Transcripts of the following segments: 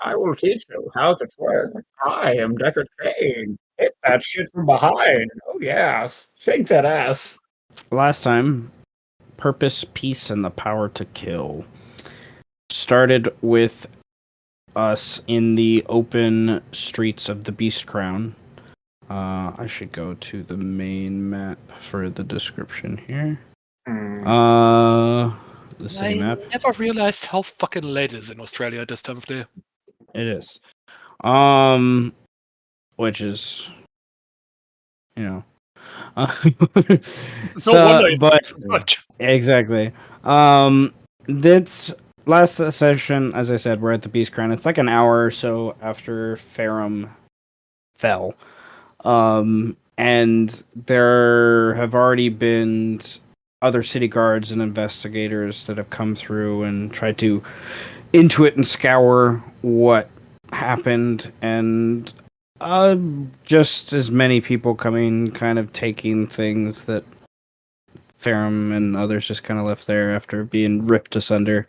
I will teach you how to twerk. I am Deckard Cain. Hit that shit from behind. Oh, yes. Shake that ass. Last time, purpose, peace, and the power to kill. Started with us in the open streets of the Beast Crown. I should go to the main map for the description here. The city map. I never realized how fucking late it is in Australia at this time of day. It is. Which is, you know. No wonder it but so much. exactly. This last session, as I said, we're at the Beast Crown. It's like an hour or so after Farum fell. And there have already been other city guards and investigators that have come through and tried to intuit and scour what happened, and just as many people coming, kind of taking things that Farum and others just kind of left there after being ripped asunder.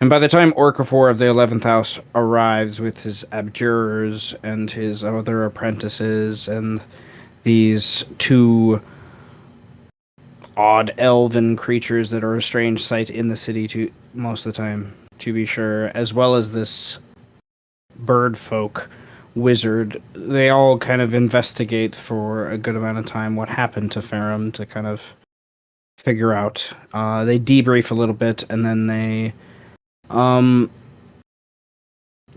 And by the time Orcafor of the 11th House arrives with his abjurers and his other apprentices and these two odd elven creatures that are a strange sight in the city to most of the time, to be sure, as well as this bird folk wizard, they all kind of investigate for a good amount of time what happened to Farum to kind of figure out. They debrief a little bit, and then they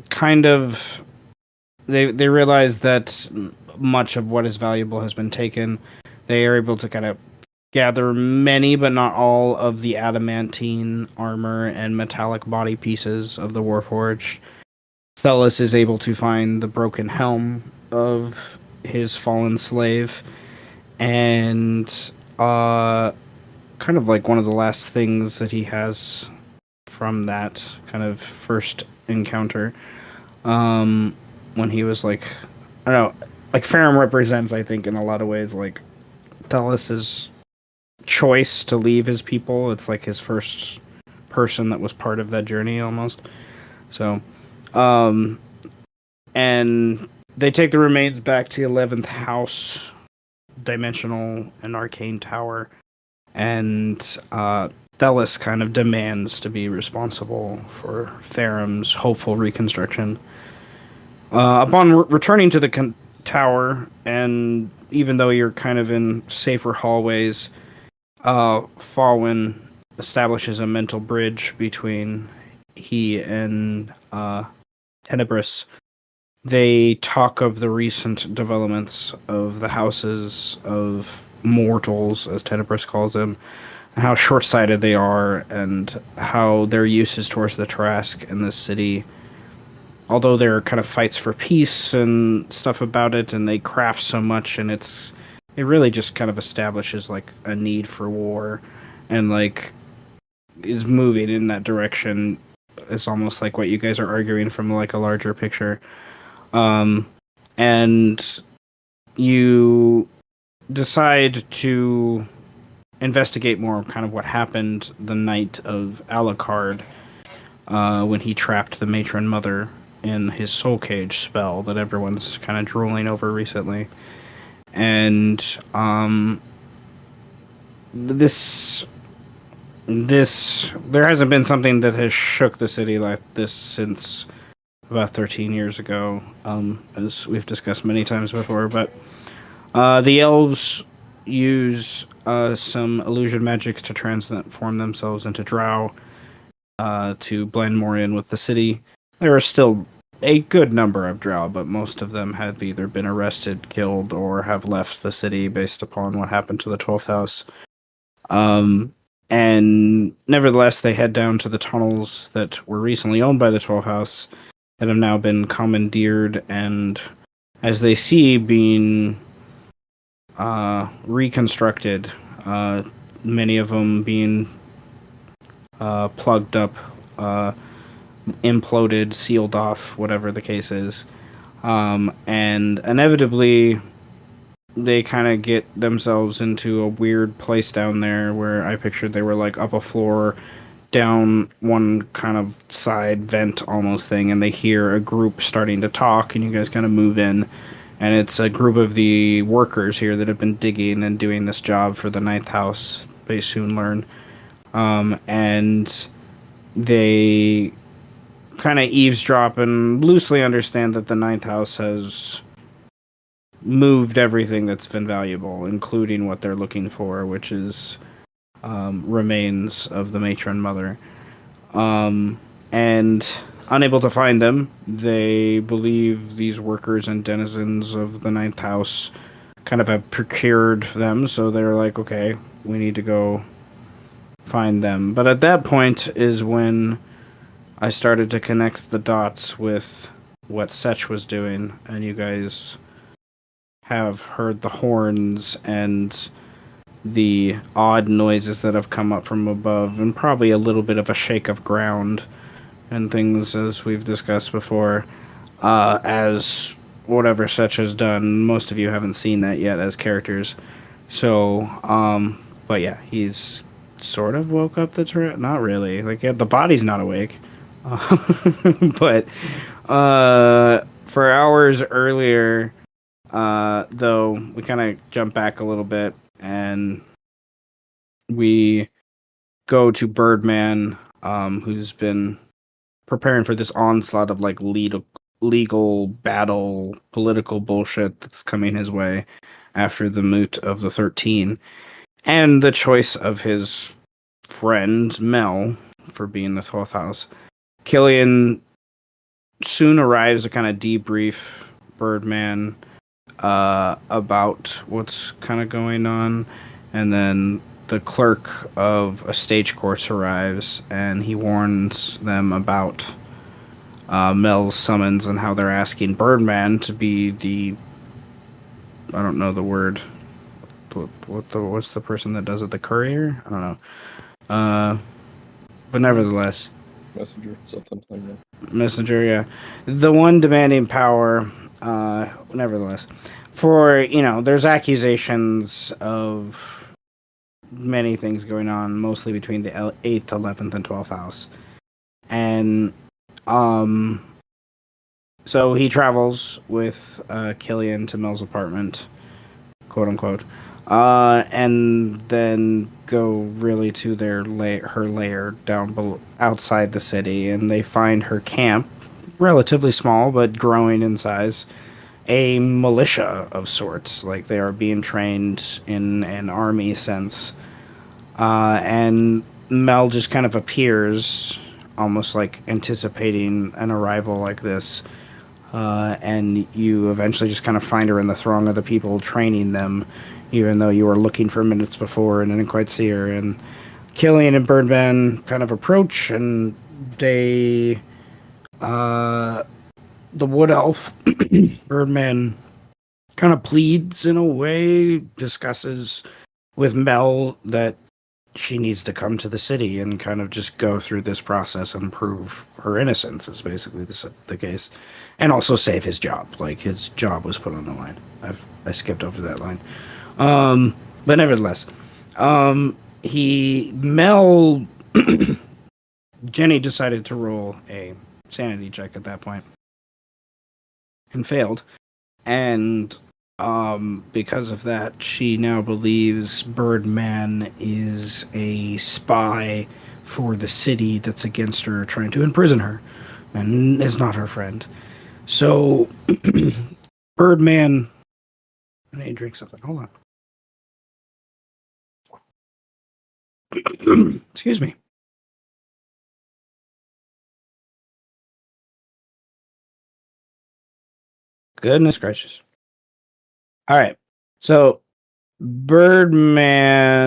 kind of they realize that much of what is valuable has been taken. They are able to kind of gather many, but not all, of the adamantine armor and metallic body pieces of the Warforged. Thelis is able to find the broken helm of his fallen slave, and kind of like one of the last things that he has from that kind of first encounter, when he was like, I don't know, like Farum represents, I think, in a lot of ways, like Thelis's choice to leave his people. It's like his first person that was part of that journey almost. So, and they take the remains back to the 11th House, Dimensional and Arcane Tower, and Thelis kind of demands to be responsible for Farum's hopeful reconstruction. Upon returning to the tower, and even though you're kind of in safer hallways, Faurwiin establishes a mental bridge between he and Tenebris. They talk of the recent developments of the houses of mortals, as Tenebris calls them, and how short-sighted they are, and how their uses towards the Trask in this city, although there are kind of fights for peace and stuff about it, and they craft so much, and it really just kind of establishes like a need for war, and like is moving in that direction. It's almost like what you guys are arguing from like a larger picture. And you decide to investigate more kind of what happened the night of Alucard, when he trapped the matron mother in his soul cage spell that everyone's kind of drooling over recently. And this there hasn't been something that has shook the city like this since about 13 years ago, as we've discussed many times before. But the elves use some illusion magics to transform themselves into drow, to blend more in with the city. There are still a good number of drow, but most of them have either been arrested, killed, or have left the city based upon what happened to the 12th house. And nevertheless, they head down to the tunnels that were recently owned by the 12th house that have now been commandeered, and as they see being reconstructed, many of them being plugged up, imploded, sealed off, whatever the case is. And inevitably, they kind of get themselves into a weird place down there where I pictured they were like up a floor down one kind of side vent almost thing, and they hear a group starting to talk, and you guys kind of move in. And it's a group of the workers here that have been digging and doing this job for the ninth house. They soon learn. And they kind of eavesdrop and loosely understand that the ninth house has moved everything that's been valuable, including what they're looking for, which is remains of the matron mother. And unable to find them, they believe these workers and denizens of the ninth house kind of have procured them, so they're like, okay, we need to go find them. But at that point is when I started to connect the dots with what Ssech was doing, and you guys have heard the horns and the odd noises that have come up from above, and probably a little bit of a shake of ground and things, as we've discussed before, as whatever Ssech has done. Most of you haven't seen that yet as characters. So, but yeah, he's sort of woke up the not really. Like, yeah, the body's not awake. But, for hours earlier, though, we kind of jump back a little bit, and we go to Birdman, who's been preparing for this onslaught of like legal battle, political bullshit that's coming his way after the moot of the 13, and the choice of his friend Mel for being the 12th house. Killian soon arrives to kind of debrief Birdman about what's kind of going on, and then the clerk of a stagecoach arrives, and he warns them about Mel's summons and how they're asking Birdman to be the, I don't know the word, what's the person that does it, the courier? I don't know. But nevertheless, Messenger, something like that. Messenger, yeah, the one demanding power. Nevertheless, for there's accusations of many things going on, mostly between the 8th, 11th, and 12th house. And so he travels with Killian to Mel's apartment, quote unquote, and then go really to her lair down outside the city, and they find her camp, relatively small but growing in size, a militia of sorts. Like, they are being trained in an army sense. And Mel just kind of appears, almost like anticipating an arrival like this. And you eventually just kind of find her in the throng of the people training them, even though you were looking for minutes before and didn't quite see her. And Killian and Birdman kind of approach, and they... the wood elf, Birdman, kind of pleads in a way, discusses with Mel that she needs to come to the city and kind of just go through this process and prove her innocence, is basically the case. And also save his job. Like, his job was put on the line. I skipped over that line. But nevertheless, Mel, Jenny decided to roll a sanity check at that point and failed. And because of that, she now believes Birdman is a spy for the city that's against her, trying to imprison her, and is not her friend. So, Birdman... I need to drink something. Hold on. Excuse me. Goodness gracious. All right. So, Birdman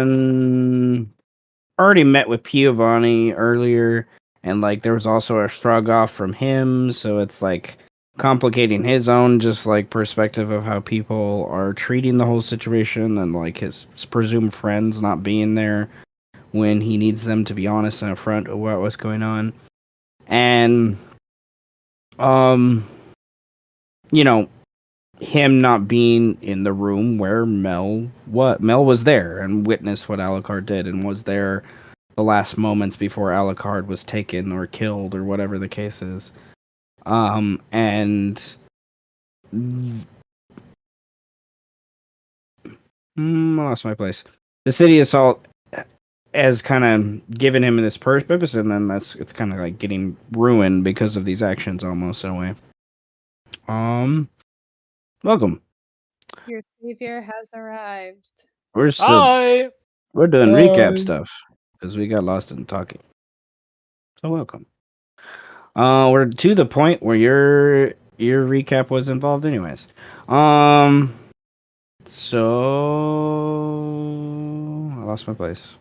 already met with Piovani earlier, and like there was also a shrug off from him, so it's like complicating his own just like perspective of how people are treating the whole situation, and like his presumed friends not being there when he needs them to be honest and upfront about what's going on. And him not being in the room where Mel was there and witnessed what Alucard did, and was there the last moments before Alucard was taken or killed or whatever the case is. And I lost my place. The city assault has kind of given him this purpose, and then it's kind of like getting ruined because of these actions, almost in a way. Welcome. Your savior has arrived. We're Hi! doing recap Hi. stuff because we got lost in talking. So welcome. We're to the point where your recap was involved, anyways. So I lost my place.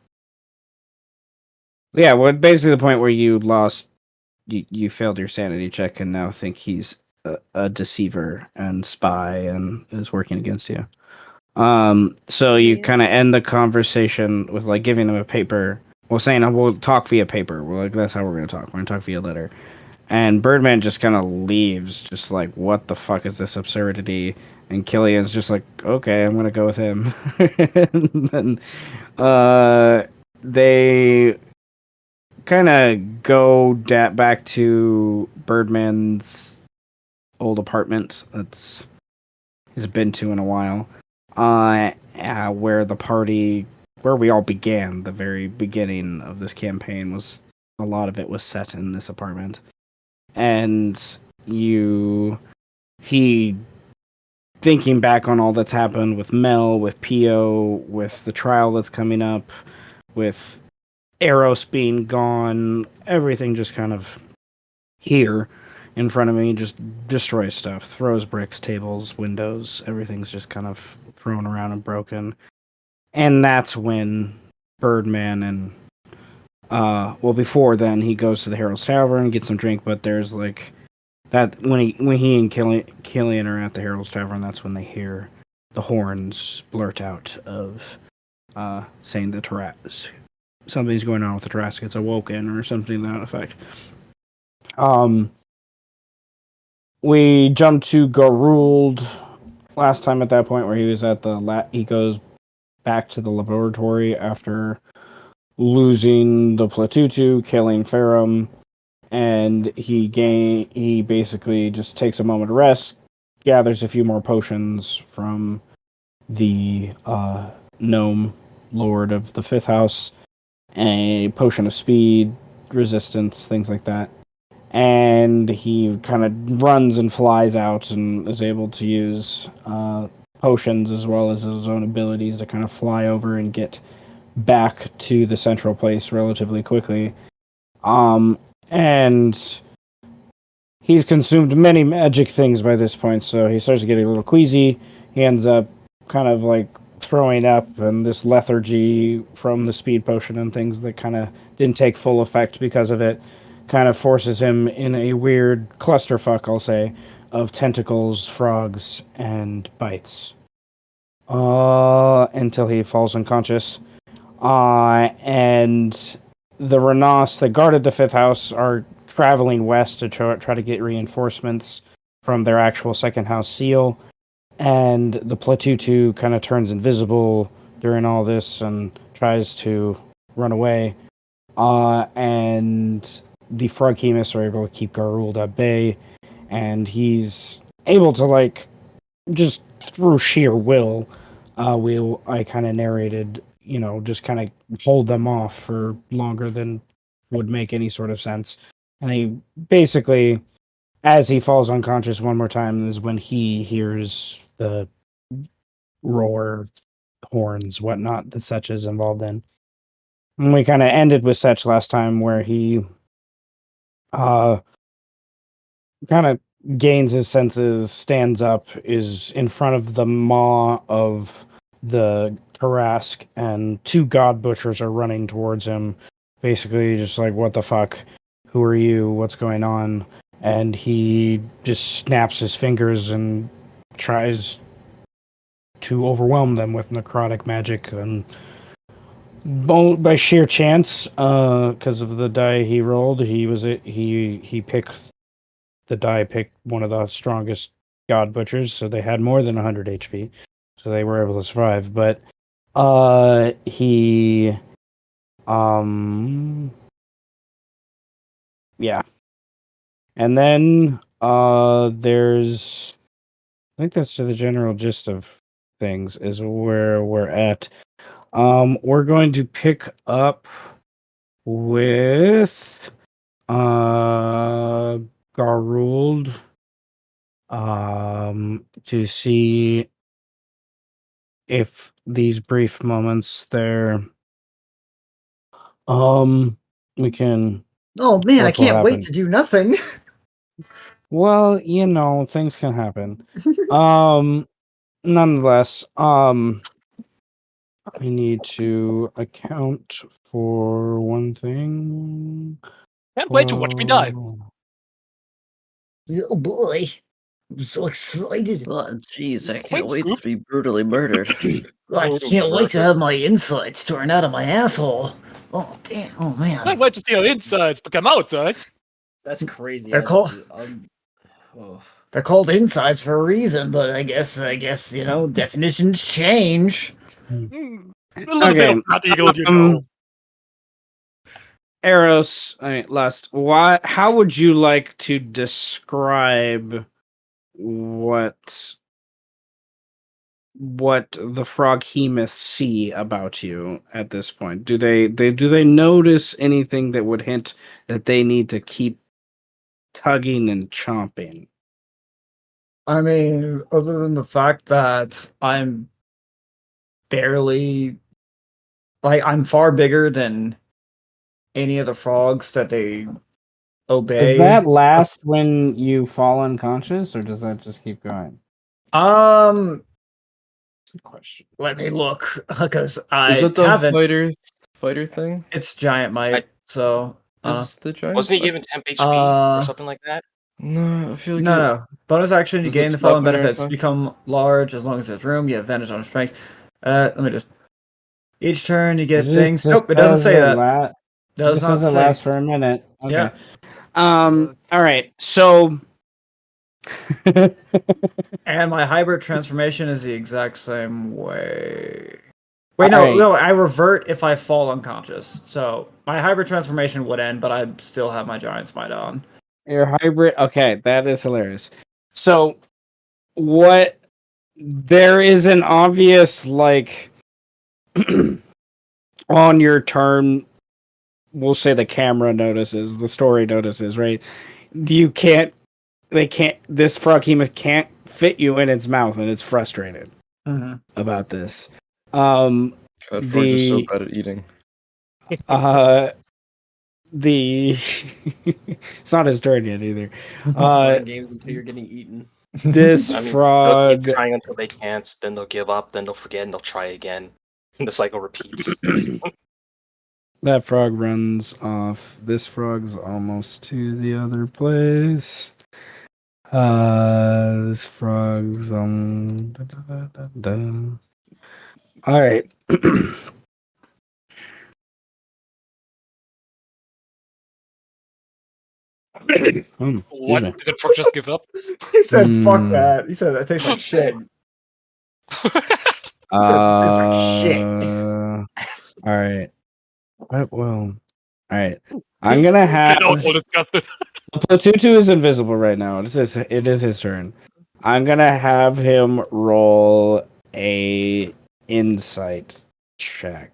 Yeah, well, basically the point where you lost, you failed your sanity check and now think he's a deceiver and spy and is working against you. So you kind of end the conversation with like giving him a paper. Well, saying we'll talk via paper. We're like, that's how we're gonna talk. We're gonna talk via letter. And Birdman just kind of leaves, just like, what the fuck is this absurdity? And Killian's just like, okay, I'm gonna go with him. And then, they kind of go back to Birdman's old apartment. That's he's been to in a while. Where the party, where we all began, the very beginning of this campaign was a lot of it was set in this apartment. And he thinking back on all that's happened with Mel, with Pio, with the trial that's coming up, with Eros being gone, everything just kind of here in front of me, just destroys stuff, throws bricks, tables, windows, everything's just kind of thrown around and broken. And that's when Birdman and before then he goes to the Herald's Tavern, gets some drink, but there's like that when he and Killian are at the Herald's Tavern, that's when they hear the horns blurt out of saying the Taras. Something's going on with the Taras gets awoken or something to that effect. We jumped to Garulvd last time at that point where he was at he goes back to the laboratory after losing the Platutu, killing Farum, and he basically just takes a moment to rest, gathers a few more potions from the gnome lord of the fifth house, a potion of speed, resistance, things like that. And he kind of runs and flies out and is able to use potions as well as his own abilities to kind of fly over and get back to the central place relatively quickly. And he's consumed many magic things by this point, so he starts getting a little queasy. He ends up kind of like throwing up, and this lethargy from the speed potion and things that kind of didn't take full effect because of it kind of forces him in a weird clusterfuck, I'll say, of tentacles, frogs, and bites. Until he falls unconscious. And the Renas that guarded the fifth house are traveling west to try to get reinforcements from their actual second house seal. And the Platutu kind of turns invisible during all this and tries to run away. And the Froghemus are able to keep Garulvd at bay. And he's able to, like, just through sheer will, I kind of narrated, just kind of hold them off for longer than would make any sort of sense. And he basically, as he falls unconscious one more time, is when he hears the roar, horns, whatnot that Ssech is involved in. And we kind of ended with Ssech last time where he kind of gains his senses, stands up, is in front of the maw of the Tarask, and two god butchers are running towards him, basically just like, what the fuck? Who are you? What's going on? And he just snaps his fingers and tries to overwhelm them with necrotic magic, and by sheer chance, because of the die he rolled, he picked the die picked one of the strongest god butchers, so they had more than 100 HP, so they were able to survive. But he Yeah. And then there's I think that's the general gist of things is where we're at. We're going to pick up with Garulvd to see if these brief moments there we can Oh man, I what will can't wait happen. to do nothing. Well, things can happen. Nonetheless, I need to account for one thing. Can't wait to watch me die. Oh boy, I'm so excited. Oh, jeez, I Wait, can't wait Scoop. to be brutally murdered. I can't wait to have my insides torn out of my asshole. Oh damn! Oh man. Can't wait to see our insides become outsides. That's crazy. They're called. Oh. They're called insides for a reason, but I guess definitions change. A little bit of that eagle, Eros, Lust. How would you like to describe what the froghemoths see about you at this point? Do they notice anything that would hint that they need to keep tugging and chomping? I mean, other than the fact that I'm I'm far bigger than any of the frogs that they obey. Does that last when you fall unconscious, or does that just keep going? Good question. Let me look, because I Is it the haven't. fighter thing? It's giant might, so. Is the giant? Wasn't he given temp HP or something like that? No, I feel like No. Bonus action, you Does it gain the stop following when you're benefits. attacked? Become large as long as there's room. You have advantage on strength. Let me just. Each turn you get things. Nope, it doesn't say that. This doesn't last for a minute. Okay. Yeah. All right. So. And my hybrid transformation is the exact same way. Wait, All right. no, I revert if I fall unconscious. So my hybrid transformation would end, but I still have my giant smite on. Your hybrid. Okay, that is hilarious. So, what? There is an obvious on your turn. We'll say the camera notices, the story notices, right? This froghemoth can't fit you in its mouth, and it's frustrated about this. God, frogs are so bad at eating. It's not his turn yet either. Playing games until you're getting eaten. This frog. They'll keep trying until they can't, then they'll give up, then they'll forget, and they'll try again. And the cycle repeats. That frog runs off. This frog's almost to the other place. This frog's All right. What? Did the frog just give up? He said, "Fuck that." He said, "That tastes like shit." He said, "That tastes like shit." All right. Well. All right. I'm gonna have. Tutu is invisible right now. It is his turn. I'm gonna have him roll a insight check.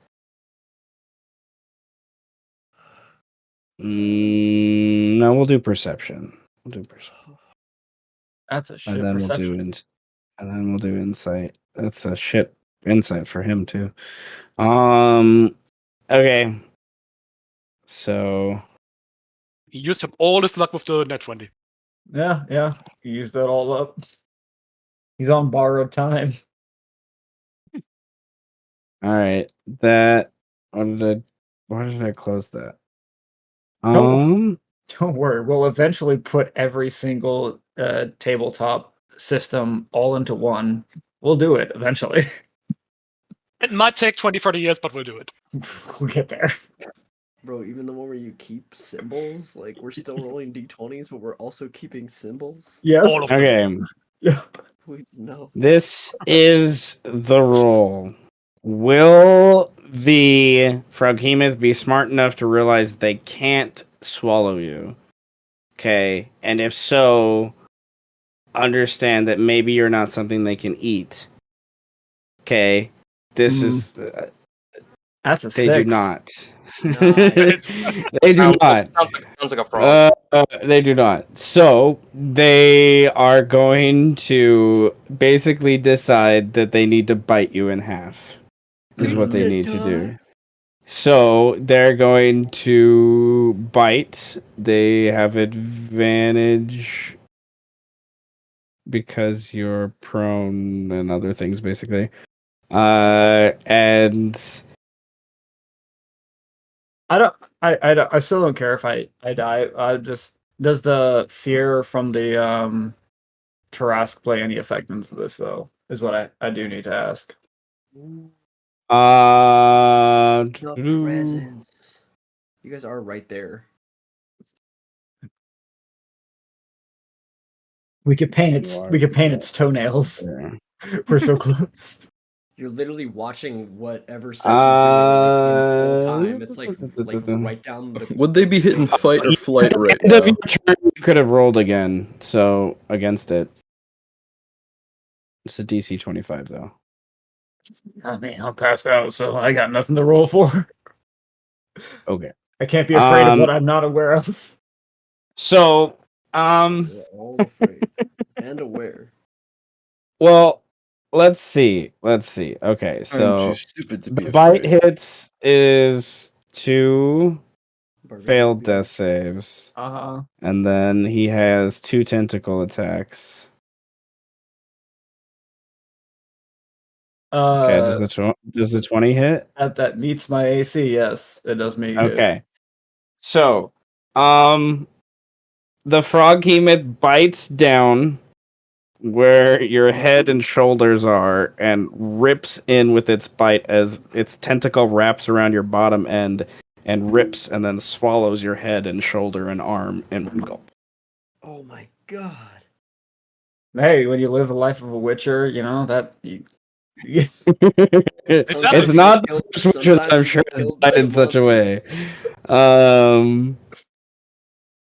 No, we'll do perception. That's a shit And then perception. we'll do insight. That's a shit insight for him too. Okay. So He used up all his luck with the net 20. Yeah. He used that all up. He's on borrowed time. all right. Why did I close that? Don't worry. We'll eventually put every single tabletop system all into one. We'll do it eventually. It might take 20, 30 years, but we'll do it. We'll get there. Bro, even the one where you keep symbols, like we're still rolling d20s, but we're also keeping symbols. Yeah. All of them. Okay. Yeah. Please no. This is the roll. Will the Froghemoth be smart enough to realize they can't swallow you? Okay, and if so, understand that maybe you're not something they can eat. Okay, this is That's a they do 6. not. Nice. They do not. Sounds like a frog. They do not. So they are going to basically decide that they need to bite you in half. Is what they need to do. So they're going to bite. They have advantage because you're prone and other things, basically. And I still don't care if I die. I just does the fear from the Tarask play any effect into this though? Is what I do need to ask. The presents. You guys are right there. We could paint its toenails. Yeah. We're so close. You're literally watching whatever Ssech is doing this whole time. It's like right down the. Would they be hitting fight or flight right End of now? your turn, you could have rolled again. So against it, it's a DC 25 though. I mean, I'm passed out, so I got nothing to roll for. Okay. I can't be afraid of what I'm not aware of. So, We're all afraid and aware. well, let's see. Okay, I'm so too stupid to be the bite afraid. hits is 2 Barbarians failed be- death saves, Uh-huh. and then he has 2 tentacle attacks. Okay, does the 20 hit? That meets my AC. Yes, it does meet it. Okay. So, the Froghemoth bites down where your head and shoulders are and rips in with its bite as its tentacle wraps around your bottom end and rips and then swallows your head and shoulder and arm in one gulp. Oh my god. Hey, when you live the life of a Witcher, you know that. It's Sometimes you not get the killed- first Witcher that sometimes I'm you sure get has killed by died a in such a monkey. way.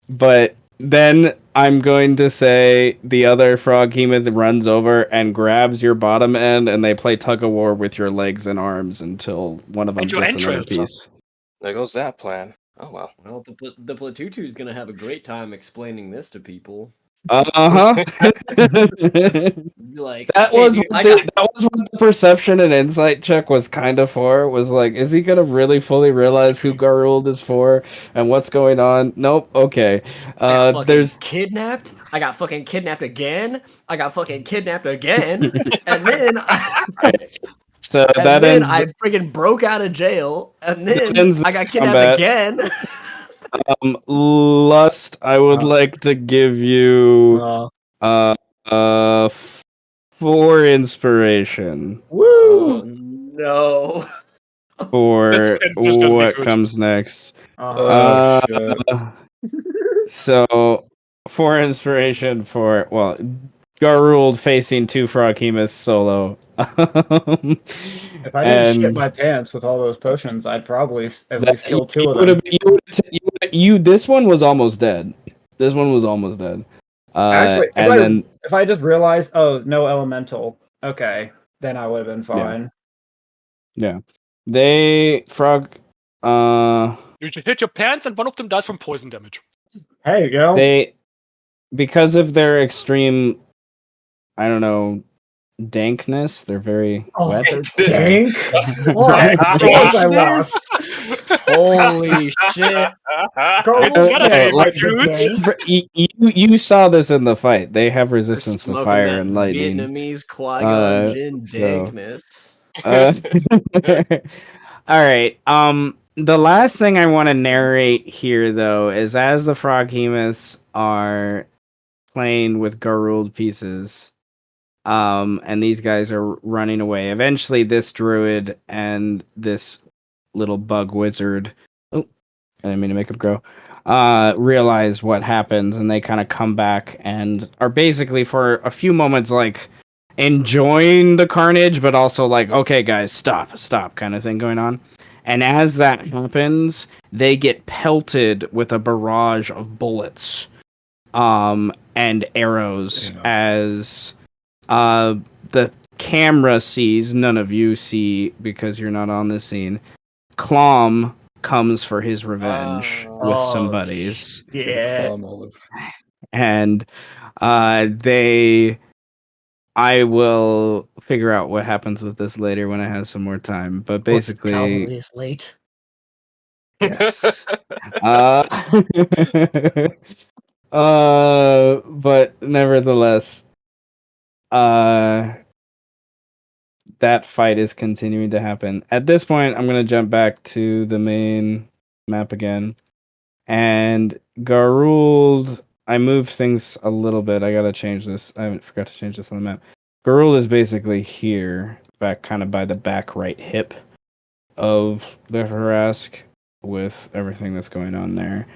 But then I'm going to say the other Froghemoth runs over and grabs your bottom end, and they play tug of war with your legs and arms until one of them And your gets another entrails. piece. There goes that plan. Oh well. Well, the Platutu is gonna have a great time explaining this to people. Uh-huh. Be like, That "Okay, was dude, what the perception and insight check was kind of for. Was like, is he gonna really fully realize who Garulvd is for and what's going on? Nope. Okay. I got fucking There's kidnapped. I got fucking kidnapped again. I got fucking kidnapped again, and then so and that then ends. I friggin' broke out of jail, and then ends I this got kidnapped combat. again. Lust. I would like to give you uh 4 inspiration Oh no! for Just doesn't what good. comes next. Oh shit. So 4 inspiration for Garulvd facing 2 Froghemoths solo. If I didn't shit my pants with all those potions, I'd probably at least kill 2 of them. This one was almost dead. Actually, And if I just realized, oh, no elemental, okay, then I would have been fine. yeah, they frog. You just hit your pants, and one of them dies from poison damage. Hey, you know, They, because of their extreme, I don't know, dankness. They're very wet. dank. I lost. Holy shit! It's not a name, dude. You saw this in the fight. They have resistance to Smoking fire that and lightning. Vietnamese Qui-Gon Jinn so- dankness. All right. The last thing I want to narrate here, though, is as the Froghemoths are playing with Garulvd pieces, and these guys are running away. Eventually, this druid and this little bug wizard, I didn't mean to make him grow, realize what happens, and they kind of come back and are basically for a few moments like, enjoying the carnage, but also like, okay, guys, stop, kind of thing going on. And as that happens, they get pelted with a barrage of bullets, and arrows as the camera sees. None of you see because you're not on the scene. Clom comes for his revenge with some buddies. Yeah. And I will figure out what happens with this later when I have some more time. But basically, Cavalry is late. yes. But nevertheless, that fight is continuing to happen. At this point, I'm gonna jump back to the main map again, and Garulvd. I moved things a little bit. I gotta change this. I forgot to change this on the map. Garulvd is basically here, back kind of by the back right hip of the Harask, with everything that's going on there,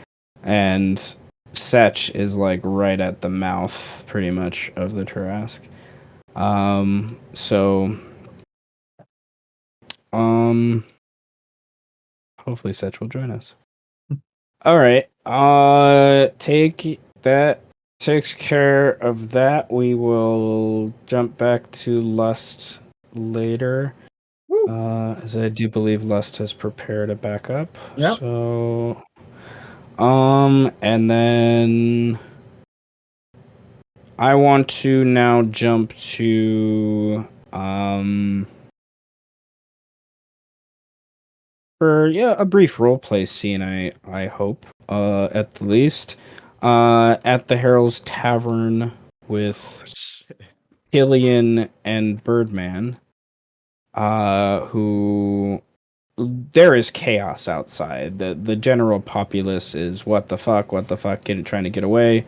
and Ssech is like right at the mouth, pretty much, of the Tarask. Hopefully Ssech will join us. All right. That takes care of that. We will jump back to Lust later. As I do believe Lust has prepared a backup. Yep. So, and then I want to now jump to for a brief roleplay scene. I hope at the least at the Herald's Tavern with Killian and Birdman. Who there is chaos outside. The general populace is what the fuck, trying to get away.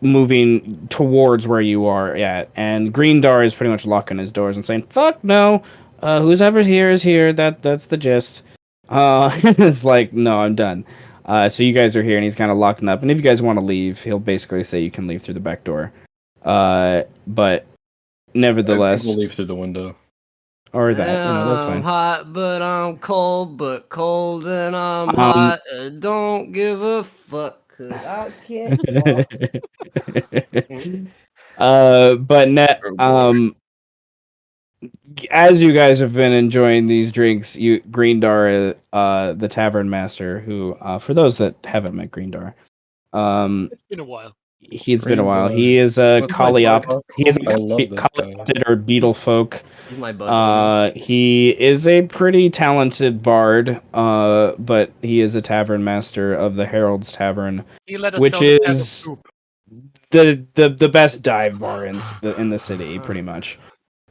Moving towards where you are at, and Greendar is pretty much locking his doors and saying, "Fuck no, who's ever here is here." That's the gist. It's like, no, I'm done. So you guys are here, and he's kind of locking up. And if you guys want to leave, he'll basically say you can leave through the back door. But nevertheless, we'll leave through the window. Or that, that's fine. I'm hot, but I'm cold, but cold and I'm hot. Don't give a fuck, 'cause I can't walk. As you guys have been enjoying these drinks, Greendar, the tavern master, who, for those that haven't met Greendar, It's been a while. It's been a while. He is a Coleoptid. He is a Coleoptid or beetle folk. He's my bud. He is a pretty talented bard, but he is a tavern master of the Herald's Tavern, which is the best dive bar in the city, pretty much.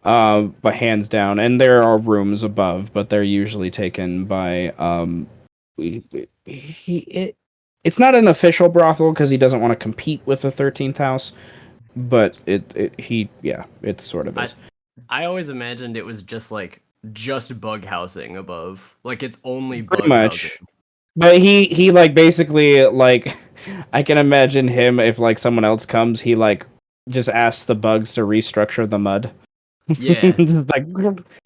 But hands down. And there are rooms above, but they're usually taken by it's not an official brothel because he doesn't want to compete with the 13th house, but it sort of is. I always imagined it was just bug housing above, like it's only bug pretty much housing. But he like basically like I can imagine him if like someone else comes, he like just asks the bugs to restructure the mud. Yeah. Just like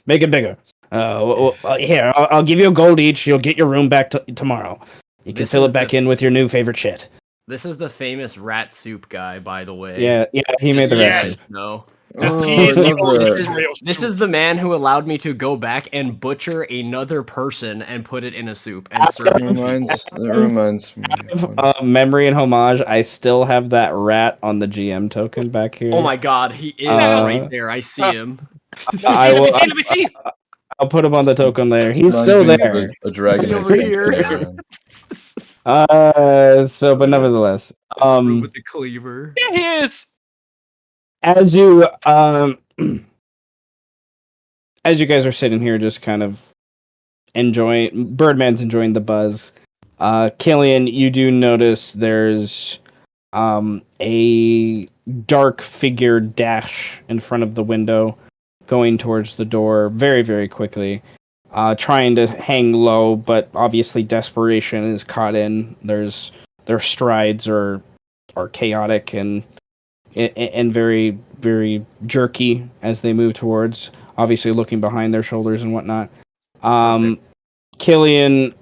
make it bigger. Here, I'll give you a gold each. You'll get your room back tomorrow. You can fill it back in with your new favorite shit. This is the famous rat soup guy, by the way. Yeah, he made the rat soup. No. This is the man who allowed me to go back and butcher another person and put it in a soup and serve it. That reminds me. Memory and homage. I still have that rat on the GM token back here. Oh my god, he is right there. I see him. Let me see. I'll put him on the token layer. He's still there. A dragon over here. But nevertheless, with the cleaver. There he is. As you guys are sitting here, just kind of enjoying, Birdman's enjoying the buzz. Killian, you do notice there's a dark figure dash in front of the window, going towards the door very, very quickly. Trying to hang low, but obviously desperation is caught in. Their strides are chaotic and and very, very jerky as they move towards, obviously looking behind their shoulders and whatnot. Killian,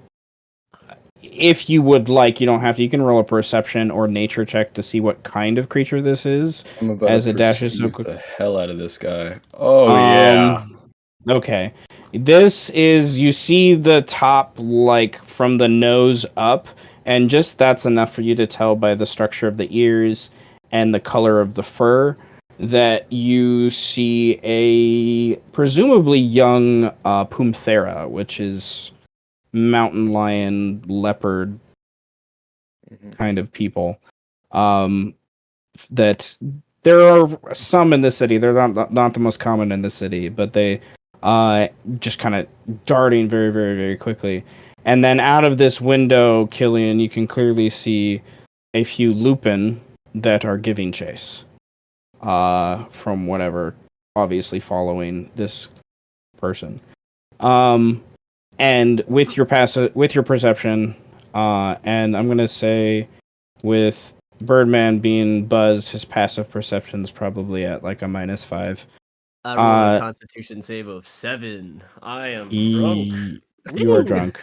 if you would like, you don't have to. You can roll a perception or nature check to see what kind of creature this is. I'm about as to it dashes so perceive quick. the hell out of this guy. Oh yeah. Okay. This is, you see the top, like, from the nose up, and just that's enough for you to tell by the structure of the ears and the color of the fur that you see a presumably young Pumthera, which is mountain lion, leopard kind of people. That there are some in the city. They're not the most common in the city, but they just kind of darting very, very, very quickly. And then out of this window, Killian, you can clearly see a few lupin that are giving chase. From whatever, obviously following this person. And with your perception, and I'm gonna say with Birdman being buzzed, his passive perception's probably at like a -5. I rolled a Constitution save of 7. I am drunk. You are drunk.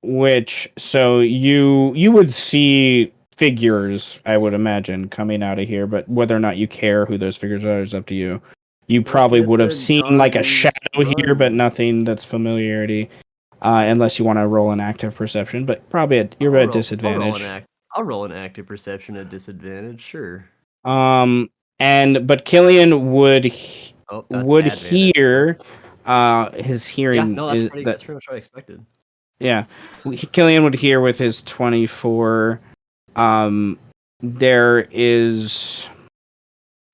Which, so you would see figures, I would imagine, coming out of here, but whether or not you care who those figures are is up to you. You probably would have seen like a shadow here, but nothing that's familiarity, unless you want to roll an active perception. But probably you're at disadvantage. I'll roll an active perception at disadvantage, sure. But Killian would hear. His hearing. Yeah, no, that's pretty much what I expected. Yeah, Killian would hear with his 24. There is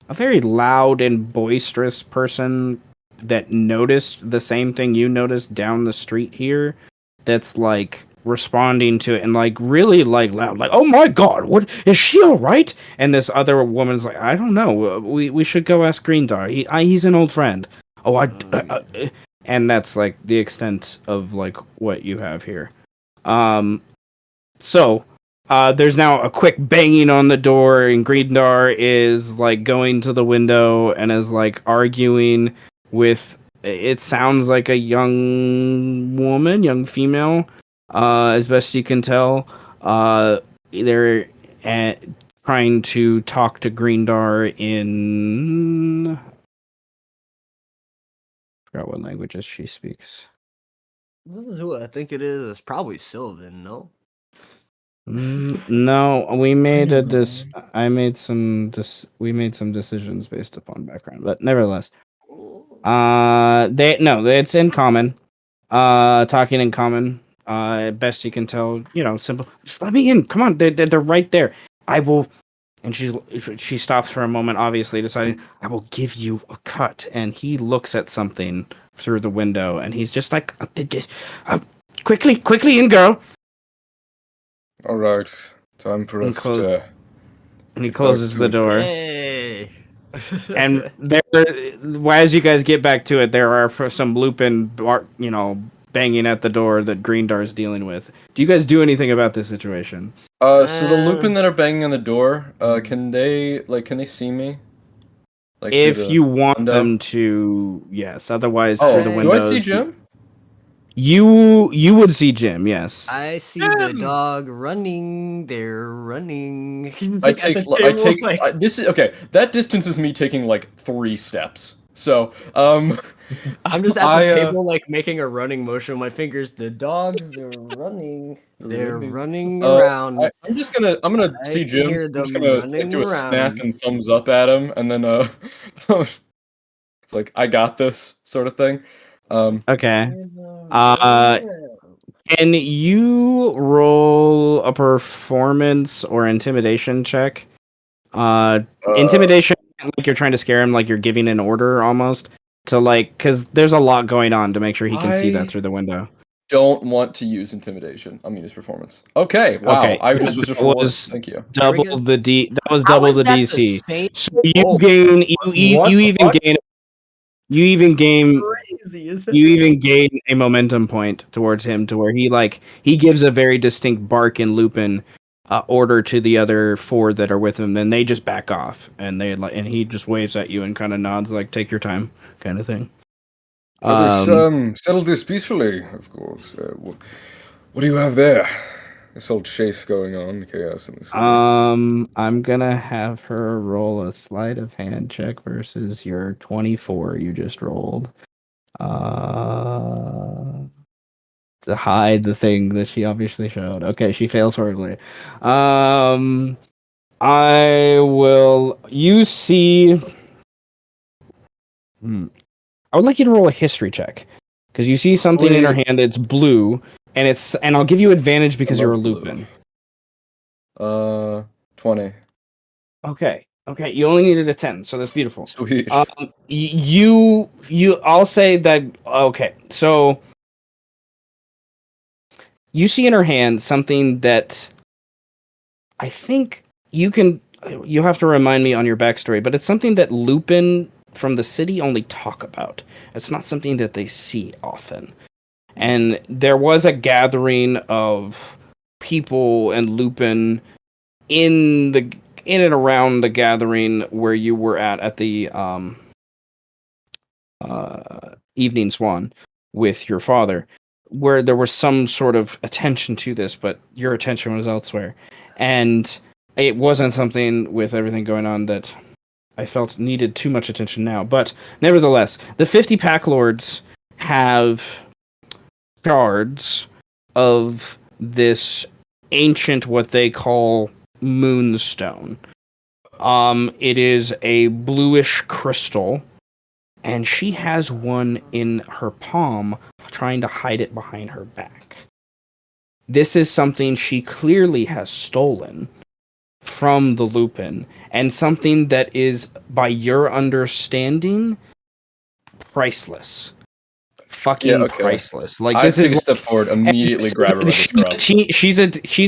a very loud and boisterous person that noticed the same thing you noticed down the street here. That's like responding to it and like really like loud, like, "Oh my God, what is she all right?" And this other woman's like, "I don't know. We should go ask Greendar. He's an old friend." Oh, and that's like the extent of like what you have here. So there's now a quick banging on the door, and Greendar is like going to the window and is like arguing with. It sounds like a young woman, young female, as best you can tell. They're trying to talk to Greendar in. I forgot what languages she speaks. This is who I think it is. It's probably Sylvan, no? No, we made we made some decisions based upon background, but nevertheless, it's in common, talking in common, best you can tell, simple. Just let me in. Come on, they're right there. I will. And she stops for a moment, obviously deciding, I will give you a cut. And he looks at something through the window, and he's just like, quickly in, girl. All right, time for us to. And he closes the door. Hey. And as you guys get back to it, there are some lupin, banging at the door that Greendar is dealing with. Do you guys do anything about this situation? So the lupin that are banging on the door, can they see me? Like, if you want them to, yes. Otherwise, through the windows. Do I see Jim? You would see Jim, yes. I see the dog running. They're running. This is okay. That distance is me taking like 3 steps. So, I'm just at the table, like making a running motion with my fingers. The dogs, they're running. They're running around. I'm gonna see Jim. I'm just gonna do a snap and thumbs up at him, and then it's like, I got this sort of thing. Okay. Can you roll a performance or intimidation check? Intimidation, like you're trying to scare him, like you're giving an order almost to because there's a lot going on to make sure he can see that through the window. Don't want to use intimidation. I mean his performance. Okay, wow. Okay. I just was just thank you. Double the D. That was double the DC. So you gain. You even gain a momentum point towards him to where he gives a very distinct bark in Lupin, order to the other 4 that are with him. Then they just back off, and he just waves at you and kind of nods, like "Take your time," kind of thing. Let's settle this peacefully, of course. What do you have there? This old chase going on, chaos in the city. I'm gonna have her roll a sleight of hand check versus your 24 you just rolled. To hide the thing that she obviously showed. Okay, she fails horribly. I will. You see. I would like you to roll a history check because you see something in her hand. It's blue, and I'll give you advantage because you're a Lupin. 20. Okay. You only needed a 10, so that's beautiful. Sweet. I'll say that. Okay, so you see in her hand something that I think you can. You'll have to remind me on your backstory, but it's something that Lupin from the city only talk about. It's not something that they see often. And there was a gathering of people and Lupin in and around the gathering where you were at the Evening Swan with your father, where there was some sort of attention to this, but your attention was elsewhere. And it wasn't something with everything going on that I felt needed too much attention now. But nevertheless, the 50 Pack Lords have shards of this ancient, what they call moonstone. It is a bluish crystal, and she has one in her palm, trying to hide it behind her back. This is something she clearly has stolen from the Lupin, and something that is, by your understanding, priceless. Fucking priceless. Like, I this take is a step forward, immediately grab her by the scruff. She's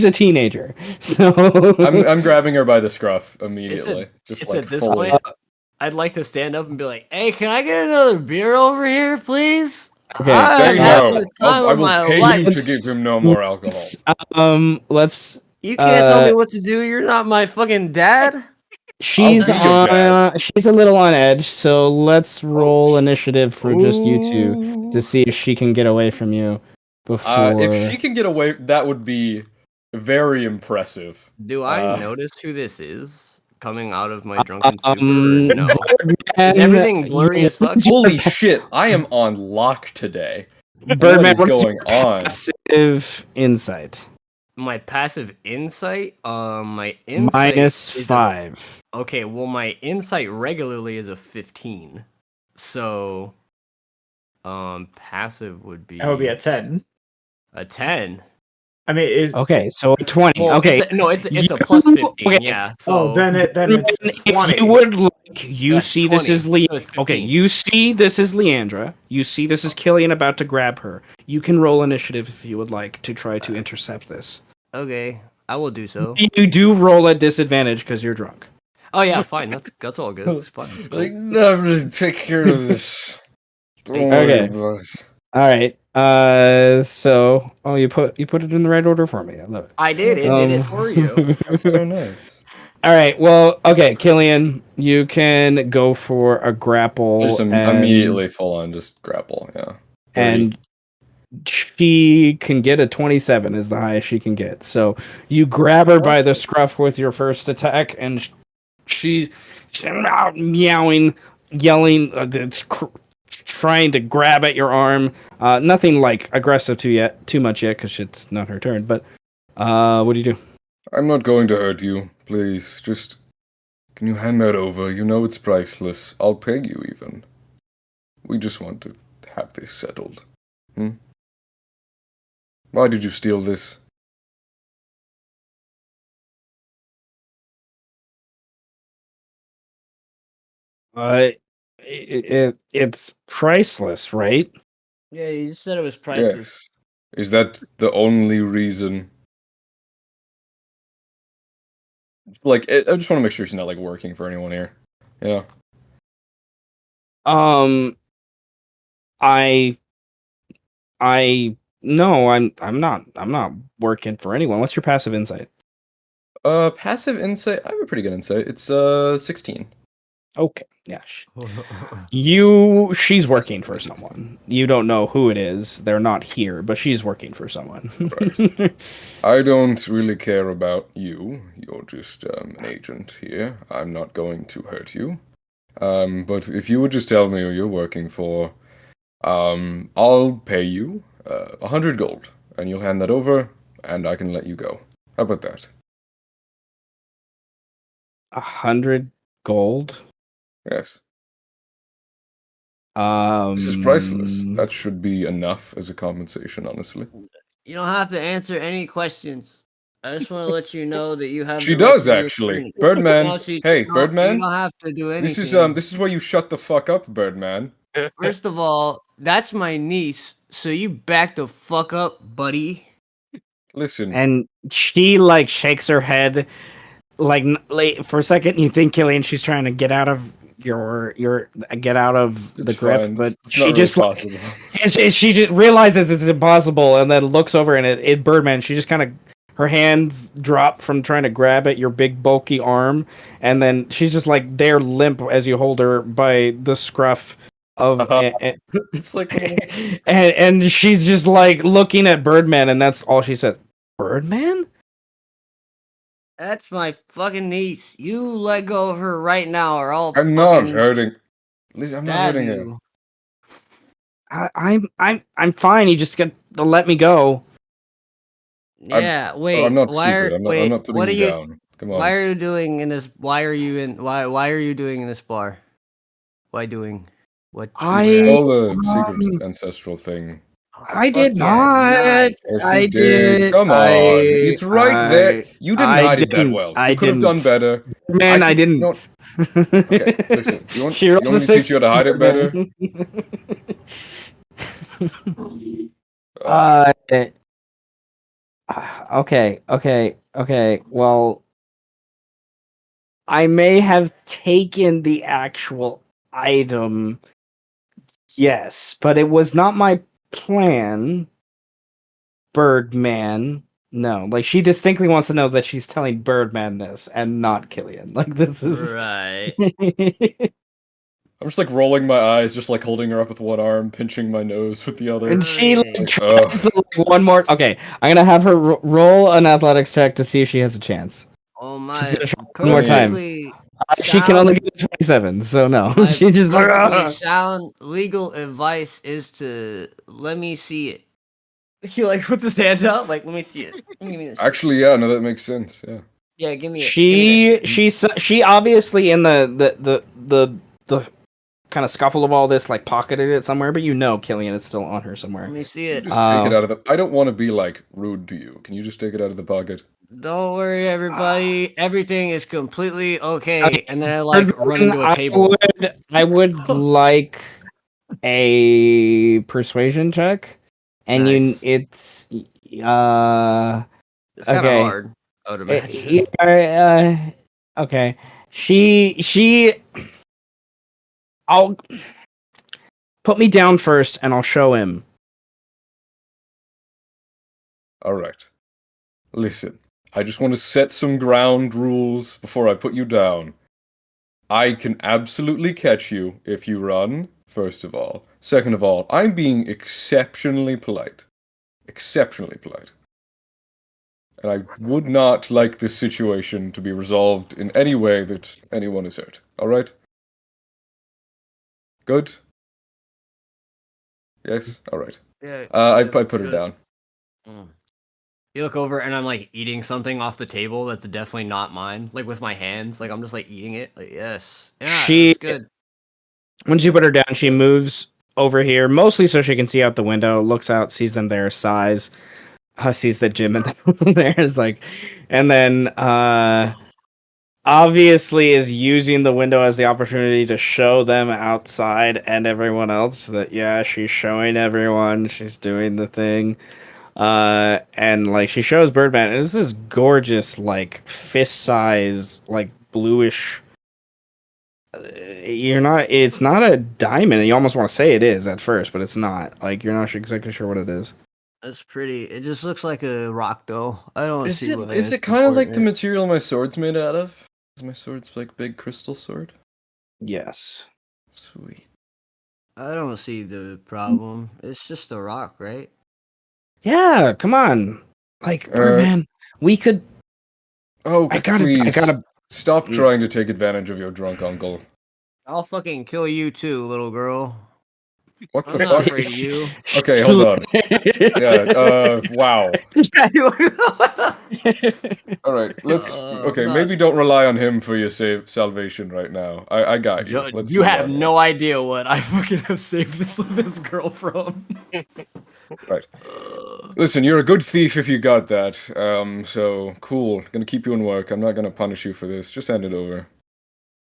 a teenager. So I'm grabbing her by the scruff immediately. It's at this point. I'd like to stand up and be like, "Hey, can I get another beer over here, please?" Okay, I'm having the time I of will my pay life. you to give him no more alcohol. Let's. You can't tell me what to do. You're not my fucking dad. She's she's a little on edge, so let's roll initiative for just you two to see if she can get away from you before. If she can get away, that would be very impressive. Do I notice who this is coming out of my drunken stupor? No. Is everything blurry as fuck? Holy shit! I am on lock today. Birdman, what is going on? Passive insight. My passive insight, my insight -5. Okay, well, my insight regularly is a 15. So, passive would be. That would be a 10. A 10. I mean, okay, so a 20. Well, okay, it's a plus 15. Okay. Yeah. So then it's 20. If you would like, you see 20, this is okay, you see this is Leandra. You see this is Killian about to grab her. You can roll initiative if you would like to try to intercept this. Okay, I will do so. You do roll at disadvantage because you're drunk. Oh yeah, fine. That's all good. It's fine. It's Like, no, just take care of this. Okay. All right. So, you put it in the right order for me. I love it. I did. It did it for you. That's so nice. All right. Well, okay, Killian, you can go for a grapple. Just immediately full on, just grapple. Yeah. 30. And she can get a 27 is the highest she can get. So you grab her by the scruff with your first attack, and she's meowing, yelling, trying to grab at your arm. Nothing like aggressive too much yet, because it's not her turn. But what do you do? I'm not going to hurt you. Please, just can you hand that over? You know it's priceless. I'll pay you even. We just want to have this settled. Why did you steal this? It's priceless, right? Yeah, you just said it was priceless. Yes. Is that the only reason? Like, I just want to make sure she's not like working for anyone here. Yeah. No, I'm not working for anyone. What's your passive insight? Passive insight. I have a pretty good insight. It's 16. Okay, yeah. She's working for someone. You don't know who it is. They're not here, but she's working for someone. Right. I don't really care about you. You're just an agent here. I'm not going to hurt you. But if you would just tell me who you're working for, I'll pay you 100 gold, and you'll hand that over, and I can let you go. How about that? 100 gold. Yes. This is priceless. Um, That should be enough as a compensation, honestly. You don't have to answer any questions. I just want to let you know that you have. She the right does to your actually. opinion. Birdman. No, Hey, you Birdman. don't have to do anything. This is where you shut the fuck up, Birdman. First of all, that's my niece, so you back the fuck up, buddy. Listen. and she like shakes her head, like for a second. You think Killian, she's trying to get out of your get out of It's the grip, fine. but It's she not really just like possible. she just realizes it's impossible, and then looks over and it Birdman. She just kind of her hands drop from trying to grab at your big bulky arm, and then she's just like there limp as you hold her by the scruff of It's like and she's just like looking at Birdman, and that's all she said. Birdman? That's my fucking niece. You let go of her right now, or I'll I'm not fucking hurting. Listen, I'm not stab hurting her. you. I'm fine. You just got to let me go. Yeah, wait. I'm not why stupid. Are, I'm wait, not putting what are you you? down. Come on. Why are you doing in this? Why are you in? Why are you doing in this bar? Why doing? What? I Stole a secret ancestral thing. I did Fuck yeah, not. nice. Yes, I you did. Come on. It's right there. You didn't hide it that well. You could have done better. Man, I You know didn't. what? Okay, listen. You want She rolls me a to teach you how to hide it better? 16. Ugh. Okay. Well, I may have taken the actual item, yes, but it was not my plan. Birdman. No, like she distinctly wants to know that she's telling Birdman this and not Killian. Like this is Right. I'm just like rolling my eyes, just like holding her up with one arm, pinching my nose with the other. And she like Like, tries to, like, one more. Okay, I'm gonna have her roll an athletics check to see if she has a chance. Oh She's my! gonna try one more time. Perfectly She can only get a 27, so no. My She just like perfectly sound legal advice is to let me see it. He like puts his hand out, like let me see it. Give me this. Actually, yeah, no, that makes sense. Yeah. Yeah, give me it. Give me that shit. she obviously in the kind of scuffle of all this like pocketed it somewhere, but you know Killian it's still on her somewhere. Let me see Can you it. just take it out of the. I don't want to be like rude to you. Can you just take it out of the pocket? Don't worry, everybody. Everything is completely okay. Okay. And then I like run into a I table. would like a persuasion check, and Nice. it's It's kind of okay. hard. I would imagine. Okay. She I'll put me down first and I'll show him. All right. Listen, I just want to set some ground rules before I put you down. I can absolutely catch you if you run, first of all. Second of all, I'm being exceptionally polite. Exceptionally polite. And I would not like this situation to be resolved in any way that anyone is hurt. All right? Good? Yes? All right. Yeah. I put her good. down. You look over and I'm like eating something off the table that's definitely not mine. Like with my hands. Like I'm just like eating it. Like, yes. Yeah, that's good. Once you put her down, she moves over here, mostly so she can see out the window, looks out, sees them their size, sees that Jim and there is like, and then obviously is using the window as the opportunity to show them outside and everyone else that yeah, she's showing everyone, she's doing the thing. And like she shows Birdman, and this is gorgeous, like fist size, like bluish. It's not a diamond. You almost want to say it is at first, but it's not. Like you're not exactly sure what it is. That's pretty. It just looks like a rock, though. I don't Is see it why is it's it kind of like the important. material my sword's made out of? Is my sword's like big crystal sword? Yes. Sweet. I don't see the problem. It's just a rock, right? Yeah, come on. Like, Birdman, we could. Oh, I please gotta. stop trying to take advantage of your drunk uncle. I'll fucking kill you too, little girl. What I'm the not fuck? afraid of you. Okay, hold on. Yeah. Wow. All right, let's. Okay, not- maybe don't rely on him for your salvation right now. I got you. Let's You see have about no idea what I fucking have saved this girl from. Right. Listen, you're a good thief if you got that. So cool. Gonna keep you in work. I'm not gonna punish you for this. Just hand it over.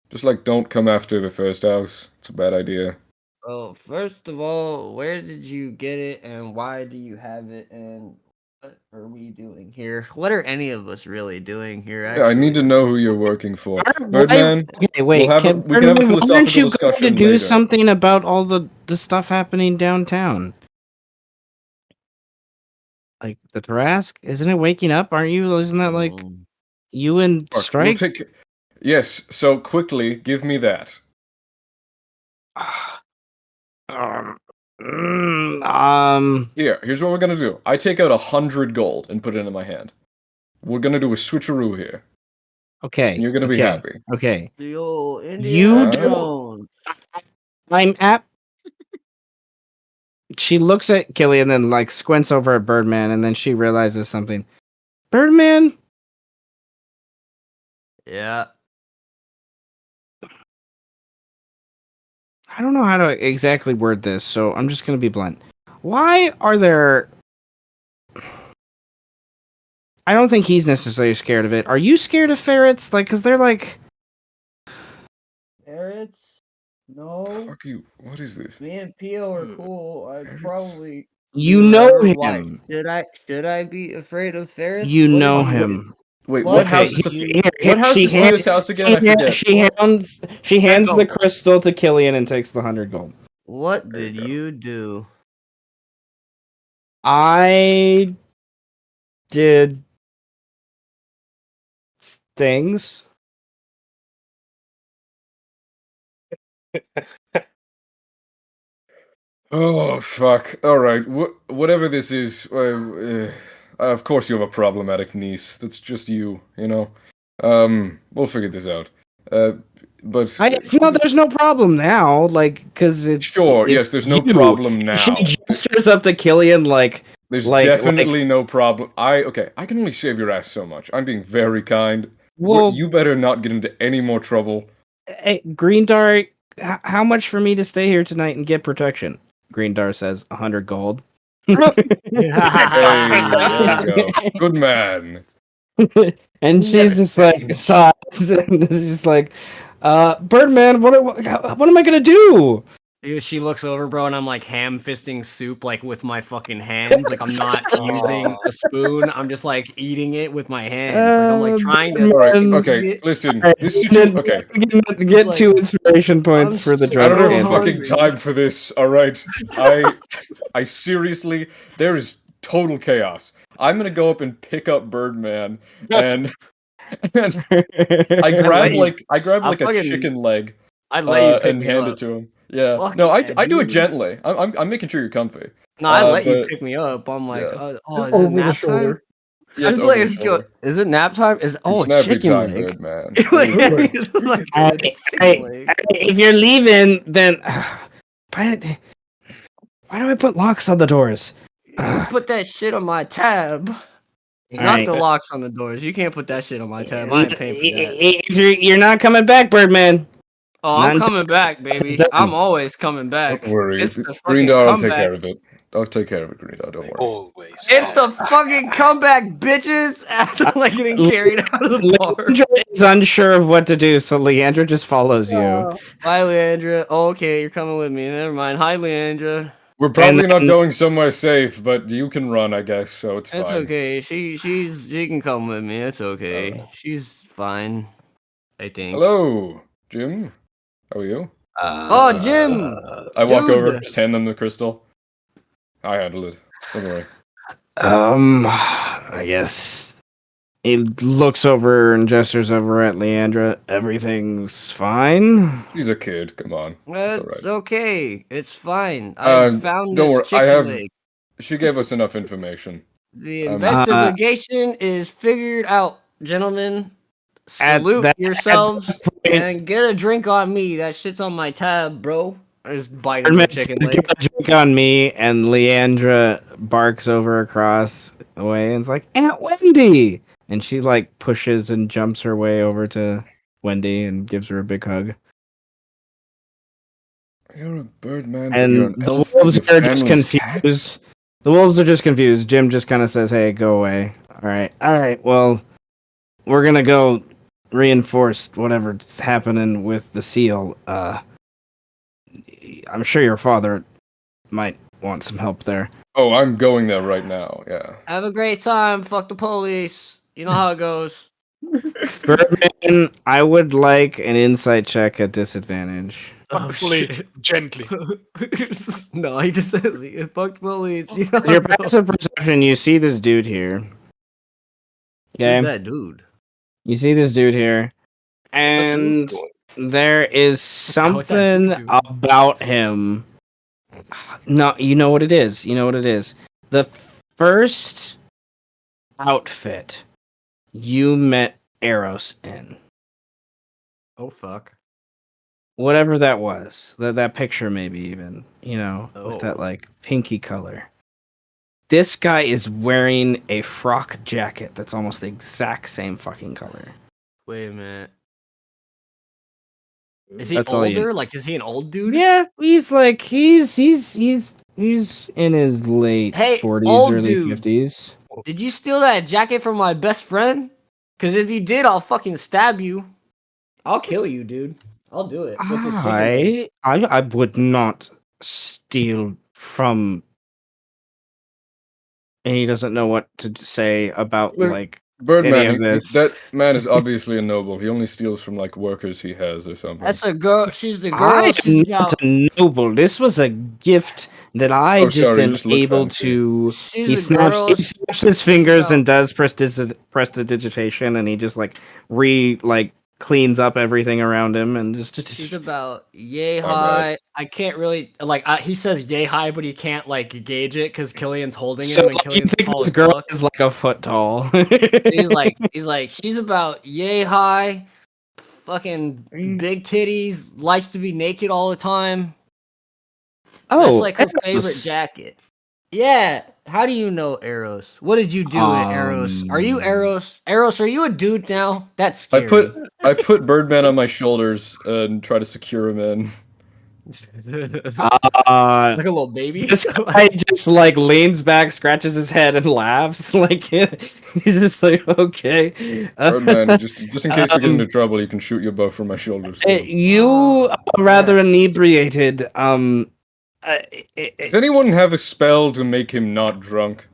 Just like don't come after the first house. It's a bad idea. Oh, first of all, where did you get it and why do you have it and what are we doing here? What are any of us really doing here, Yeah, I need to actually? know who you're working for. Why- Birdman, Okay, wait. we can have a Birdman, why aren't philosophical you going to discussion do later. something about all the stuff happening downtown? Like the Tarask? Isn't it waking up? Aren't you? Isn't that like you and Mark, Strike? Yes, so quickly, give me that. Here's what we're gonna do. I take out 100 gold and put it in my hand. We're gonna do a switcheroo here. Okay. And you're gonna be happy. Okay. The old You Indiana don't- Jones. I'm at. She looks at Killian and like squints over at Birdman, and then she realizes something. Birdman. Yeah. I don't know how to exactly word this, so I'm just gonna be blunt. Why are there? I don't think he's necessarily scared of it. Are you scared of ferrets? Like, cause they're like. Ferrets? No. Fuck you. What is this? Me and Pio are cool. I'd Ferrets? probably. You do know whatever. Why? him. Should I be afraid of ferrets? You What know did him. Wait, What what house is did what house is Pio's house again? I forget. She hands Echo. the crystal to Killian and takes the 100 gold. What There you did go. you do? I did things. Oh fuck! All right, whatever this is, of course you have a problematic niece. That's just you, you know. We'll figure this out. But There's no problem now, like, because it's sure, yes, there's no problem now. She gestures up to Killian like There's definitely no problem. I can only save your ass so much. I'm being very kind. well, You better not get into any more trouble. hey, Green Dar, how much for me to stay here tonight and get protection? Green Dar says 100 gold. Hey, there we go. Good man. And she's just like sighs and is just like, Birdman, what am I gonna do? She looks over, bro, and I'm like ham fisting soup, like with my fucking hands. Like I'm not using a spoon. I'm just like eating it with my hands. Like I'm like trying to. All right, Birdman, okay. Listen, Alright, this situation. Okay, Get like, 2 inspiration points I'm for the so I don't drug have candy. fucking time for this. All right, I seriously, there is total chaos. I'm gonna go up and pick up Birdman, and I grab like a fucking- chicken leg. I'd let you pick and me hand up. it to him. Yeah. Fuck No, yeah, I do it dude. gently. I'm making sure you're comfy. No, I'd let you but- pick me up. I'm like, yeah. oh, is Over it the nap time? shoulder. Yeah, I'm it's just like, over the let's go. shoulder. Is it nap time? It's nappy chicken time, leg. Birdman. Like, There you go. he's like, dude, it's chicken leg. If you're leaving, then why do I put locks on the doors? Put that shit on my tab. Not Alright. the locks on the doors. You can't put that shit on my tab. I ain't paying for that. If you're not coming back, Birdman. Oh, Not I'm until coming back, it's baby. done. I'm always coming back. Don't worry. It's the Green fucking Dog will take comeback. care of it. I'll take care of it, Green Dog. Don't worry. Always. It's the fucking comeback, bitches! After like getting carried out of the bar. Leandra is unsure of what to do, so Leandra just follows you. Bye, Leandra. Oh, okay, you're coming with me. Never mind. Hi, Leandra. We're probably not then- going somewhere safe, but you can run, I guess. So it's fine. It's okay. She can come with me. It's okay. Alright. She's fine. I think. Hello, Jim. How are you? Oh, Jim. I walk over, dude. just hand them the crystal. I handle it. Don't worry. I guess he looks over and gestures over at Leandra. Everything's fine. She's a kid. Come on. It's all It's right. okay. It's fine. I found Don't this worry. chicken leg. She gave us enough information. The Um, investigation is figured out, gentlemen. At Salute that yourselves point, and get a drink on me. That shit's on my tab, bro. I just bite into Birdman a says, chicken "Get leg. a drink on me," and Leandra barks over across the way and's like, "Aunt Wendy!" And she like pushes and jumps her way over to Wendy and gives her a big hug. you're a Birdman, but you're And an the elf. wolves and your are just family's cats? confused. The wolves are just confused. Jim just kind of says, "Hey, go away." All right. Well, we're gonna go reinforce whatever's happening with the seal. I'm sure your father might want some help there. Oh, I'm going there right now. Yeah. Have a great time. Fuck the police. You know how it goes. Birdman, I would like an insight check at disadvantage. Fuck the police. Gently. No, he just says, fuck the police. You know how Your it goes. passive perception, you see this dude here. Who's Okay, that dude? you see this dude here, and there is something doing? about him. No, you know what it is. You know what it is. The first outfit you met Eros in, Oh, fuck. whatever that was, that picture maybe even, with that Oh. like pinky color. This guy is wearing a frock jacket that's almost the exact same fucking color. Wait a minute. Is he That's all you- older? Like, is he an old dude? Yeah, he's like he's in his late Hey, 40s, old early dude. 50s. Did you steal that jacket from my best friend? Because if you did, I'll fucking stab you. I'll kill you, dude. I'll do it. With this chicken leg. I would not steal from. And he doesn't know what to say about Look, like Birdman, any of this. that man is obviously a noble. He only steals from like workers he has or something. That's a girl. She's the girl. I She's am about. not a noble. This was a gift that I Oh, just sorry, you am just look able fancy. to. She's He a snaps, girl. he snaps his fingers No. and does prestidigitation, and he just like cleans up everything around him and just. She's about yay All high. right. I can't really like. He says yay high, but he can't like gauge it because Killian's holding So him, and you Killian's think tall this as girl fuck. is like a foot tall? he's like, she's about yay high, fucking big titties, likes to be naked all the time. That's like her favorite Eros. jacket. Yeah. How do you know Eros? What did you do to Eros? Are you Eros? Eros, are you a dude now? That's I scary. put Birdman on my shoulders and try to secure him in. Like a little baby. This guy just like leans back, scratches his head, and laughs. Like he's just like, okay. Birdman, just in case we get into trouble, you can shoot your bow from my shoulders. You are rather inebriated. Does anyone have a spell to make him not drunk?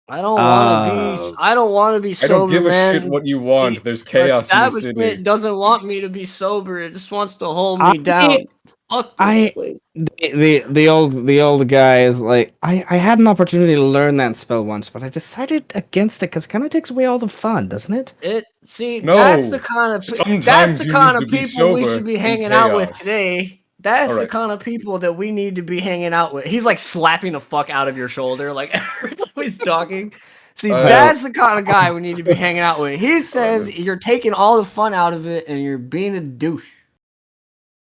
I don't want to be. I don't want to be I sober, don't give a man. shit what you want. The There's chaos in the establishment city. doesn't want me to be sober. It just wants to hold me down. Fuck this place. The old guy is like, I had an opportunity to learn that spell once, but I decided against it because it kind of takes away all the fun, doesn't it? No, That's the kind of sometimes you need to be people we sober should be in hanging out with chaos. today. That's the Alright. kind of people that we need to be hanging out with. He's like slapping the fuck out of your shoulder, like every time he's talking. See, that's the kind of guy we need to be hanging out with. He says you're taking all the fun out of it and you're being a douche.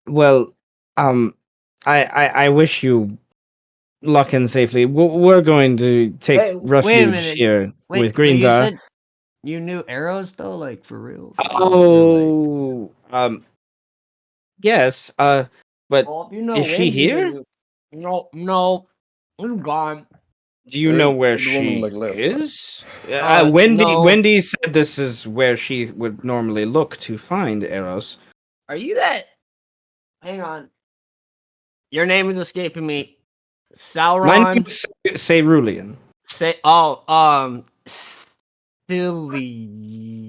Well, I wish you luck and safely. We're going to take Wait a refuge minute. here Wait, with but you Greendar. said you knew arrows though, like for real. Yes. But Well, you know is she Wendy, here? No, I'm gone. Do you know where The woman, she like, left, is? right? No. Wendy said this is where she would normally look to find Eros. Are you that? Hang on. Your name is escaping me. Sauron. My name is Cerulean. Silly.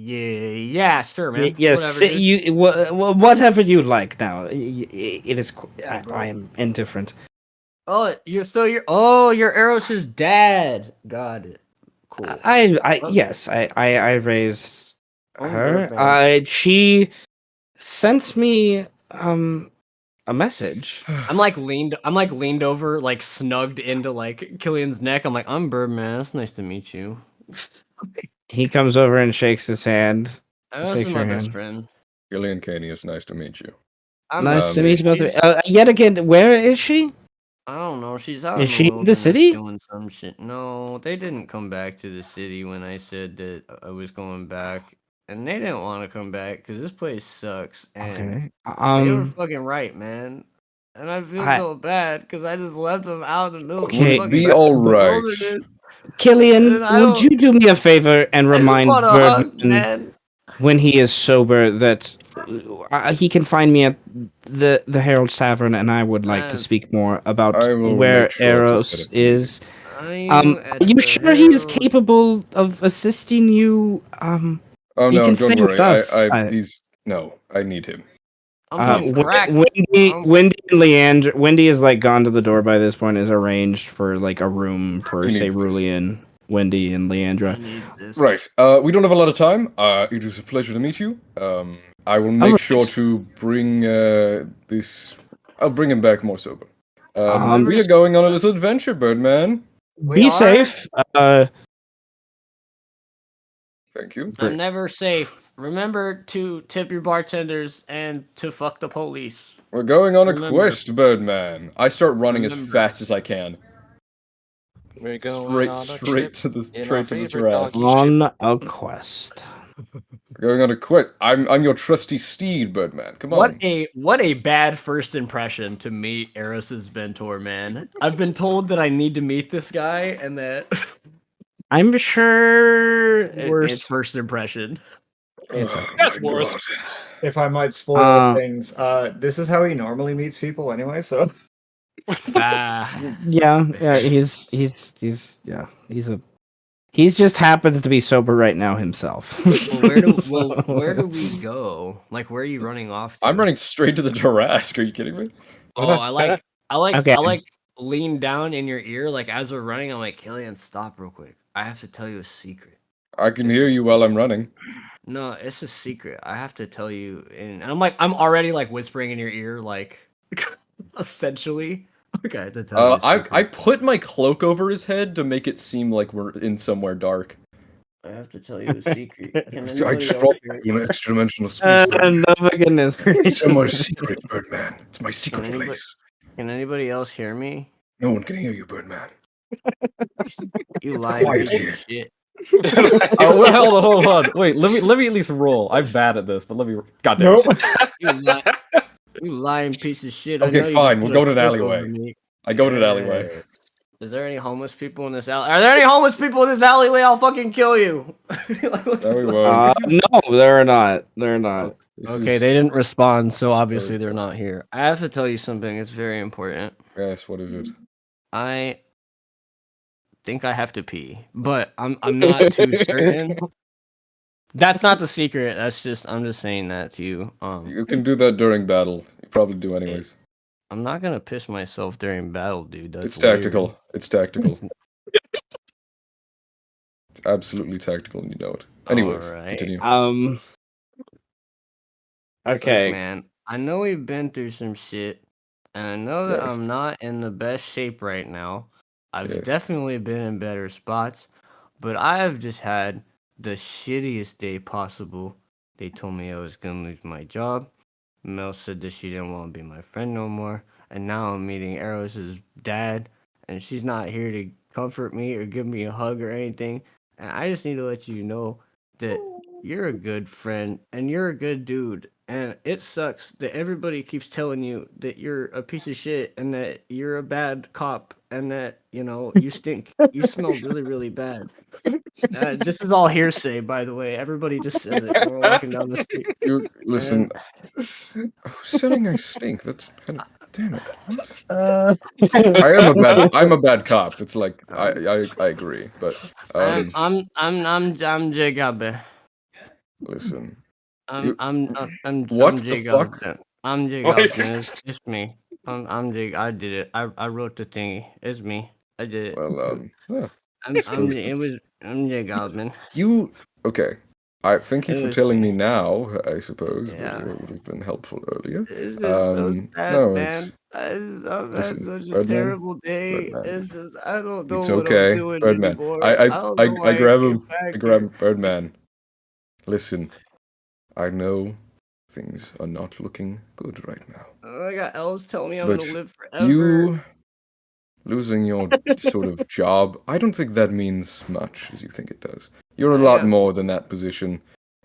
Yeah, sure, man. Yes, Whatever, dude. whatever you like. Now, it is. I am indifferent. You're Eros' dad. Got it. Cool. Yes, I raised Oh, her. Birdman. She sent me a message. I'm like leaned over, like snugged into like Killian's neck. I'm like, I'm Birdman. It's nice to meet you. He comes over and shakes his hand. This Shakes is my your best hand. friend. Killian Caney, it's nice to meet you. Nice to meet you both. She's- Yet again, where is she? I don't know. She's out Is in she in the wilderness city? doing some shit. No, they didn't come back to the city when I said that I was going back, and they didn't want to come back because this place sucks. And Okay. they were fucking right, man. And I feel so bad because I just left them out in the middle Okay, of the Be fucking all right. wilderness. Killian, And I would don't- you do me a favor and I just remind want a hug, Birdman man. when he is sober that he can find me at the Herald's Tavern, and I would like to speak more about I will where make sure to Eros set it. is. Are Are at you the sure he is Herald? capable of assisting you? Oh He no, can don't stay with worry. us. I need him. I'm doing crack. Wendy and Leandra. Wendy is like gone to the door by this point. Is arranged for like a room for He say needs this. Rulian, Wendy, and Leandra. I need this. Right. We don't have a lot of time. It was a pleasure to meet you. I will make sure to bring this. I'll bring him back more sober. We are going on a little adventure, Birdman. Be safe. Thank you. I'm never safe. Remember to tip your bartenders and to fuck the police. We're going on a Remember. quest, Birdman. I start running as Remember. fast as I can. We're going on a Straight trip to the in straight our to the favorite Taras. doggy ship. On a quest. We're going on a quest. I'm your trusty steed, Birdman. Come on. What a bad first impression to meet Eros's mentor, man. I've been told that I need to meet this guy and that I'm sure worst first impression. It's okay. That's worse. If I might spoil things, this is how he normally meets people anyway. So Yeah, he just happens to be sober right now himself. Where do we go? Like, where are you running off to? I'm running straight to the Jurassic. Are you kidding me? Oh, I Okay. lean down in your ear, like as we're running. I'm like, Killian, stop real quick. I have to tell you a secret. I can hear you while I'm running. No, it's a secret. I have to tell you, and I'm already like whispering in your ear, like essentially. Okay, I have to tell you. A secret. I put my cloak over his head to make it seem like we're in somewhere dark. I have to tell you a secret. Can I anybody just else brought hear- you an extra dimensional space. Birdman. No, my goodness. Somewhere secret, Birdman. It's my secret anybody- place. Can anybody else hear me? No one can hear you, Birdman. You lying quiet piece here. of shit. Oh, well, hold on. Wait, let me at least roll. I'm bad at this, but let me. Goddamn. Nope. You lying piece of shit. I know Okay, you fine. just We'll put a go to an trick alleyway. over me. I go to an alleyway. Is there any homeless people in this alley? Are there any homeless people in this alleyway? I'll fucking kill you. No, we won't. No, they're not. They're not. Okay, they didn't respond, so obviously they're not here. I have to tell you something. It's very important. Yes, what is it? I think I have to pee, but I'm not too certain. That's not the secret. I'm just saying that to you. You can do that during battle. You probably do anyways. I'm not gonna piss myself during battle, dude. That's It's tactical. weird. It's tactical. It's absolutely tactical, and you know it. Anyways, Alright. continue. Okay. Look, man, I know we've been through some shit, and I know that Yes. I'm not in the best shape right now. I've Yes. definitely been in better spots, but I have just had the shittiest day possible. They told me I was gonna lose my job. Mel said that she didn't want to be my friend no more, and now I'm meeting Eros' dad, and she's not here to comfort me or give me a hug or anything. And I just need to let you know that you're a good friend and you're a good dude. And it sucks that everybody keeps telling you that you're a piece of shit and that you're a bad cop and that, you stink. You smell really, really bad. This is all hearsay, by the way. Everybody just says it when we're walking down the street. You listen. Who's saying I stink? That's kind of damn it. I'm a bad cop. It's like I agree, but I'm Jacob. listen. I'm What the Jacob. fuck? I'm Jacob. It's me. I'm Jig. I did it. I wrote the thingy. It's me. I did it. Well, it I'm Jay Goldman. You okay? I thank you It for was telling me. me now. I suppose Yeah. it would have been helpful earlier. It's just so sad, No, man. I've had listen, such a Birdman, terrible day. Birdman. It's just I don't know It's what I'm okay, doing Birdman. anymore. I don't know I why I grab came him. I back grab here. him. Birdman. Listen, I know things are not looking good right now. I got elves telling me I'm But gonna live forever. you losing your sort of job, I don't think that means much as you think it does. You're a I lot got- more than that position.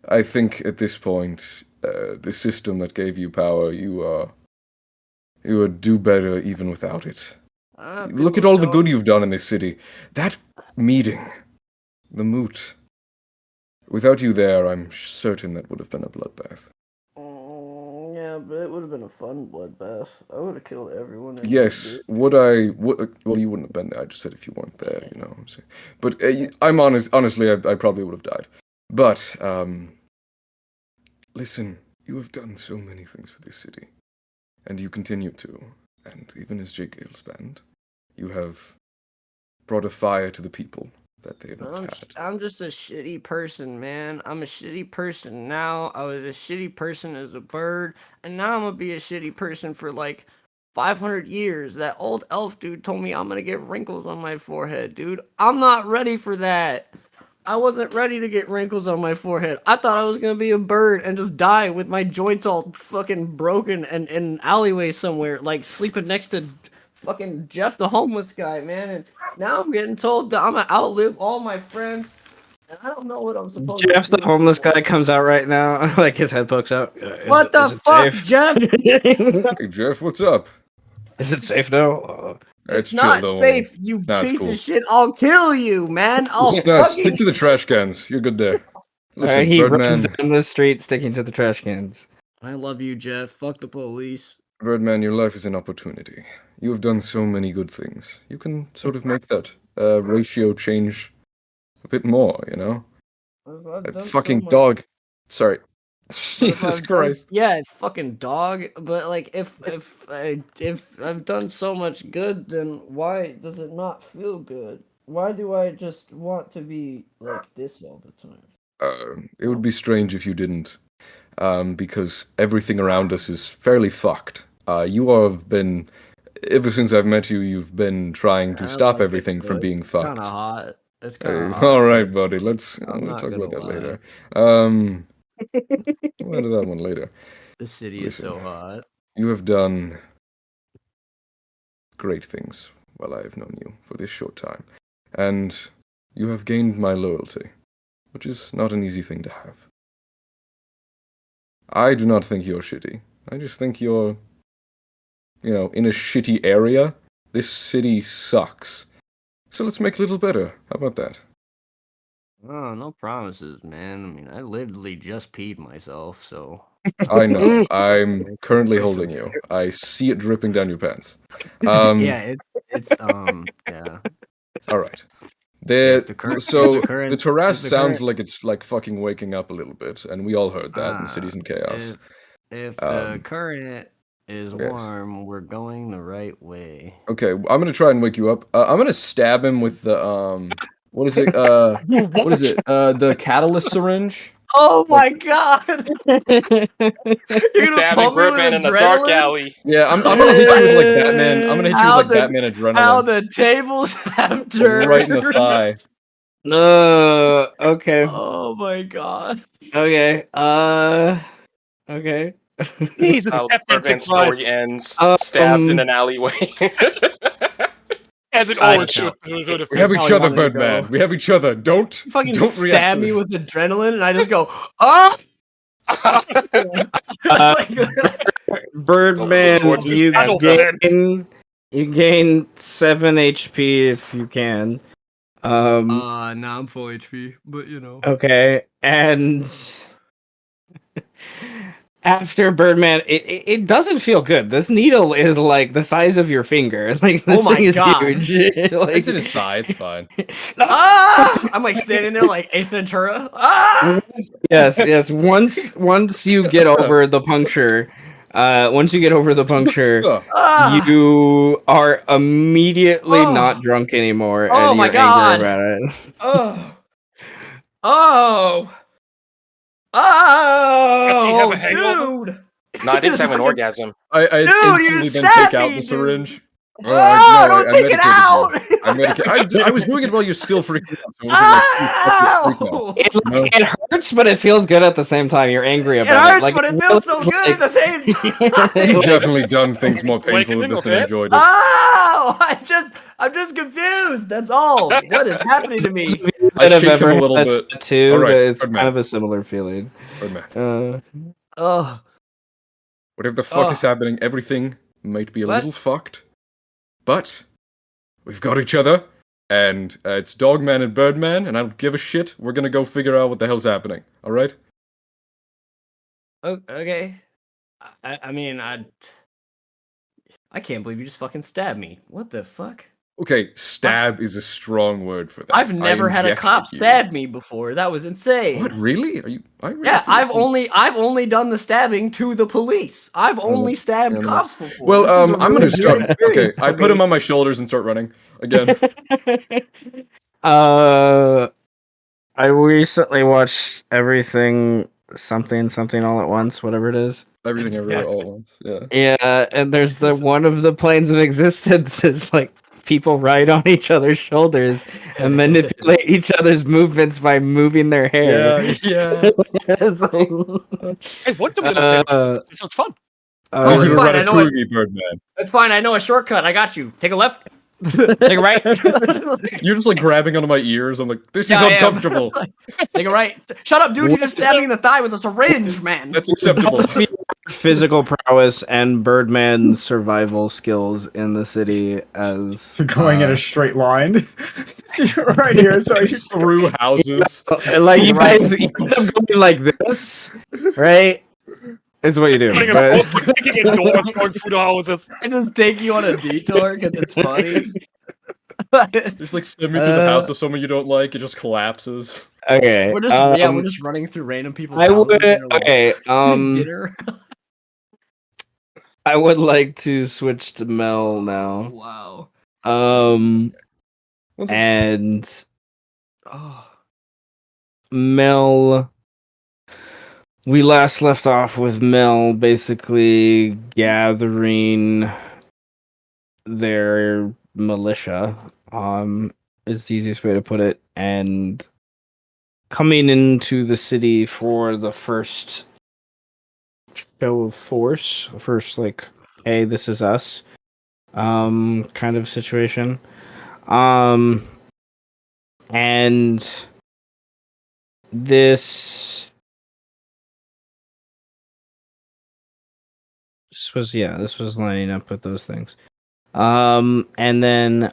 I think at this point, the system that gave you power, you would do better even without it. Look at people all the tell good me- you've done in this city. That meeting, the moot. Without you there, I'm certain that would have been a bloodbath. Yeah, but it would have been a fun bloodbath. I would have killed everyone. Yes, well, you wouldn't have been there. I just said if you weren't there, you know what I'm saying. But I'm honest. Honestly, I probably would have died. But listen, you have done so many things for this city, and you continue to. And even as Jake Gale's band, you have brought a fire to the people that they have not had. I'm just a shitty person, man. I'm a shitty person now. I was a shitty person as a bird, and now I'm gonna be a shitty person for like 500 years. That old elf dude told me I'm gonna get wrinkles on my forehead, dude. I'm not ready for that. I wasn't ready to get wrinkles on my forehead. I thought I was gonna be a bird and just die with my joints all fucking broken and in an alleyway somewhere, like sleeping next to fucking Jeff the homeless guy, man. And now I'm getting told that I'm gonna outlive all my friends, and I don't know what I'm supposed Jeff, to do. the homeless guy, comes out right now. Like his head pokes out. What the fuck, Jeff? Hey Jeff, what's up? Is it safe now? It's chill, not don't safe, worry. you Nah, it's piece cool. of shit. I'll kill you, man. I'll Stick fucking. to the trash cans. You're good there. Listen, He runs Birdman. down the street sticking to the trash cans. I love you, Jeff. Fuck the police. Birdman, your life is an opportunity. You have done so many good things. You can sort of make that ratio change a bit more, you know? I've That done so fucking much. dog. Sorry. But if Jesus I've done- Christ. yeah, it's fucking dog. But like, if I've done so much good, then why does it not feel good? Why do I just want to be like this all the time? It would be strange if you didn't. Because everything around us is fairly fucked. You have been, ever since I've met you, you've been trying to stop everything from being fucked. Kind of hot. It's Hey, kind of hot. all right, buddy. I'm gonna not talk about gonna that lie. later. We'll do that one later. The city is so Listen. hot. You have done great things while I have known you for this short time, and you have gained my loyalty, which is not an easy thing to have. I do not think you're shitty. I just think you're, in a shitty area. This city sucks. So let's make it a little better. How about that? Oh, no promises, man. I mean, I literally just peed myself, so. I know. I'm currently holding you. I see it dripping down your pants. Yeah, it's yeah. All right. If the current- So if the current- the terrace if the sounds current- like it's like fucking waking up a little bit, and we all heard that. And the city's in chaos. If the current is yes. warm, we're going the right way. Okay, I'm gonna try and wake you up. I'm gonna stab him with the what is it? What is it? The catalyst syringe. Oh my god! You're gonna Stabbing pump me with Birdman in the dark adrenaline? alley. Yeah, I'm gonna hit you with like Batman. I'm gonna hit you with like Batman adrenaline. How the tables have turned. Right in the thigh. Okay. Oh my god. Okay. Okay. Jesus, How F Birdman's story ends, stabbed in an alleyway. As it I always know. should. We have That's each how I other, wanted to Birdman. go. We have each other. Don't Fucking react stab to me this. with adrenaline, and I just go, ah! Birdman, Towards his you battle gain 7 HP if you can. Nah, I'm full HP, but you know. Okay, and after Birdman, it doesn't feel good. This needle is like the size of your finger. Like this Oh my thing is God. huge. Like, It's in his thigh. It's fine. Ah! I'm like standing there like Ace Ventura. Ah! yes. Once you get over the puncture, Ugh. Ah! you are immediately Oh. not drunk anymore, Oh and my you're God. angry about it. Oh. Oh! Does he have Oh, a hangover? dude! No, I didn't have an orgasm. I Dude, you instantly just then stabbed take out me, the dude. syringe. Oh, I don't take it medicated out! you. I was doing it while you're still freaking out. So it wasn't like you fucking freak Ow! It, No. it hurts, but it feels good at the same time. You're angry It about it. hurts, Like but it feels so good at the same time. You've definitely done things more Wait, painful than this and okay. enjoyed it. Oh! I'm just confused. That's all. What is happening to me? I That have shake ever him a had little a bit. tattoo, All right, it's Birdman. kind of a similar feeling. Birdman. Oh, Whatever the fuck is Oh. happening, everything might be a What? little fucked. But we've got each other, and it's Dogman and Birdman, and I don't give a shit. We're gonna go figure out what the hell's happening. All right? okay. I mean, I can't believe you just fucking stabbed me. What the fuck? Okay, stab is a strong word for that. I've never had a cop injected you. stab me before. That was insane. What? Really? Are you? I really Yeah, feel like I've only done the stabbing to the police. I've only stabbed fair cops enough. before. Well, This is a I'm really gonna new start. Okay, experience I for put him me. on my shoulders and start running again. I recently watched everything something all at once, whatever it is. Everything everywhere all at once. Yeah. Yeah, and there's the one of the planes of existence is like people ride on each other's shoulders and manipulate each other's movements by moving their hair. yeah. It's like- I want to be in a Uh, plane. This sounds fun. Oh, You it's could fine, run I it know through it. me, Birdman. That's fine. I know a shortcut. I got you. Take a left. Take a right. You're just like grabbing onto my ears. I'm like, this Yeah, is I am. uncomfortable. Take a right. Shut up, dude. You just stabbed me in the thigh with a syringe, man. That's acceptable. physical prowess and Birdman's survival skills in the city as Going in a straight line. Right here, so you Through houses. like you Right. guys you end up going like this, right? Is what you do. Putting but- a kicking in doors, going through the houses. I just take you on a detour because it's funny. Just like send me through the house of someone you don't like. It just collapses. okay. We're just we're just running through random people's I houses. would and they're like, okay. dinner. I would like to switch to Mel now. Wow. And Oh. Mel. We last left off with Mel basically gathering their militia, is the easiest way to put it, and coming into the city for the first show of force, first like, hey, this is us, kind of situation. And this was lining up with those things. And then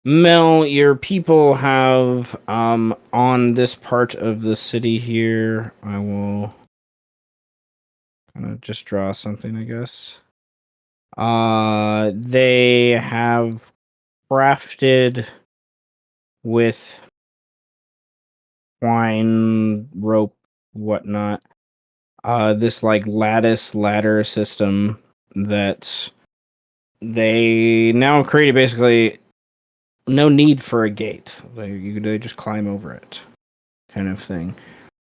Mel, your people have on this part of the city here. I will kind of just draw something, I guess. They have crafted with twine, rope, whatnot. This like lattice ladder system that they now created basically no need for a gate. They just climb over it, kind of thing.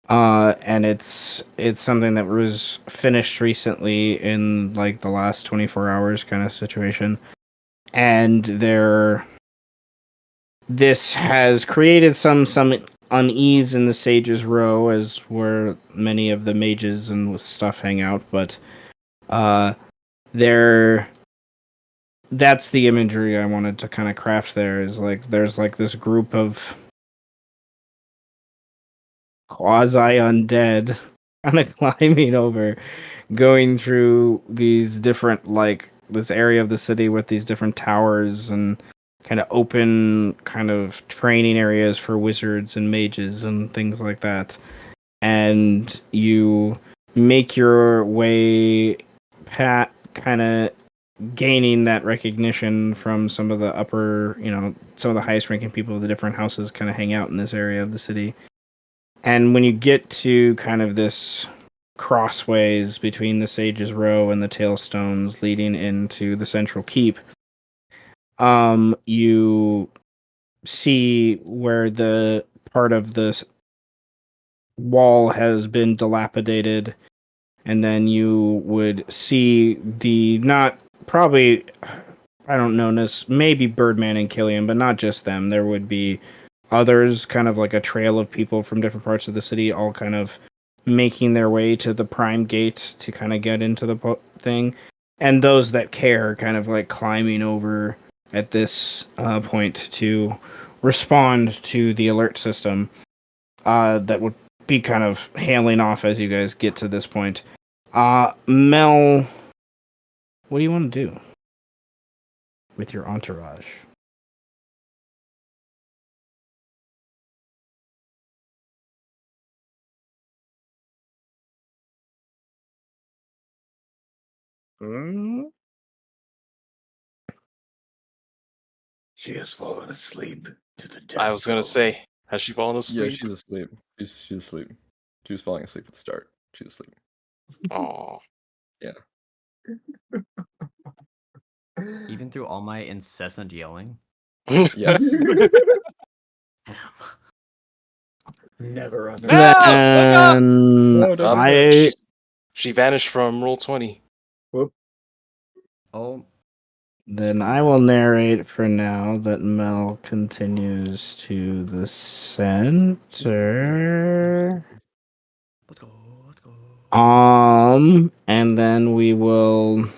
And it's something that was finished recently in like the last 24 hours kind of situation. And this has created some unease in the Sage's Row, as where many of the mages and stuff hang out, but that's the imagery I wanted to kind of craft there, is like there's like this group of quasi undead kind of climbing over, going through these different like this area of the city with these different towers and kind of open kind of training areas for wizards and mages and things like that. And you make your way kind of gaining that recognition from some of the upper, some of the highest ranking people of the different houses kind of hang out in this area of the city. And when you get to kind of this crossways between the Sage's Row and the Tailstones leading into the central keep, you see where the part of the wall has been dilapidated, and then you would see the not probably, I don't know, maybe Birdman and Killian, but not just them. There would be others, kind of like a trail of people from different parts of the city, all kind of making their way to the prime gate to kind of get into the thing. And those that care kind of like climbing over at this point to respond to the alert system that would be kind of hailing off as you guys get to this point. Mel, what do you want to do with your entourage? She has fallen asleep to the death. I was gonna say, has she fallen Yeah, asleep? she's asleep. She's asleep. She was falling asleep at the start. She's asleep. Oh, Even through all my incessant yelling. Yes. Never under. Then No, don't do I she vanished from roll 20. Oh, then I will narrate for now that Mel continues to the center. let's go. And then we will.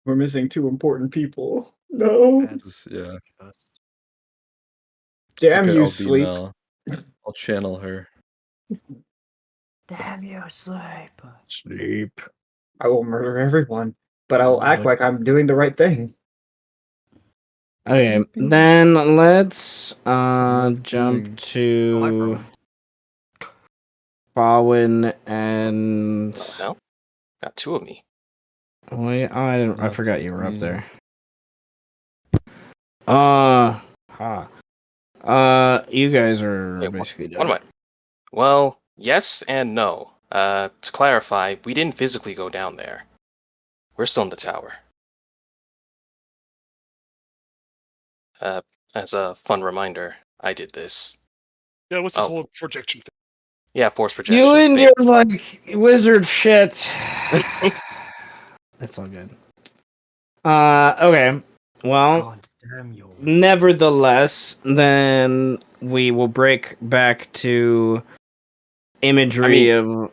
We're missing two important people. No. Yeah. Damn okay, you, I'll be sleep. Mel. I'll channel her. Damn you, sleep. Sleep. I will murder everyone, but I will act like I'm doing the right thing. Okay, then let's jump Oh, to Faurwiin and. No? Got two of me. Wait, I Not forgot you were up me. there. You guys are Wait, basically what am I? Well, yes and no. To clarify, we didn't physically go down there. We're still in the tower. As a fun reminder, I did this. Yeah, what's this whole projection thing? Yeah, force projection. You and your like wizard shit. That's all good. Okay. Well, God damn you. nevertheless, then we will break back to imagery of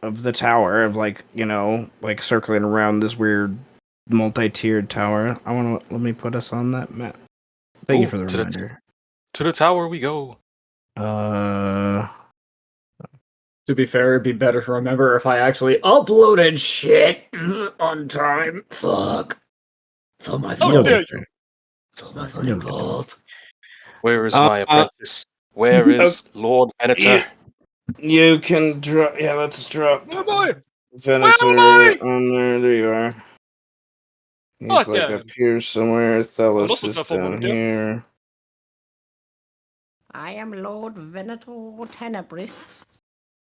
the tower, of like, you know, like circling around this weird multi-tiered tower. Let me put us on that map. Thank you for the reminder. To the tower we go. To be fair, it'd be better to remember if I actually uploaded shit on time. Fuck. It's all my fault. It's all my fucking fault. Where is my apprentice? Where is Lord Venator? You can drop. Yeah, let's drop. Where am I? Venator on there. There you are. He's Oh, like damn. up here somewhere. Thelos lost is myself for a down moment, yeah. here. I am Lord Venator Tenebris.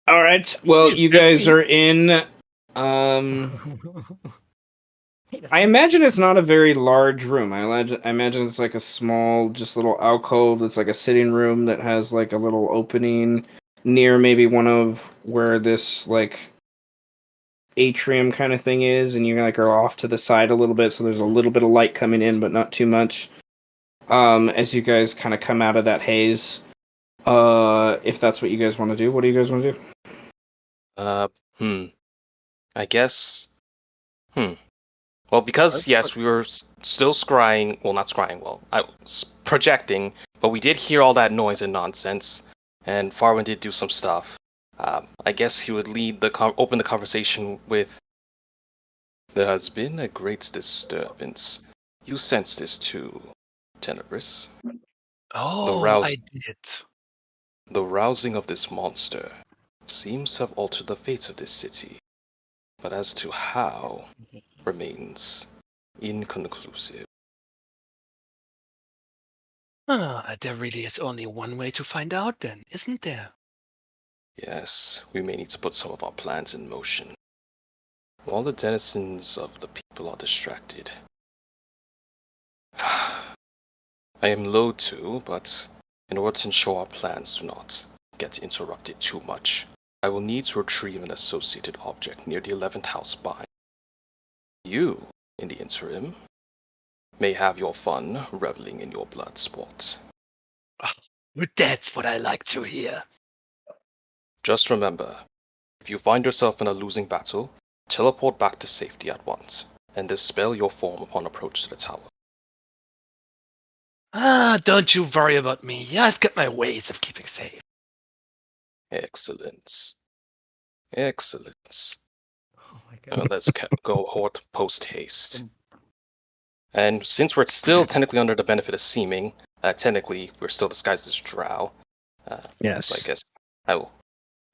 All right. Well, Jeez, you that's guys Pete. are in. I imagine it's not a very large room. I imagine it's like a small, just little alcove. That's like a sitting room that has like a little opening near maybe one of where this like atrium kind of thing is, and you like are off to the side a little bit, so there's a little bit of light coming in, but not too much. As you guys kind of come out of that haze, if that's what you guys want to do, what do you guys want to do? I guess. Well, because yes, we were still scrying. Well, not scrying. Well, I was projecting, but we did hear all that noise and nonsense, and Faurwiin did do some stuff. I guess he would lead open the conversation with. There has been a great disturbance. You sense this too, Tenebris. Oh, I did. The rousing of this monster seems to have altered the fates of this city, but as to how remains inconclusive. There really is only one way to find out then, isn't there? Yes, we may need to put some of our plans in motion. All the denizens of the people are distracted. I am loath to, but in order to ensure our plans do not get interrupted too much, I will need to retrieve an associated object near the 11th house bind. You, in the interim, may have your fun reveling in your blood sport. That's what I like to hear. Just remember, if you find yourself in a losing battle, teleport back to safety at once, and dispel your form upon approach to the tower. Don't you worry about me. I've got my ways of keeping safe. Excellent. Excellent. Oh my god. Let's go hort post haste. And since we're still technically under the benefit of seeming, technically we're still disguised as drow. Yes. So I guess I will.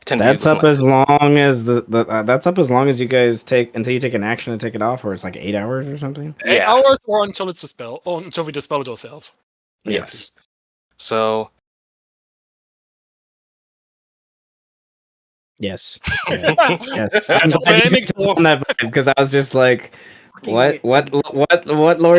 pretend to be That's looking up like- as long as that's up as long as you guys take until you take an action to take it off, or it's like 8 hours or something. 8 hours or until it's dispelled, or until we dispel it ourselves. Yes. So Yes. Yes. That's what I'm aiming for. Because I was just like, what Lord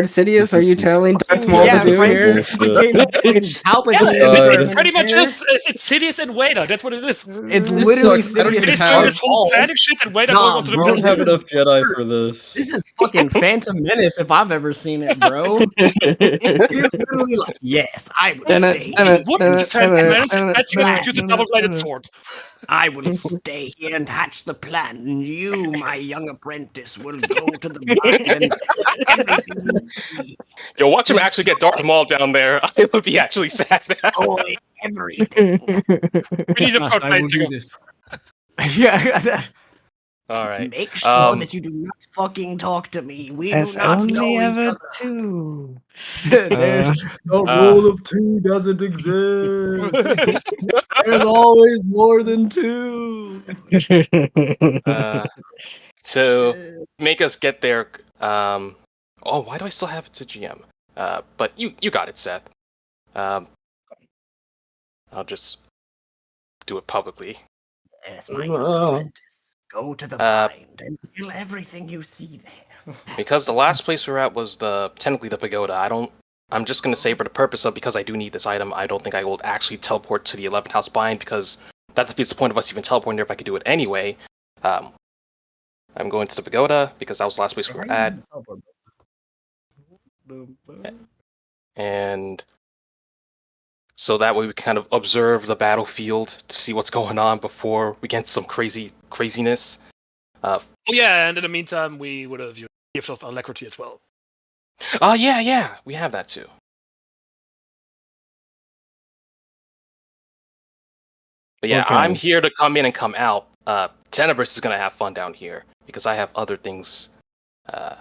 Sidious are you telling Darth Maul Yeah, to do right. here? Palpatine. It pretty much is. It's Sidious and Vader. That's what it is. It's This literally sucks. I don't Sidious even It is have- doing this whole planning shit and Vader going onto the I don't building. have enough Jedi for this. This is fucking Phantom Menace if I've ever seen it, bro. He's literally like, yes, I will stay. It wouldn't be Phantom Menace if that Sidious would use a double-bladed sword. I will stay here and hatch the plan, and you, my young apprentice, will go to the bind and everything you see. Yo, watch him actually get Darth Maul down there. I would be actually sad. Destroy everything. We need a Trust, I will do singer. this. Yeah. All right. Make sure that you do not fucking talk to me. We do not know each other. two. There's a rule of two doesn't exist. There's always more than two. To make us get there. Why do I still have it to GM? But you got it, Seth. I'll just do it publicly. Yes, my young apprentice. Go to the bind and kill everything you see there. Because the last place we were at was technically the pagoda. I'm just gonna say for the purpose of, because I do need this item, I don't think I will actually teleport to the 11th house bind, because that defeats the point of us even teleporting there if I could do it anyway. I'm going to the pagoda because that was the last place we were at. And so that way we kind of observe the battlefield to see what's going on before we get some craziness. Oh yeah, and in the meantime, we would have used Gift of Alacrity as well. Oh yeah, we have that too. But yeah, Okay. I'm here to come in and come out. Tenebris is gonna have fun down here because I have other things that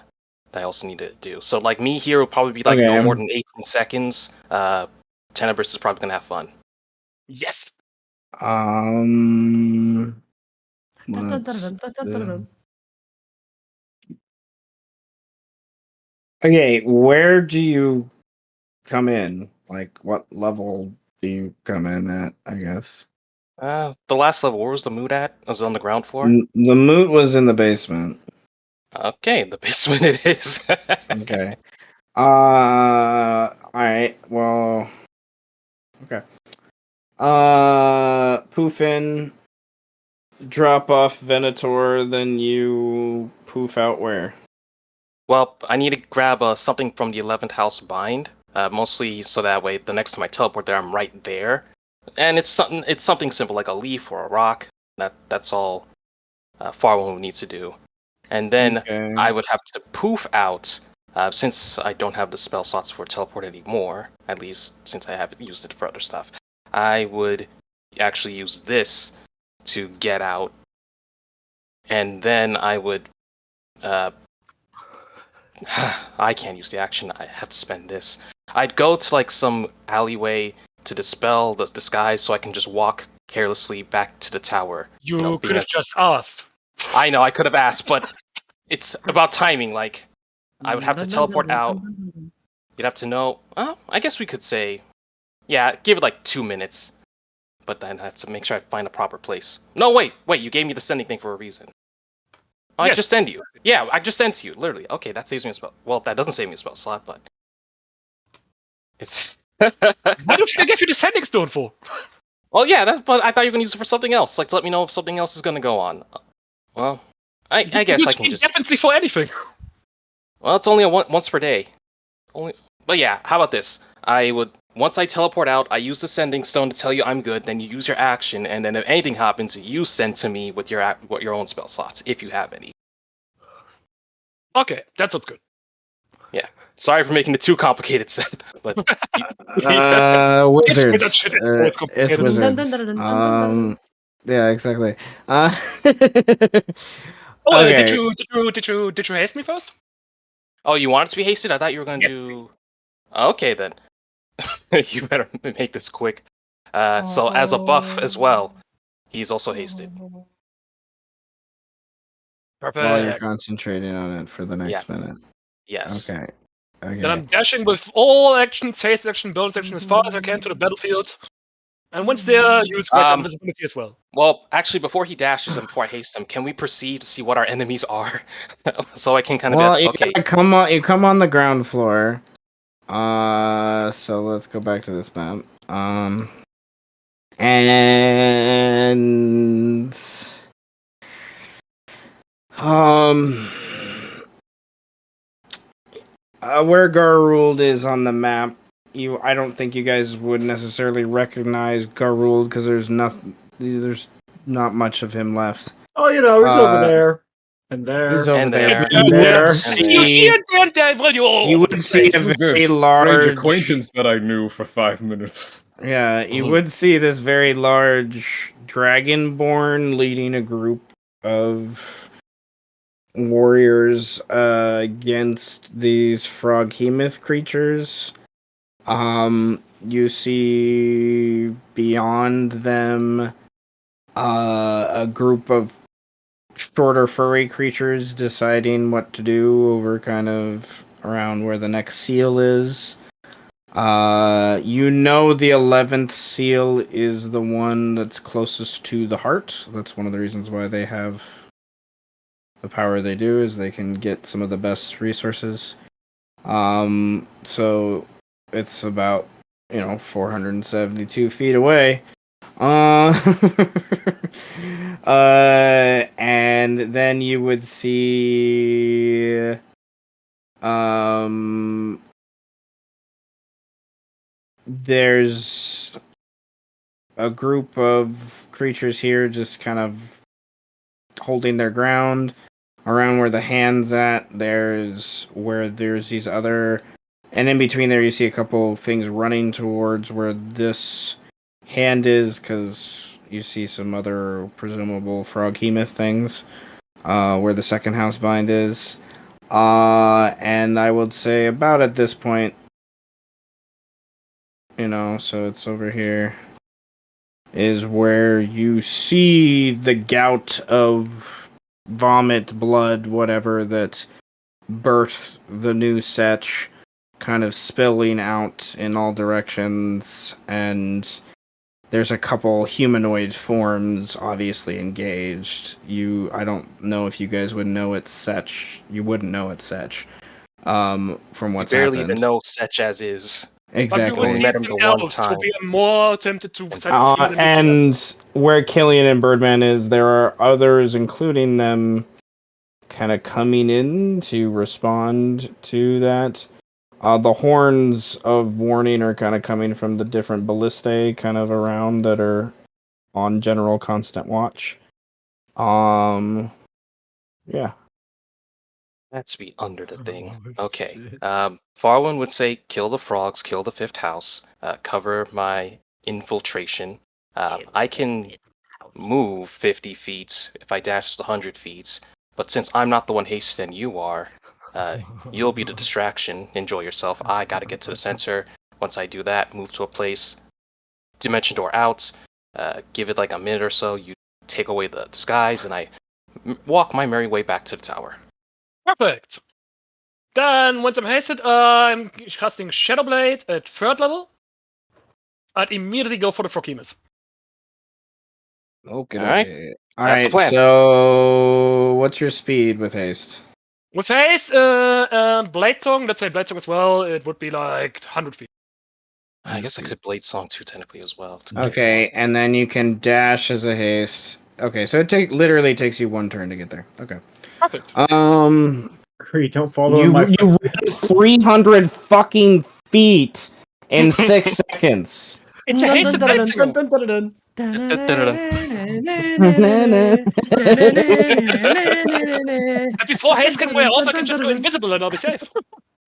I also need to do. So like me here will probably be like Okay. no more than 18 seconds. Tenebris is probably gonna have fun. Yes. Okay, where do you come in? Like, what level do you come in at, I guess? The last level, where was the mood at? Was it on the ground floor? The moot was in the basement. Okay, the basement it is. Okay. Alright, well... Okay. Poof in, drop off Venator, then you poof out where? Well, I need to grab something from the 11th house bind, mostly so that way the next time I teleport there, I'm right there. And it's something simple like a leaf or a rock. That's all Faurwiin needs to do. And then Okay. I would have to poof out, since I don't have the spell slots for teleport anymore, at least since I haven't used it for other stuff. I would actually use this to get out, and then I would I can't use the action. I have to spend this. I'd go to like some alleyway to dispel the disguise, so I can just walk carelessly back to the tower. You could have just asked. I know I could have asked, but it's about timing. Like I would have to teleport out. You'd have to know. I guess we could say, yeah, give it like 2 minutes. but then I have to make sure I find a proper place. No, wait, you gave me the sending thing for a reason. Oh, Yes. I just send you. Yeah, I just sent to you, literally. Okay, that saves me a spell. Well, that doesn't save me a spell slot, but it's. What did I give you the sending stone for? Well, yeah, but I thought you were gonna use it for something else, like to let me know if something else is gonna go on. Well, I guess Use I it can just. indefinitely for anything. Well, it's only once per day. But yeah, how about this? Once I teleport out, I use the sending stone to tell you I'm good. Then you use your action, and then if anything happens, you send to me with your own spell slots if you have any. Okay, that sounds good. Yeah. Sorry for making it too complicated, Seth. But Wizards. That shit is It's complicated. wizards. Yeah, exactly. Oh, Okay. did you haste me first? oh, you wanted to be hasted? I thought you were gonna do. Okay then. You better make this quick. So as a buff as well, he's also hasted. Perfect. While you're concentrating on it for the next minute. Yes. Okay. Then I'm dashing with all actions, haste action, bonus action as far as I can to the battlefield. And once there, use great invisibility as well. Well, actually, before he dashes and before I haste him, can we proceed to see what our enemies are, so I can kind of you come on the ground floor. So let's go back to this map. And where Garulvd is on the map, I don't think you guys would necessarily recognize Garulvd because there's not much of him left. Oh, he's over there. And there. He's over And there. there. You would see a very large strange acquaintance that I knew for 5 minutes. Yeah, you would see this very large dragonborn leading a group of warriors against these froghemoth creatures. You see beyond them a group of shorter furry creatures deciding what to do over kind of around where the next seal is. You know the 11th seal is the one that's closest to the heart. That's one of the reasons why they have the power they do, is they can get some of the best resources. So it's about, 472 feet away. And then you would see there's a group of creatures here just kind of holding their ground. Around where the hand's at, there's these other, and in between there you see a couple things running towards where this hand is, because you see some other presumable froghemoth things where the second house bind is. And I would say about at this point, so it's over here, is where you see the gout of vomit, blood, whatever, that birthed the new Ssech kind of spilling out in all directions, and there's a couple humanoid forms obviously engaged. I don't know if you guys would know it's Ssech. You wouldn't know it's Ssech from what's happened. Barely even know Ssech as is. Exactly. Only met him the one time. We are more tempted to. And where Killian and Birdman is, there are others, including them, kind of coming in to respond to that. The horns of warning are kind of coming from the different ballistae kind of around that are on general constant watch. Yeah. That's be under the thing. Okay. Faurwiin would say kill the frogs, kill the fifth house, cover my infiltration. I can move 50 feet if I dash 100 feet, but since I'm not the one hasted and you are, you'll be the distraction. Enjoy yourself. I gotta get to the center. Once I do that, move to a place, dimension door out, give it like a minute or so, you take away the disguise, and I walk my merry way back to the tower. Perfect. Then, once I'm hasted, I'm casting Shadow Blade at 3rd level. I'd immediately go for the Froghemoth. Okay. Alright. All That's the right. plan. So, what's your speed with haste? With haste, Blade Song, let's say Blade Song as well, it would be like 100 feet. I guess I could Blade Song too technically as well. Okay, and then you can dash as a haste. Okay, so it literally takes you 1 turn to get there. Okay. Perfect. Creed, don't follow in my You run 300 fucking feet in 6 seconds. It's a hasted Blade Signal. And before haste can wear off, I can just go invisible and I'll be safe.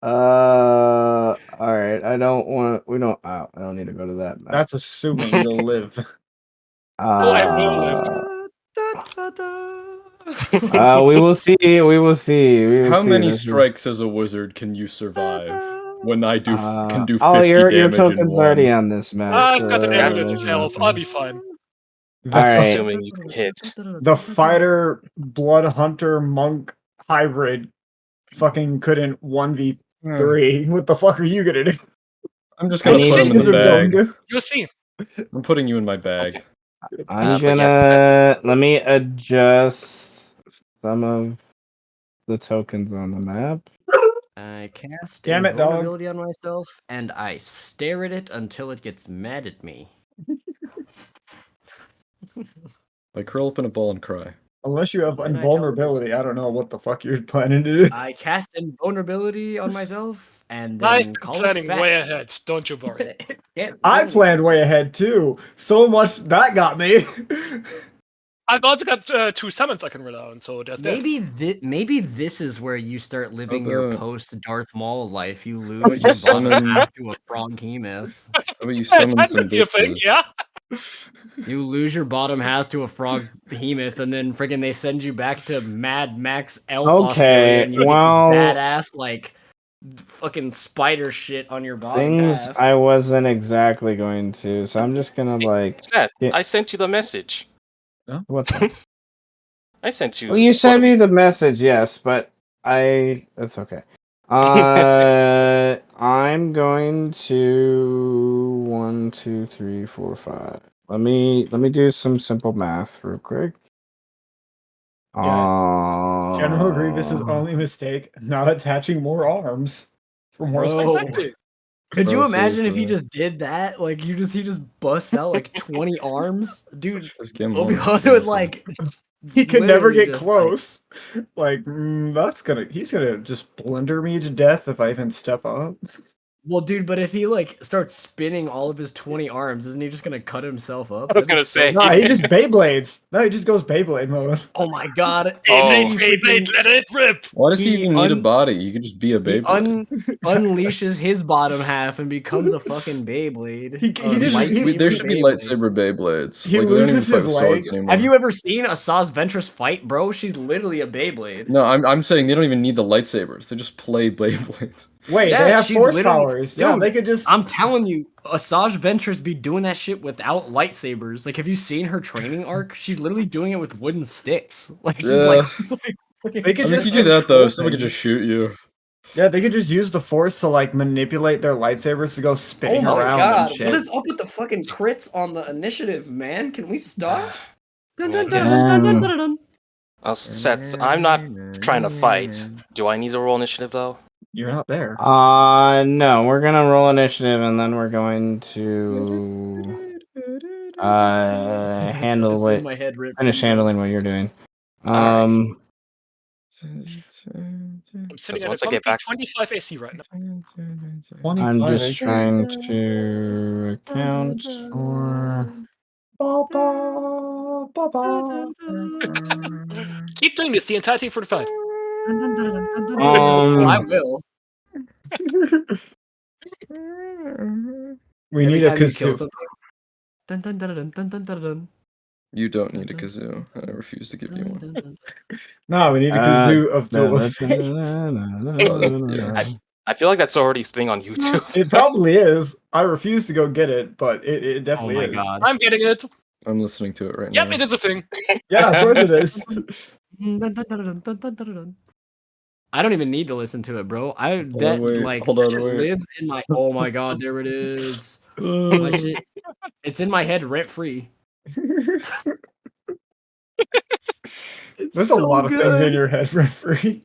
All right. I don't need to go to that map. That's assuming you'll live. Oh, I will live. We will see. We will see. How many strikes as a wizard can you survive when I can do 50 your damage token's in one? already on this map. I've got an amulet of health. I'll be fine. That's Alright. assuming you can hit. The fighter, blood hunter, monk hybrid fucking couldn't 1v3. What the fuck are you gonna do? I'm just gonna put him in the bag. You'll see. I'm putting you in my bag. I'm gonna let me adjust some of the tokens on the map. I cast Damn it, dog. invulnerability on myself, and I stare at it until it gets mad at me. I curl up in a ball and cry. Unless you have invulnerability, I don't know what the fuck you're planning to do. I cast invulnerability on myself, and I'm then call planning it fat. way ahead. Don't you worry. I planned way ahead too. So much that got me. I've also got 2 summons I can rely on, so there's that. Maybe this is where you start living your post Darth Maul life. You lose you your summon- bottom half to a frog hemoth. How about you summon That some could be a thing, bitches? yeah. You lose your bottom half to a frog behemoth, and then friggin' they send you back to Mad Max Elf Australia, and you well, get this badass like fucking spider shit on your bottom Things half. I wasn't exactly going to, so I'm just gonna like. Seth, I sent you the message. What the? I sent you. Well, you sent me the message, yes, but that's okay. I'm going to 1, 2, 3, 4, 5. Let me do some simple math real quick. General Grievous's only mistake, not attaching more arms for more Bro. Exactly. Could you Bro, imagine if he seriously. just did that? Like he just busts out like 20 arms, dude. Just get him Obi-Wan on. would like. He could never literally get just, close. He's gonna just blender me to death if I even step up. Well, dude, but if he like starts spinning all of his 20 arms, isn't he just gonna cut himself up? I was That'd be gonna so- say. Nah, he just Beyblades. No, he just goes Beyblade mode. Oh my god. Beyblade, let it rip. Why does he He even need a un- body? He could just be a He Beyblade. unleashes his bottom half and becomes a fucking Beyblade. He just- There should be lightsaber Beyblades. He Like, they don't even loses fight his with swords leg. anymore. Have you ever seen a Saz Ventress fight, bro? She's literally a Beyblade. No, I'm saying they don't even need the lightsabers. They just play Beyblades. Wait, Yeah, they have she's force literally- powers. Yeah, Dude, they could just. I'm telling you, Asajj Ventress be doing that shit without lightsabers. Like, have you seen her training arc? She's literally doing it with wooden sticks. Like, she's Yeah. They could I mean, just if you do that though, control someone could things. just shoot you. Yeah, they could just use the force to like manipulate their lightsabers to go oh spinning my around god, and shit. what is up with the fucking crits on the initiative, man? Can we stop? Seth, I'm not trying to fight. Do I need to roll initiative though? You're not there. No, we're gonna roll initiative and then we're going to handle It's what in my head, Rip. finish handling what you're doing. Alright. I'm sitting at once a I get back- 25 AC right now. I'm just trying to account for. Keep doing this the entirety for the fight. I will. We Every need a time you kill kazoo. something. Dun, dun, dun, dun, dun, dun, dun, dun. You don't need a kazoo. I refuse to give you one. No, we need a kazoo of duelist. I feel like that's already a thing on YouTube. It probably is. I refuse to go get it, but it Oh definitely my is. god. I'm getting it. I'm listening to it right Yep, now. it is a thing. Yeah, of course it is. Dun, dun, dun, dun, dun, dun, dun, dun. I don't even need to listen to it, bro. Hold on, Shit wait. lives in my. Oh my god, there it is. My shit, it's in my head rent free. There's a lot of things in your head, rent free.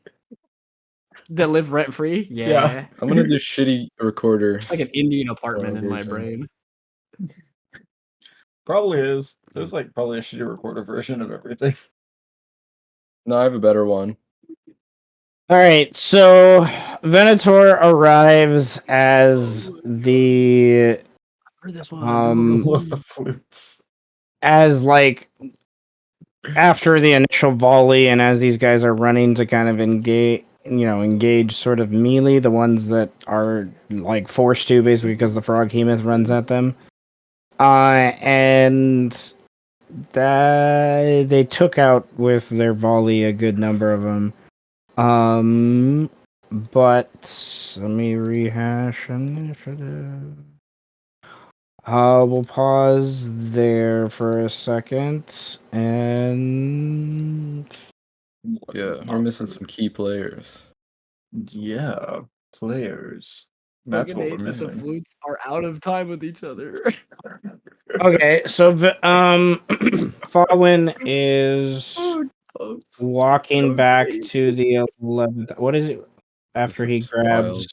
that live rent free. Yeah. I'm gonna do shitty recorder. It's like an Indian apartment in my version. brain. Probably is. There's like probably a shitty recorder version of everything. No, I have a better one. All right, so Venator arrives as the This one. List of flutes. as like after the initial volley and as these guys are running to kind of engage sort of melee, the ones that are like forced to basically because the frog hemoth runs at them. And that they took out with their volley a good number of them. But let me rehash initiative. We'll pause there for a second, and Yeah, we're missing some key players. Yeah, players. That's what we're The missing. flutes are out of time with each other. okay. So Faurwiin is walking back to the 11th. What is it? After he grabs.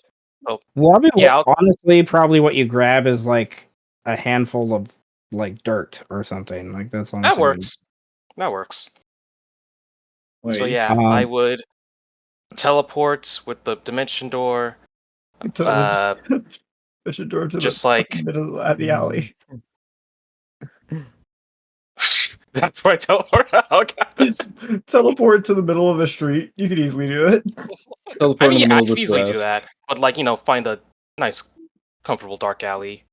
Oh, Well, I mean, yeah, honestly, probably what you grab is like a handful of like dirt or something. Like that's honestly that works. That works. Wait, So yeah, I would teleport with the dimension door. Push a door to Just the like middle of the alley. that's where I teleport. Okay. Just teleport to the middle of the street. You could easily do it. I mean, yeah, I could easily do that, but like find a nice, comfortable dark alley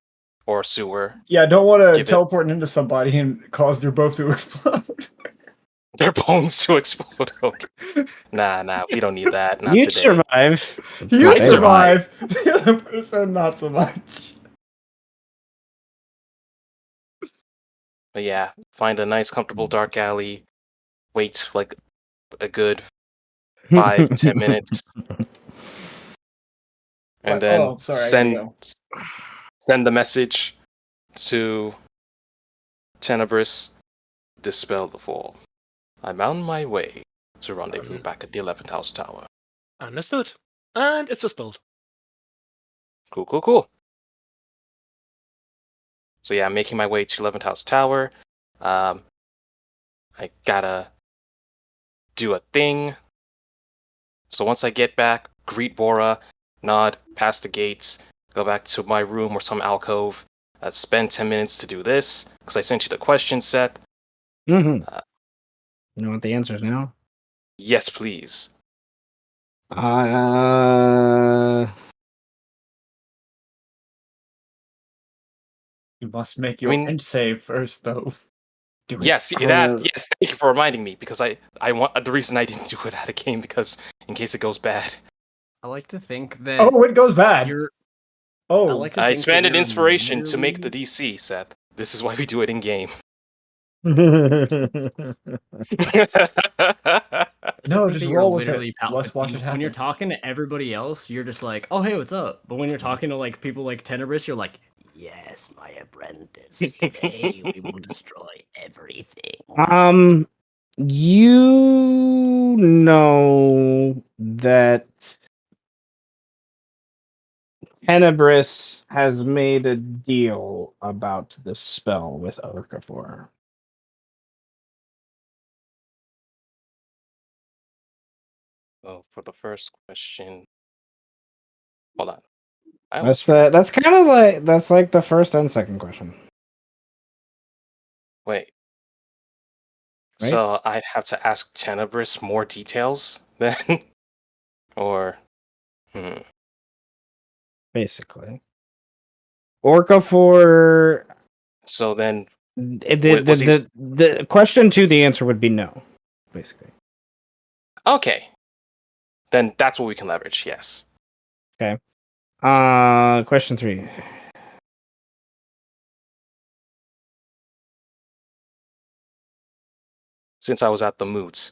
or sewer. Yeah, don't want to teleport into somebody and cause their both to explode. Their bones to explode. Okay. Nah, we don't need that. Not You'd today. survive. You'd survive. The other person, not so much. But yeah, find a nice, comfortable dark alley. Wait like a good 5-10 minutes, and then send the message to Tenebris. Dispel the fall. I'm on my way to rendezvous back at the 11th House Tower. Understood. And it's dispelled. Cool. So yeah, I'm making my way to 11th House Tower. I gotta do a thing. So once I get back, greet Bora, nod, past the gates, go back to my room or some alcove, spend 10 minutes to do this, because I sent you the question set. Mm-hmm. You want the answers now? Yes, please. You must make your end save first, though. Yes, yes. Thank you for reminding me, because I want the reason I didn't do it out of game because in case it goes bad. I like to think that. Oh, it goes bad. I expanded inspiration to make the DC, Seth. This is why we do it in game. No, just roll with it. Let's watch it happen. When you're talking to everybody else, you're just like, "Oh, hey, what's up?" But when you're talking to like people like Tenebris, you're like, "Yes, my apprentice. Today we will destroy everything." You know that Tenebris has made a deal about the spell with Okafor. Oh, for the first question, hold on. That's kind of like the first and second question. Wait. Right? So I have to ask Tenebris more details then, or basically, Okafor. So then, the question 2, the answer would be no, basically. Okay. Then that's what we can leverage, yes. Okay. Question 3. Since I was at the Moots,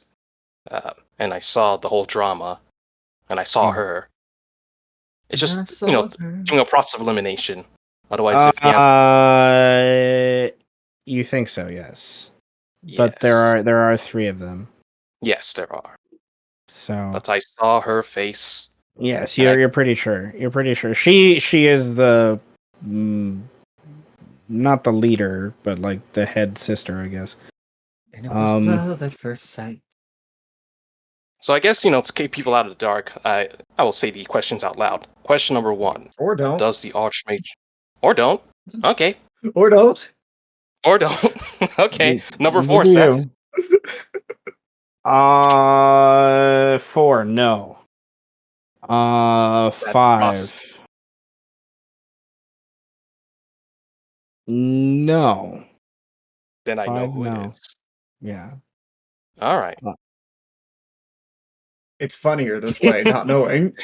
and I saw the whole drama, and I saw her, it's just, doing a process of elimination. Otherwise, if the answer... You think so, yes. But Yes. there are 3 of them. Yes, there are. So But I saw her face. yes, and I- you're pretty sure. You're pretty sure. She is the not the leader, but like the head sister, I guess. And it was love at first sight. So I guess, to keep people out of the dark, I will say the questions out loud. Question number 1. Or don't. Does the Archmage... Or don't. Okay. Or don't. Or don't. Okay. Number Look 4, at Seth. you. 4, no. 5. process- No. Then I know 5, who no. it is. Yeah. All right. It's funnier this way, not knowing.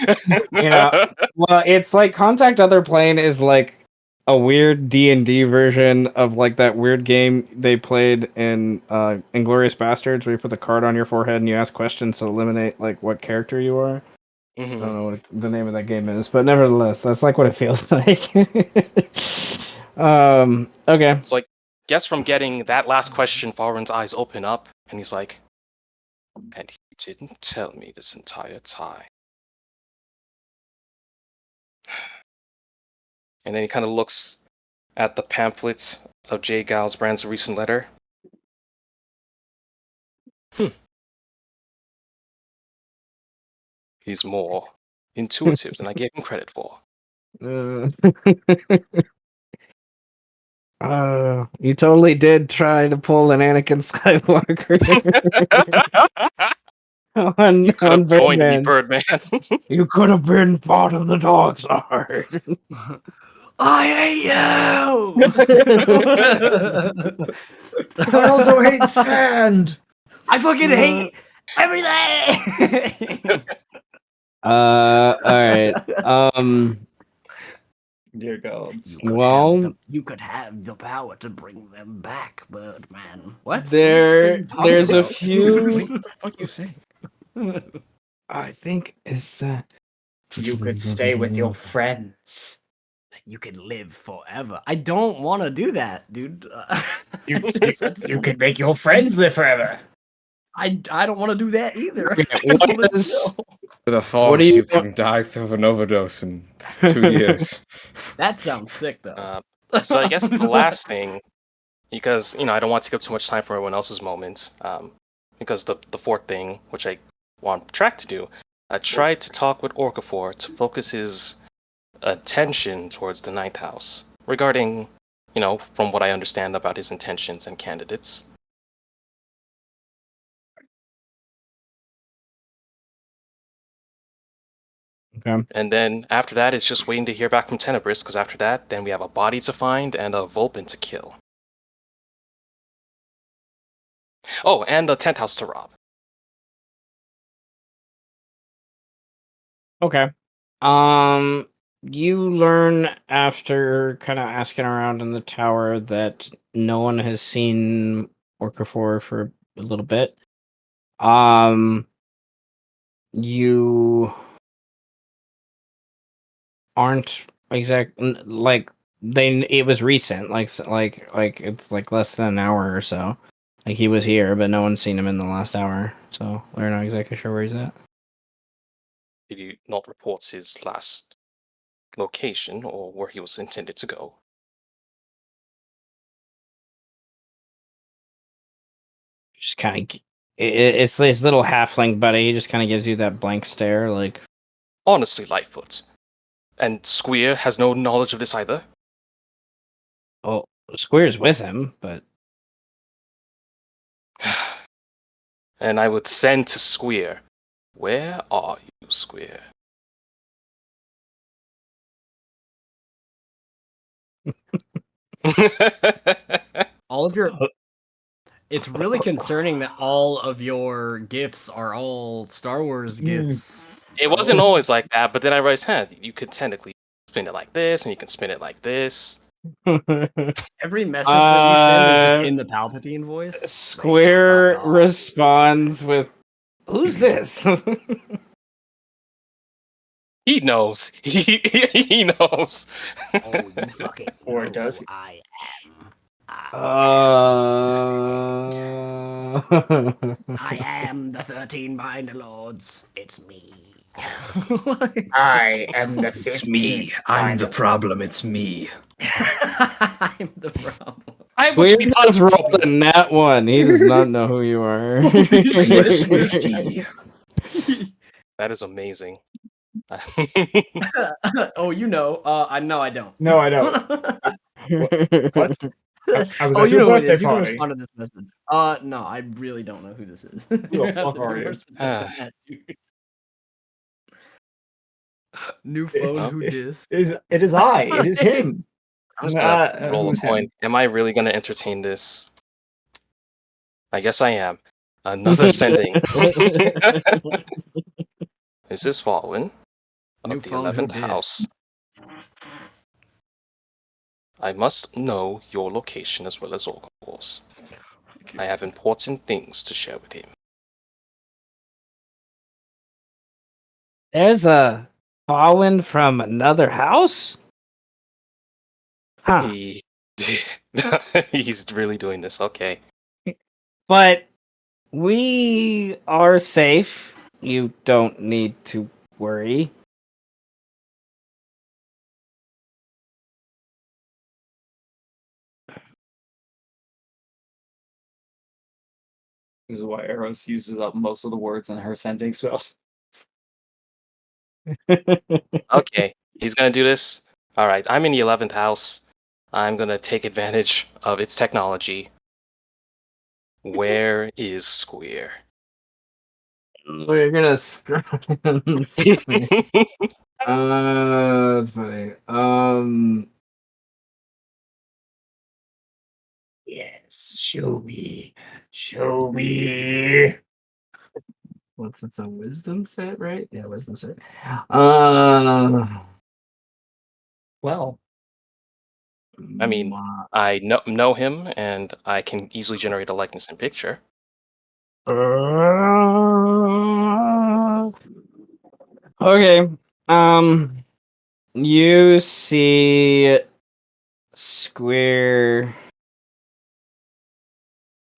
Well, it's like Contact Other Plane is like a weird D&D version of like that weird game they played in Inglourious Bastards, where you put the card on your forehead and you ask questions to eliminate like what character you are. I don't know what the name of that game is, but nevertheless, that's like what it feels like. Okay. So I guess from getting that last question, Faurwiin's eyes open up, and he's like, and he didn't tell me this entire time. And then he kind of looks at the pamphlets of J. Galsbrand's recent letter. He's more intuitive than I gave him credit for. You totally did try to pull an Anakin Skywalker on Joined me, Birdman. Birdman. You could have been part of the Dark Side. I hate you. I also hate sand. I fucking hate everything. All right. Dear God. You could have the power to bring them back, Birdman. What? There's a few. What the fuck you saying? I think is that You could stay with your friends. You can live forever. I don't want to do that, dude. You could make your friends live forever. I don't want to do that either. what is For the Force, do you you can die through an overdose in 2 years. That sounds sick, though. So I guess the last thing, because I don't want to take up too much time for everyone else's moments, because the 4th thing, which I want Track to do, I tried to talk with Orcafor to focus his attention towards the 9th house regarding, from what I understand about his intentions and candidates. okay? And then after that, it's just waiting to hear back from Tenebris, because after that, then we have a body to find and a Vulpin to kill. Oh, and the 10th house to rob. Okay. You learn after kind of asking around in the tower that no one has seen Orcafor for a little bit. You aren't like it was recent, like it's like less than an hour or so. Like he was here, but no one's seen him in the last hour, so we're not exactly sure where he's at. Did he not report his last location or where he was intended to go? Just kind of, it's this little halfling buddy. He just kind of gives you that blank stare, like. Honestly, Lightfoot. And Squeer has no knowledge of this either? Oh, Squeer's with him, but. And I would send to Squeer. Where are you, Squeer? All of your. It's really concerning that all of your gifts are all Star Wars gifts. It wasn't always like that, but then I realized, you could technically spin it like this, and you can spin it like this. Every message that you send is just in the Palpatine voice. Square responds with, "Who's this?" He knows. He knows. Oh, you fucking Or know does who I am. I am the 13 Binder Lords. It's me. I am the 15th. It's me. I'm the problem. It's me. I'm the problem. I want We to be part of just the rolled problem. a nat one. He does not know who you are. Swifty. That is amazing. Oh, you know. I know I don't. No, I don't. What? I was Oh, at you your know who it birthday is. You can party. respond to this message. No, I really don't know who this is. Who the fuck are you? New phone, Well, who dis? It is I. It is him. I'm just gonna roll a Who's coin. him? Am I really gonna entertain this? I guess I am. Another sending. This is Faurwiin New of the phone, who 11th dis? house. I must know your location as well as Oracle's. I have important things to share with him. There's a Faurwiin from another house? Huh. He's really doing this. Okay. But we are safe. You don't need to worry. This is why Eros uses up most of the words in her sending spells. Okay. He's gonna do this. Alright, I'm in the 11th house. I'm gonna take advantage of its technology. Where is Square? We're gonna that's funny. Yes, show me. Show me. What's it's a wisdom set, right? Yeah, wisdom set. Well, I mean, I know him, and I can easily generate a likeness and picture. Okay. You see Square.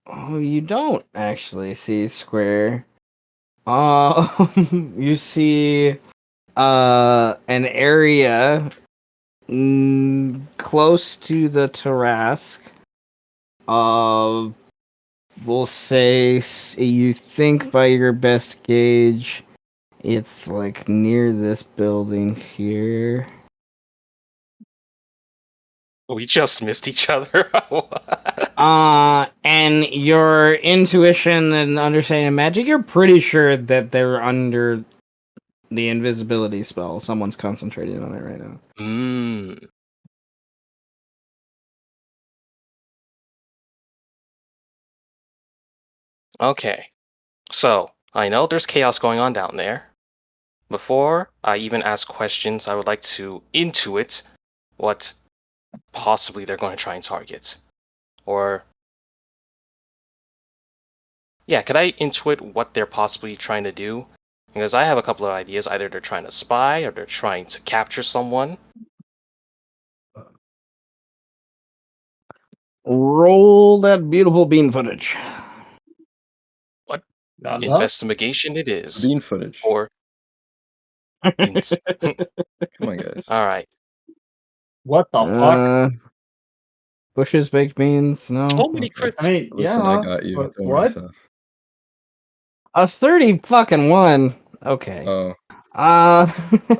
Oh, you don't actually see Square. You see an area close to the Tarask. We'll say you think by your best gauge, it's like near this building here. We just missed each other. And your intuition and understanding of magic, you're pretty sure that they're under the invisibility spell. Someone's concentrating on it right now. Okay. So, I know there's chaos going on down there. Before I even ask questions, I would like to intuit what possibly they're going to try and target. Or, yeah, could I intuit what they're possibly trying to do? Because I have a couple of ideas. Either they're trying to spy, or they're trying to capture someone. Roll that beautiful bean footage. What? Investigation it is. Bean footage. Or Come on, guys. Alright. What the fuck? Bushes, baked beans, no. So many crits. I mean, Listen, yeah. I got you. But Don't worry, what? Seth. A 30 fucking one. Okay. Oh. I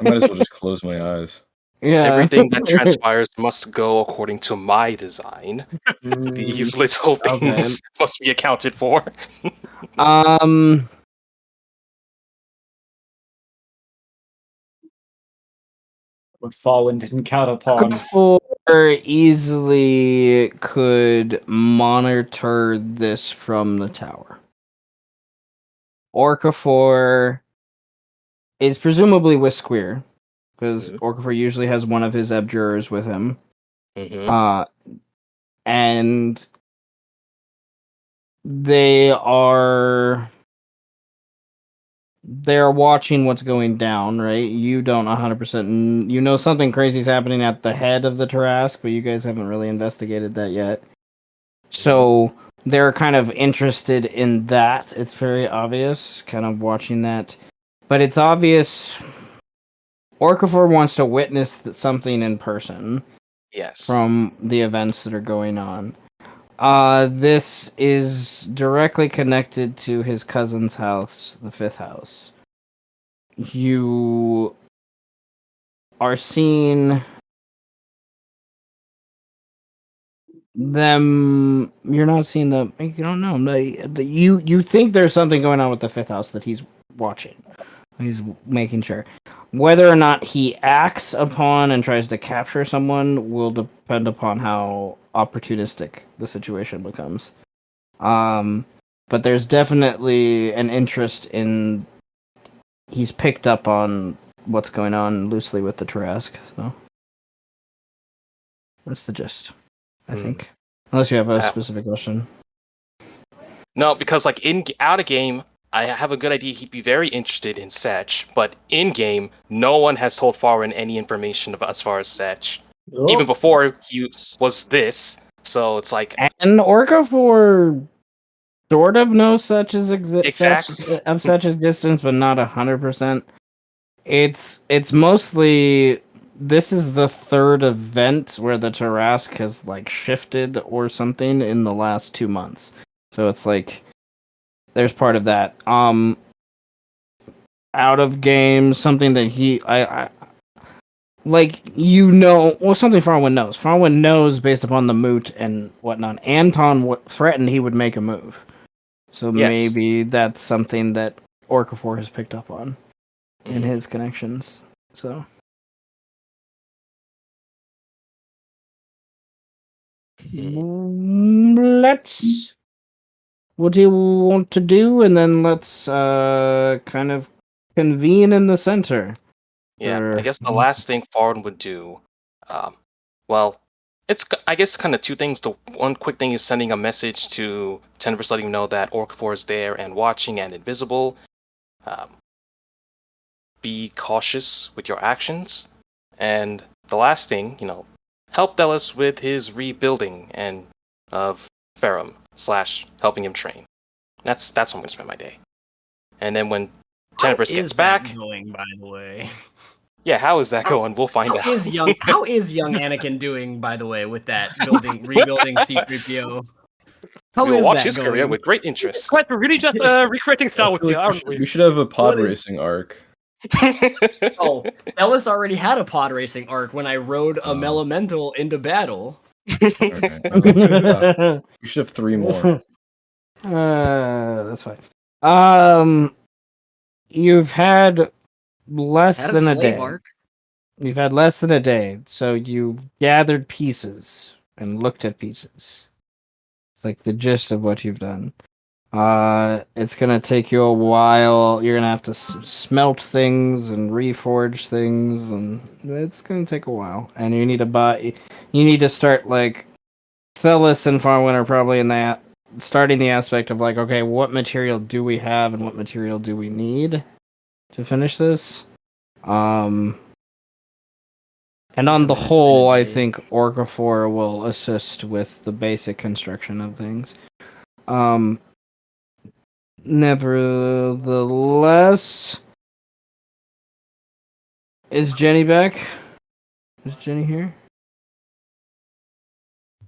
might as well just close my eyes. Yeah. Everything that transpires must go according to my design. These little things must be accounted for. What Faurwiin didn't count upon. Okafor easily could monitor this from the tower. Okafor is presumably with Square, because Okafor usually has one of his abjurers with him. And they're watching what's going down, right? You don't 100%. You know something crazy is happening at the head of the Tarask, but you guys haven't really investigated that yet. So they're kind of interested in that. It's very obvious, kind of watching that. But it's obvious Orcafor wants to witness something in person Yes. from the events that are going on. This is directly connected to his cousin's house, the fifth house. You are seeing them. You're not seeing them. You don't know. You think there's something going on with the fifth house that he's watching. He's making sure. Whether or not he acts upon and tries to capture someone will depend upon how opportunistic the situation becomes. But there's definitely an interest in. He's picked up on what's going on loosely with the Tarask. So that's the gist, I think. Unless you have a specific question. No, because like out of game, I have a good idea he'd be very interested in Ssech, but in game, no one has told Faurwiin any information about as far as Ssech. Even before he was this, so it's like And Orcafor sort of knows such as such existence, but not 100%. It's mostly this is the third event where the Tarask has like shifted or something in the last 2 months. So it's like there's part of that. Out of game, something that I like, something Faurwiin knows. Faurwiin knows based upon the moot and whatnot. Anton threatened he would make a move. So maybe that's something that Orcafor has picked up on in his connections. So let's. What do you want to do? And then let's kind of convene in the center. Yeah, I guess the last thing Faurwiin would do, well, it's I guess kind of two things. The one quick thing is sending a message to Tenebris, letting him know that Orcafor is there and watching and invisible. Be cautious with your actions, and the last thing, help Delos with his rebuilding and of Ferrum / helping him train. That's what I'm gonna spend my day. And then when Tenebris gets back, going, by the way. Yeah, how is that going? We'll find out. How is young Anakin doing, by the way, with that rebuilding C-3PO? We will watch his career with great interest. Quite, we're really just recreating Star Wars here, aren't we? We should have a pod racing arc. Ellis already had a pod racing arc when I rode a Melemental into battle. Right. We should have 3 more. That's fine. You've had less than a day. Arc. You've had less than a day, so you've gathered pieces and looked at pieces. Like the gist of what you've done. It's gonna take you a while. You're gonna have to smelt things and reforge things, and it's gonna take a while. And you need to You need to start like Thelis and Faurwiin are probably in that starting the aspect of like, okay, what material do we have and what material do we need to finish this? And on the whole, I think Orcafor will assist with the basic construction of things. Nevertheless, is Jenny back? Is Jenny here?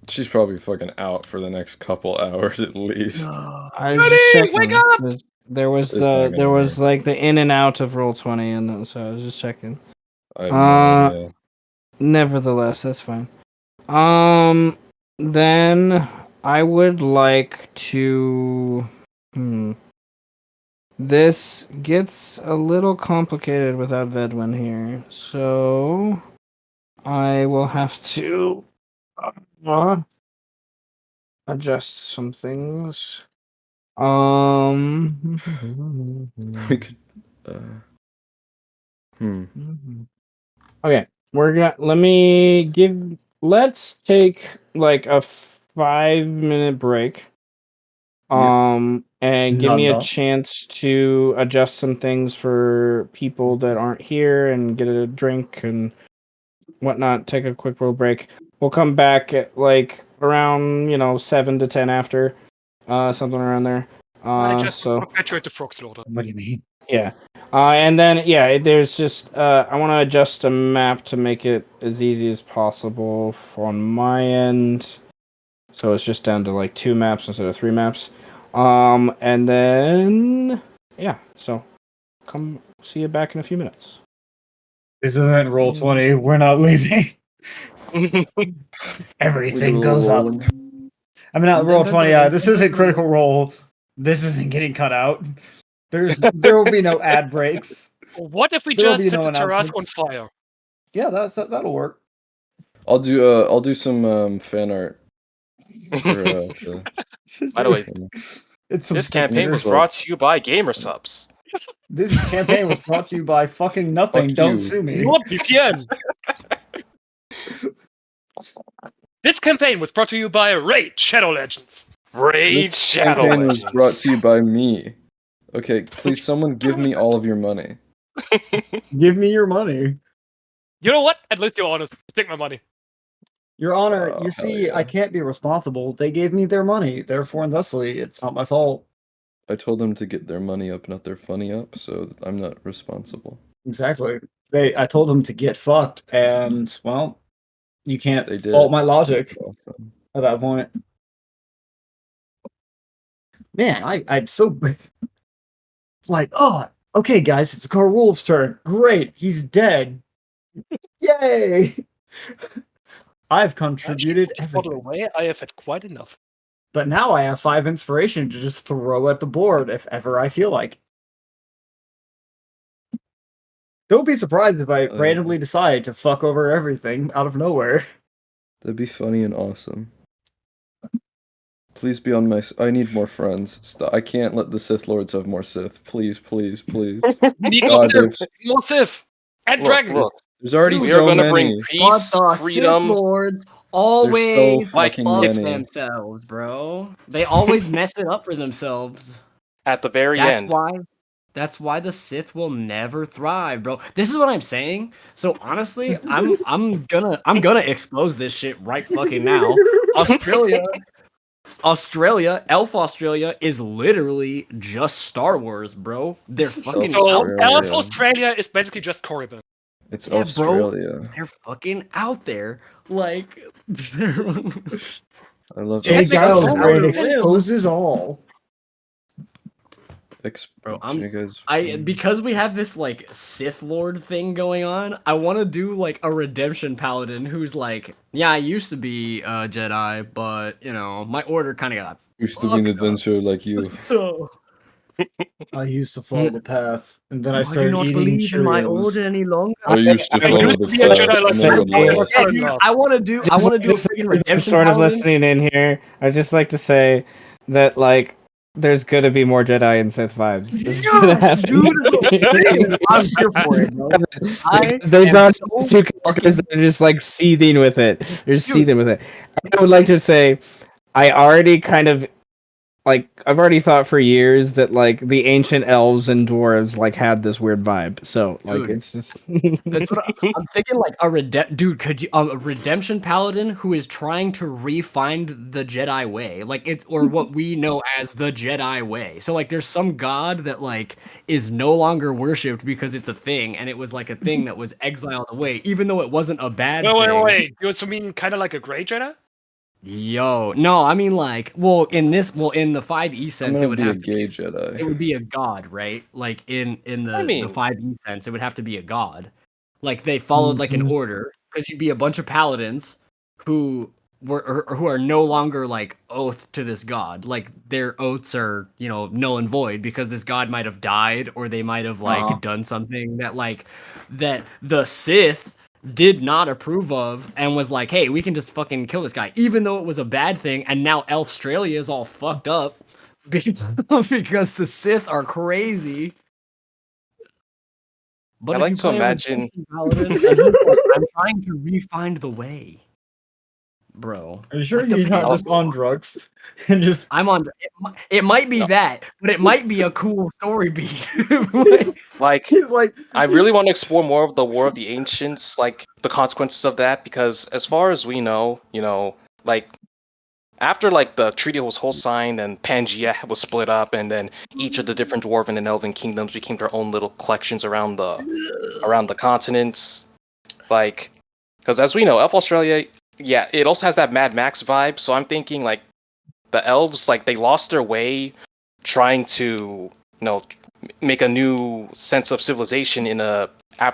She's probably fucking out for the next couple hours at least. I was just checking. Wake up! There was like the in and out of Roll20, and so I was just checking. Nevertheless, that's fine. Then I would like to. This gets a little complicated without Vedwin here, so I will have to adjust some things. We could. Okay, let's take like a 5-minute break. And give me a chance to adjust some things for people that aren't here and get a drink and whatnot. Take a quick little break. We'll come back at like around 7 to 10 after, something around there. I just So perpetuate the frog slaughter. What do you mean? yeah, and then there's just I want to adjust a map to make it as easy as possible on my end. So it's just down to like 2 maps instead of 3 maps. And then so come see you back in a few minutes. This isn't roll 20. We're not leaving. Everything goes up. I mean, not roll 20. This isn't critical role. This isn't getting cut out. There will be no ad breaks. What if we There'll just be set no the Tarask on announcements. fire? Yeah, that'll work. I'll do some fan art. For, By the way, It's some this campaign was Well- brought to you by GamerSubs. This campaign was brought to you by fucking nothing. Fuck Don't you. sue me. Not VPN. This campaign was brought to you by Raid Shadow Legends. Raid This Shadow campaign was Legends. brought to you by me. Okay, please, someone give me all of your money. Give me your money. You know what? At least you're honest. Take my money. Your Honor, Oh, you hell see, yeah. I can't be responsible. They gave me their money. Therefore, and thusly, it's not my fault. I told them to get their money up, not their funny up, so I'm not responsible. Exactly. I told them to get fucked, and, well, you can't They did. fault my logic Awesome. at that point. Man, I'm so... Like, oh, okay, guys, it's Garulvd's turn. Great, he's dead. Yay! I've contributed This bottle everything. away. I have had quite enough. But now I have 5 inspiration to just throw at the board if ever I feel like. Don't be surprised if I randomly decide to fuck over everything out of nowhere. That'd be funny and awesome. Please be on my... I need more friends. Stop. I can't let the Sith Lords have more Sith. Please, please, please. Need God, more they've- Sith. More Sith. And Look, dragons. look. There's already We so are gonna many. bring But peace, the freedom. Sith Lords always Like, fuck many. themselves, bro. They always mess it up for themselves. At the very That's end. why. That's why the Sith will never thrive, bro. This is what I'm saying. So honestly, I'm gonna expose this shit right fucking now. Australia, Elf Australia is literally just Star Wars, bro. They're fucking So out there. Elf Australia is basically just Korriban. It's Yeah, bro. Australia. They're fucking out there. Like I love Jay That makes Giles so Great much sense. exposes all. Bro, You guys... because we have this like Sith Lord thing going on, I want to do like a redemption paladin who's like, yeah, I used to be a Jedi, but my order kind of got used to be an adventurer like you. so. I used to follow the path, and then I I do started not eating believe in my Cheerios. order any longer. I used to I follow used the to be a path, Jedi like and that. then got lost. Yeah, dude, I want to do a freaking redemption sort of paladin. listening in here. I'd just like to say that like there's gonna be more Jedi and Sith vibes. This is gonna Yes, happen. dude, I'm here for it, bro. I There's am not so two characters that are just like seething with it. They're just seething with it. I would like to say, I already kind of I've already thought for years that like the ancient elves and dwarves like had this weird vibe. So like Dude. it's just That's what I'm thinking. Like could you a redemption paladin who is trying to re-find the Jedi way, like it's or what we know as the Jedi way. So like, there's some god that like is no longer worshipped because it's a thing, and it was like a thing that was exiled away, even though it wasn't a bad thing. Wait. You also mean kind of like a Grey Jedi? Yo, no, I mean like, in the 5e sense, I'm it gonna would be a have gay it Jedi. would be a god, right? Like in the 5e sense, it would have to be a god. Like they followed like an order, because you'd be a bunch of paladins who are no longer like oath to this god. Like their oaths are null and void because this god might have died, or they might have like done something that the Sith did not approve of, and was like, hey, we can just fucking kill this guy, even though it was a bad thing. And now Australia is all fucked up because the Sith are crazy. But I if like you to play a imagine- redemption paladin, and he's like, I'm trying to re-find the way, bro. Are you sure Like, the you're not payoff- just on drugs and just? I'm on. It might be that, but it might be a cool story beat. Like, He's like, I really want to explore more of the War of the Ancients, like the consequences of that, because as far as we know, like after like the treaty was whole signed and Pangaea was split up, and then each of the different dwarven and elven kingdoms became their own little collections around the continents. Like, because as we know, Elf Australia, yeah, it also has that Mad Max vibe. So I'm thinking like the elves, like they lost their way trying to make a new sense of civilization in a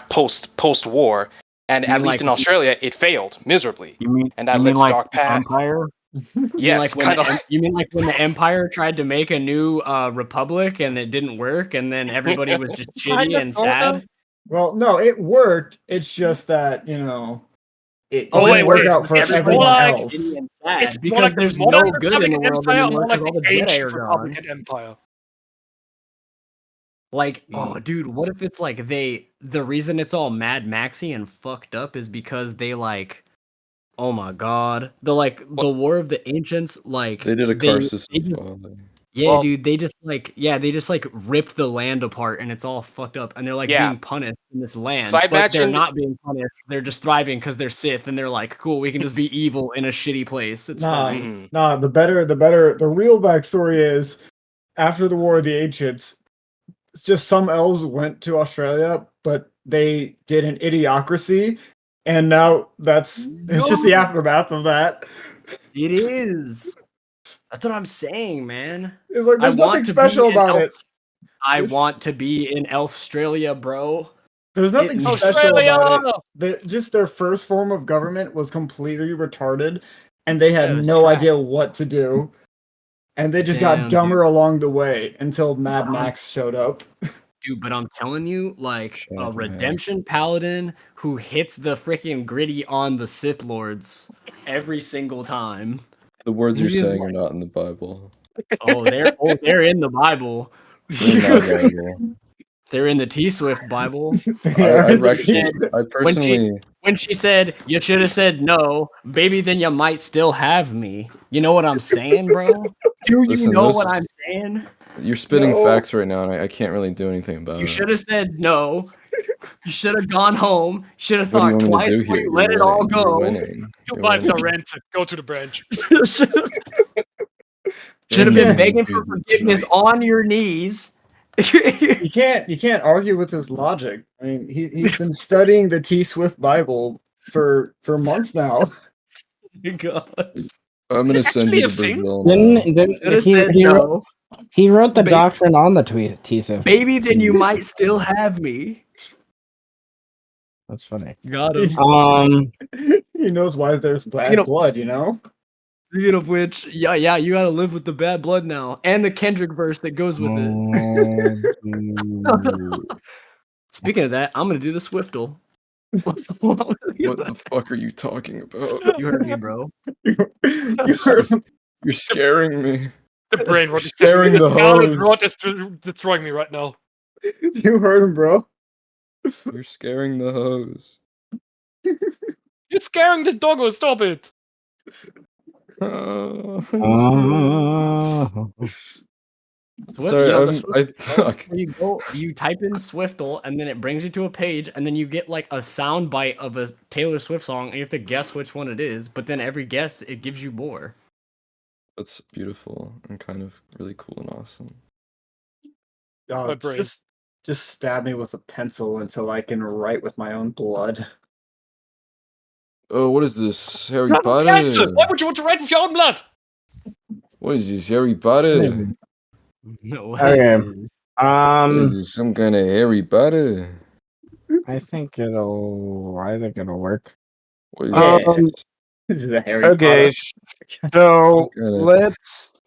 post war, and at least in Australia it failed miserably, and that led to like Dark Path. Empire? Yes, kind of. You mean like when the Empire tried to make a new republic and it didn't work, and then everybody was just shitty and sad? Well, no, it worked. It's just that, it didn't work out for everyone else. It's Because more like there's the modern no good in the Republican world Empire, anymore more like because all the the Jedi ancient are gone. Republican Empire. Like, oh, dude, what if it's like the reason it's all Mad Maxy and fucked up is because they like, oh my god, the War of the Ancients, like They did a Karsus as well. Yeah, dude, they just ripped the land apart and it's all fucked up, and they're like being punished in this land, So I but they're imagined- not being punished. They're just thriving because they're Sith, and they're like, cool, we can just be evil in a shitty place. It's fine. Nah, the real backstory is after the War of the Ancients, it's just some elves went to Australia, but they did an idiocracy, and now it's just the aftermath of that. It is. That's what I'm saying, man. It's like there's nothing special about it. I want to be in Australia, bro. There's nothing special about it. Just their first form of government was completely retarded, and they had no idea what to do. And they just got dumber along the way until Mad Max showed up. Dude, but I'm telling you, like, a redemption paladin who hits the freaking gritty on the Sith Lords every single time. The words you're saying are not in the Bible. They're in the Bible. They're not Bible. They're in the T-Swift Bible. I personally... When she said, you should have said no, baby, then you might still have me. You know what I'm saying, bro? Do you know what I'm saying? You're spitting facts right now, and I can't really do anything about it. You should have said no. You should have gone home. You should have thought twice before you let it all go. You survived the rent. Go to the branch. Should have been begging for forgiveness on your knees. You can't argue with his logic. I mean, he's been studying the T Swift Bible for months now. God. I'm gonna send you to Brazil. He wrote the doctrine on the T Swift. Baby, then you might still have me. That's funny. Got him. He knows why there's bad blood, you know? Speaking of which, yeah, you gotta live with the bad blood now. And the Kendrick verse that goes with it. Speaking of that, I'm gonna do the Swiftle. What the fuck are you talking about? You heard me, bro. You're scaring me. The brain rot. Scaring the hose. It's destroying me right now. You heard him, bro. You're scaring the hose. You're scaring the doggo. Stop it. You type in Swiftle, and then it brings you to a page, and then you get like a sound bite of a Taylor Swift song, and you have to guess which one it is. But then every guess, it gives you more. That's beautiful and kind of really cool and awesome. Just stab me with a pencil until I can write with my own blood. Oh, what is this? Harry Not Potter? cancer. Why would you want to write with your own blood? What is this, Harry Potter? No. Okay. Is this some kind of Harry Potter? I think it'll work. This is a Harry Okay, so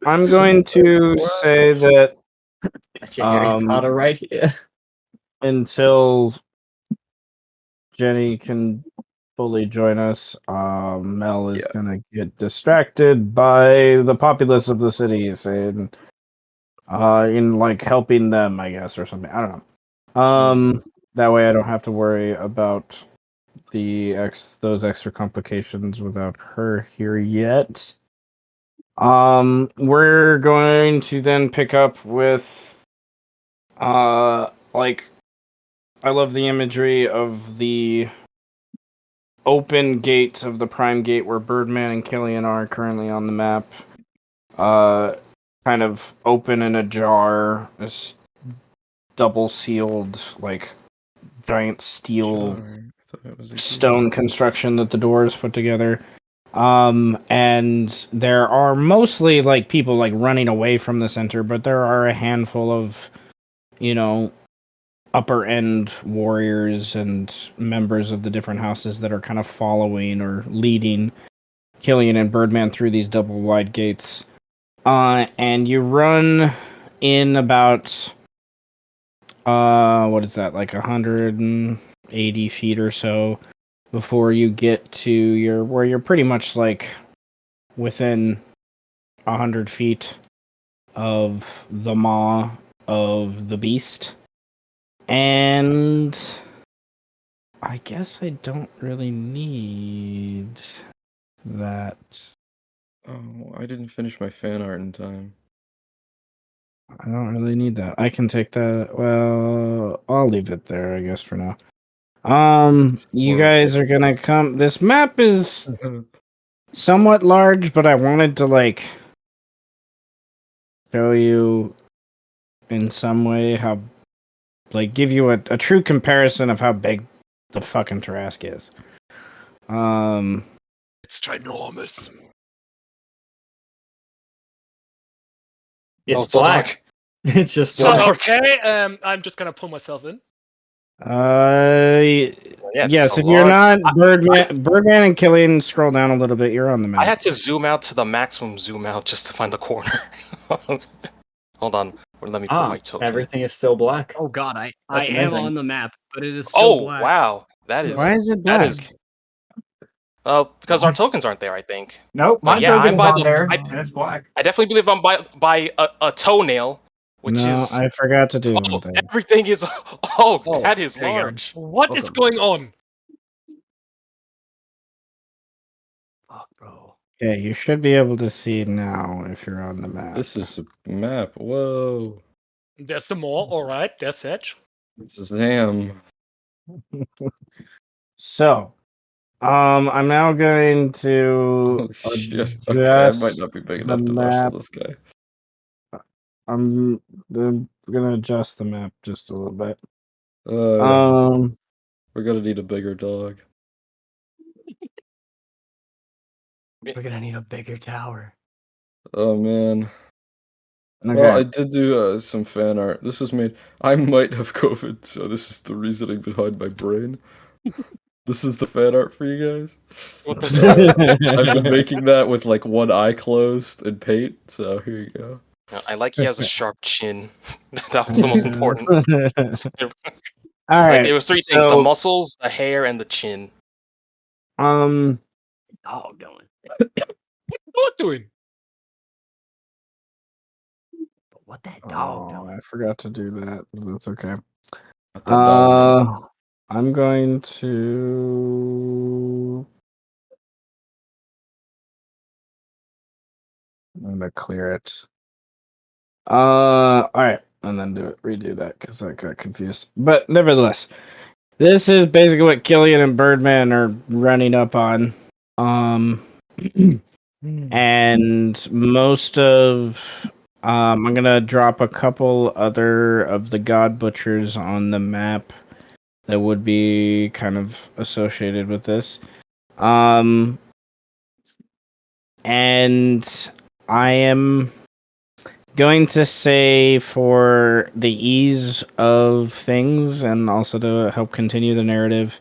I'm going to say that Harry Potter right here. Until Jenny can fully join us, Mel is gonna get distracted by the populace of the cities and in like helping them, I guess, or something. I don't know. That way I don't have to worry about those extra complications without her here yet. We're going to then pick up with like, I love the imagery of the open gates of the Prime Gate where Birdman and Killian are currently on the map. Kind of open and ajar. This double sealed, like giant steel stone construction that the doors put together. And there are mostly like people like running away from the center, but there are a handful of, upper end warriors and members of the different houses that are kind of following or leading Killian and Birdman through these double wide gates. And you run in about what is that, like 180 feet or so before you get to where you're pretty much like within 100 feet of the maw of the beast. And I guess I don't really need that. Oh, I didn't finish my fan art in time. I don't really need that. I can take that. Well, I'll leave it there, I guess, for now. You guys are gonna come. This map is somewhat large, but I wanted to like show you in some way how, like, give you a true comparison of how big the fucking Tarask is. It's ginormous. It's so black. dark. It's just So black. okay. I'm just gonna pull myself in. Yes. If you're not Birdman and Killian, scroll down a little bit. You're on the map. I had to zoom out to the maximum zoom out just to find the corner. Hold on. Let me put my token. Everything is still black. Oh god, I That's am amazing. on the map, but it is still Oh black. wow, that is. Why is it That black? is. Because our tokens aren't there, I think. Nope, my yeah, token's I'm on there, and it's black. I definitely believe I'm by a toenail, which No, is. I forgot to do one thing. Everything is. Oh, that is there you go. large. What is going on? Fuck, bro. Yeah, you should be able to see now if you're on the map. This is a map. Whoa. There's the mall. All right. There's Ssech. This is ham. So, I'm now going to Oh, shit. Okay, I might adjust not be big the enough to map. wrestle this guy. I'm gonna adjust the map just a little bit. We're gonna need a bigger dog. We're gonna need a bigger tower. Oh man. Okay. Well, I did do some fan art. This was made. I might have COVID, so this is the reasoning behind my brain. This is the fan art for you guys. What I've been making that with like one eye closed and paint. So here you go. I like he has a sharp chin. That was the most important. All right. It was three things: the muscles, the hair, and the chin. Dog doing. What's dog doing? But what that dog doing? I forgot to do that. That's okay. Dog. I'm going to. I'm gonna clear it. All right, and then redo that because I got confused. But nevertheless, this is basically what Killian and Birdman are running up on. And most of I'm gonna drop a couple other of the god butchers on the map that would be kind of associated with this. And I am going to say, for the ease of things and also to help continue the narrative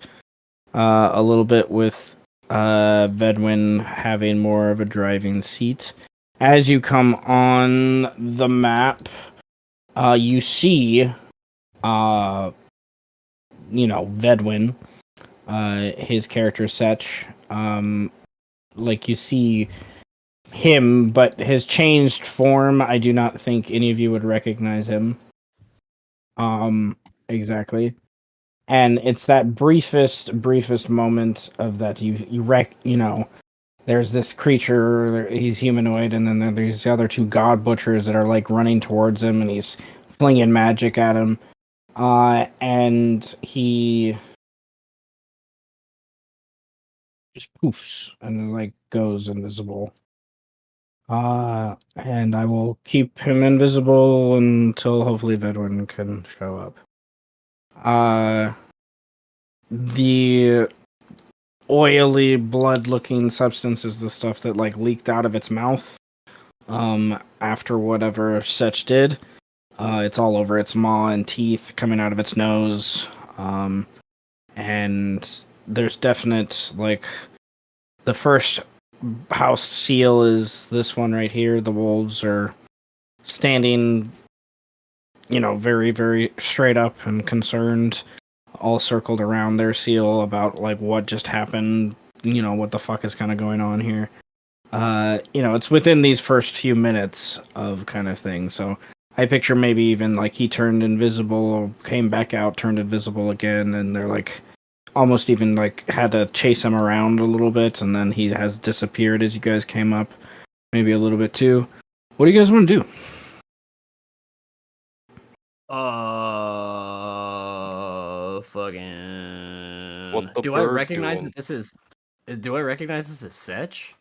a little bit with Vedwin having more of a driving seat, as you come on the map, you see Vedwin, his character Ssech, like you see him, but his changed form, I do not think any of you would recognize him. Exactly. And it's that briefest moment of that there's this creature, he's humanoid, and then there's the other two god butchers that are like running towards him, and he's flinging magic at him. And he just poofs and then like goes invisible. And I will keep him invisible until hopefully Vedwin can show up. The oily, blood-looking substance is the stuff that like leaked out of its mouth. After whatever Ssech did, it's all over its maw and teeth, coming out of its nose. And there's definite like the first house seal is this one right here. The wolves are standing, very, very straight up and concerned, all circled around their seal about like what just happened, what the fuck is kind of going on here. It's within these first few minutes of kind of thing. So I picture maybe even like he turned invisible, came back out, turned invisible again, and they're like almost even like had to chase him around a little bit, and then he has disappeared as you guys came up, maybe a little bit too. What do you guys want to do? Fucking. What the Do I bird recognize doing? that this is? Do I recognize this as Ssech?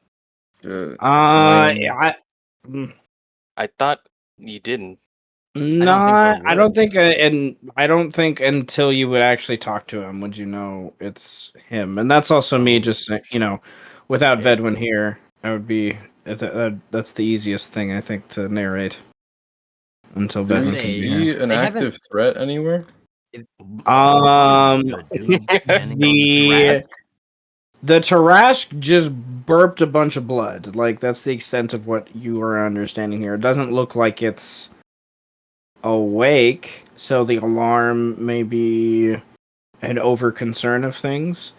I thought you didn't. No, I don't think, and I don't think until you would actually talk to him would you know it's him. And that's also me just, without Vedwin here, that would be that's the easiest thing I think to narrate until Do we Vedwin can be see here. an active threat anywhere? The Tarask just burped a bunch of blood. Like that's the extent of what you are understanding here. It doesn't look like it's awake, so the alarm may be an over concern of things.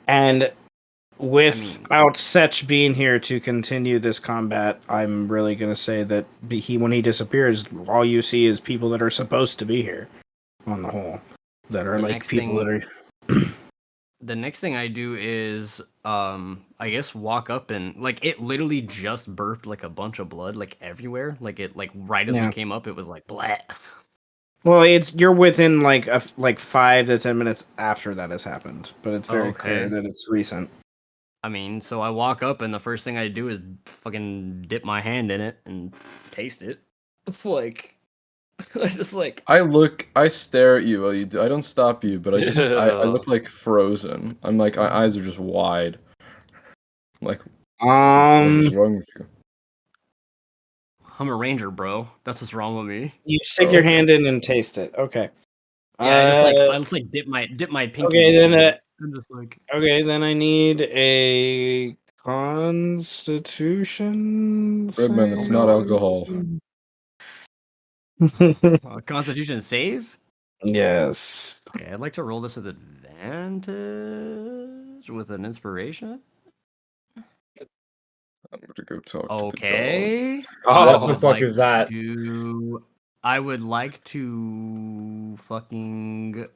And without Ssech being here to continue this combat, I'm really going to say that when he disappears, all you see is people that are supposed to be here on the whole. That are like people that are... The next thing I do is, I guess walk up and, like, it literally just burped, like, a bunch of blood, like, everywhere. Like, it, like, right as we came up, it was like, blah. Well, you're within, like 5 to 10 minutes after that has happened. But it's very clear that it's recent. I mean, so I walk up and the first thing I do is fucking dip my hand in it and taste it. It's like... I just like I stare at you while you do. I don't stop you, but I look like frozen. I'm like my eyes are just wide. I'm like, what the fuck is wrong with you? I'm a ranger, bro. That's what's wrong with me. You stick your hand in and taste it. Okay. Yeah, I just like dip my pinky. Okay, then I'm just like okay, then I need a Constitution. Birdman, that's not alcohol. Constitution save? Yes. Okay, I'd like to roll this with advantage with an inspiration. I'm gonna go talk to the dog. What the fuck is that? I would like to fucking...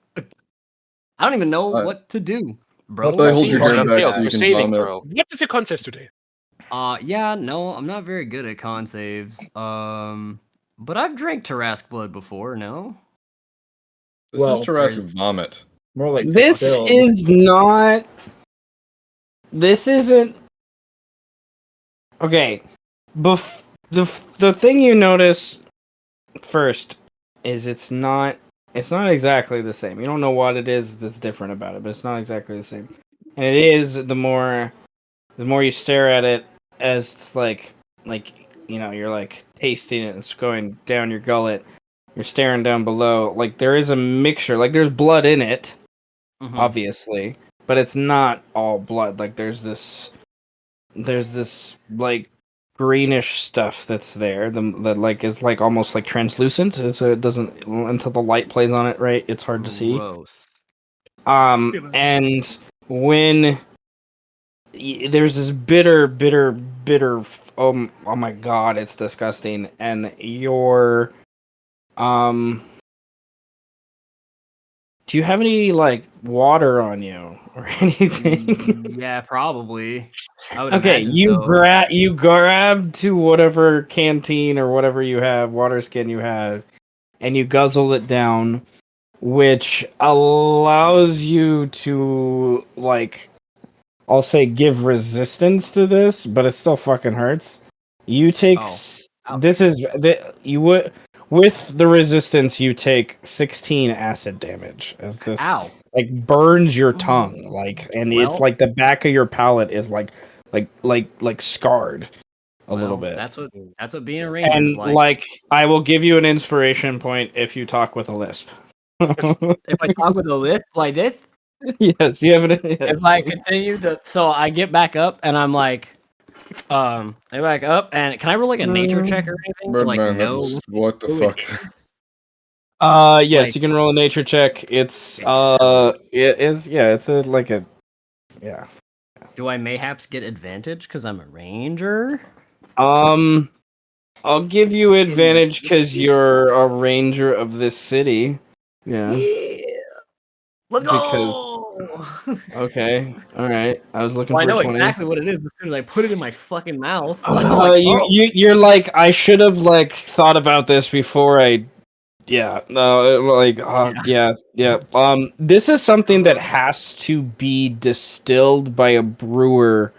I don't even know what to do, bro. Hold your hand back so you can vomit. What did your con saves today? Yeah, no, I'm not very good at con saves. But I've drank Tarask blood before, no? This is Tarask vomit. More like this is not. This isn't. Okay, the thing you notice first is it's not exactly the same. You don't know what it is that's different about it, but it's not exactly the same. And it is the more you stare at it, as it's like you're like tasting it, it's going down your gullet. You're staring down below. Like there is a mixture. Like there's blood in it, obviously, but it's not all blood. Like there's this like greenish stuff that's there. That like is like almost like translucent, so it doesn't until the light plays on it. Right, it's hard to see. And when there's this bitter. Oh my god, it's disgusting. And your do you have any like water on you or anything? Yeah, probably. I would Okay, imagine you so. you grab to whatever canteen or whatever you have, water skin you have, and you guzzle it down, which allows you to like I'll say give resistance to this, but it still fucking hurts. You take this is you would with the resistance you take 16 acid damage as this like burns your tongue and it's like the back of your palate is like scarred a little bit. That's what being a ranger And is like. I will give you an inspiration point if you talk with a lisp. If I talk with a lisp like this, yes, you have it. Yes. If I continue to, so I get back up and I'm like, I get back up and can I roll like a nature check or anything? Birdman, No. what the fuck? Yes, you can roll a nature check. It's it is it's yeah. Do I mayhaps get advantage because I'm a ranger? I'll give you advantage because you're a ranger of this city. Yeah. Let's go. Okay. All right. I was looking Well, for I know 20. exactly what it is as soon as I put it in my fucking mouth. You're like I should have thought about this before I. Yeah. No. Yeah. This is something that has to be distilled by a brewer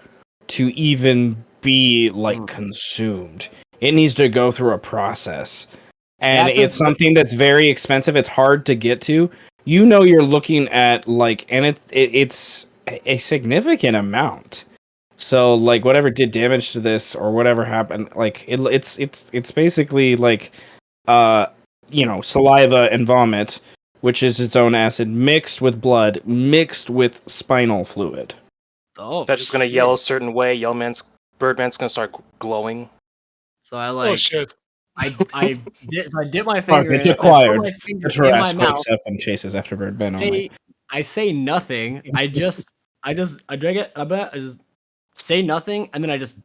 to even be consumed. It needs to go through a process, and it's something that's very expensive. It's hard to get to. You're looking at and it's a significant amount. So whatever did damage to this or whatever happened, it's basically saliva and vomit, which is its own acid mixed with blood, mixed with spinal fluid. Oh, that's just gonna yell a certain way. Birdman's gonna start glowing. So I Oh shit! I dip my finger in It's it, acquired. I put my finger in my mouth. And chases after Birdman. I say nothing. I drink it. I just say nothing, and then I just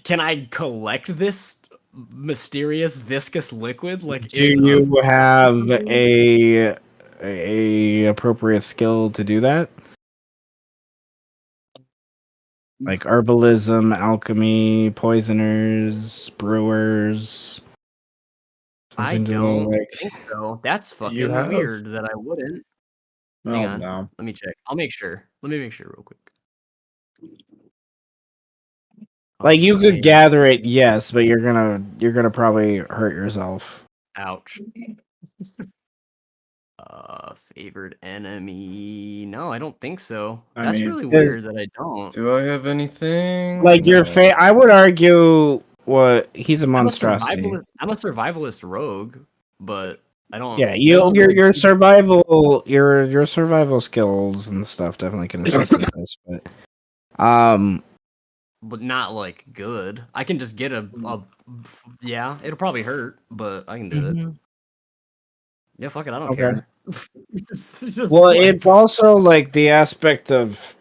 can I collect this mysterious viscous liquid? Do you have a appropriate skill to do that? Like herbalism, alchemy, poisoners, brewers. I don't think so. That's fucking weird that I wouldn't. Hang on. No. Let me check. I'll make sure. Let me make sure real quick. You could gather it, yes, but you're gonna probably hurt yourself. Ouch. Favored enemy. No, I don't think so. That's really weird that I don't. Do I have anything? Your I would argue he's a monstrosity. I'm a survivalist rogue, but I don't. Yeah, your survival your survival skills and stuff definitely can assist with this, but not good. I can just get yeah, it'll probably hurt, but I can do it. Yeah, fuck it, I don't care. It's also the aspect of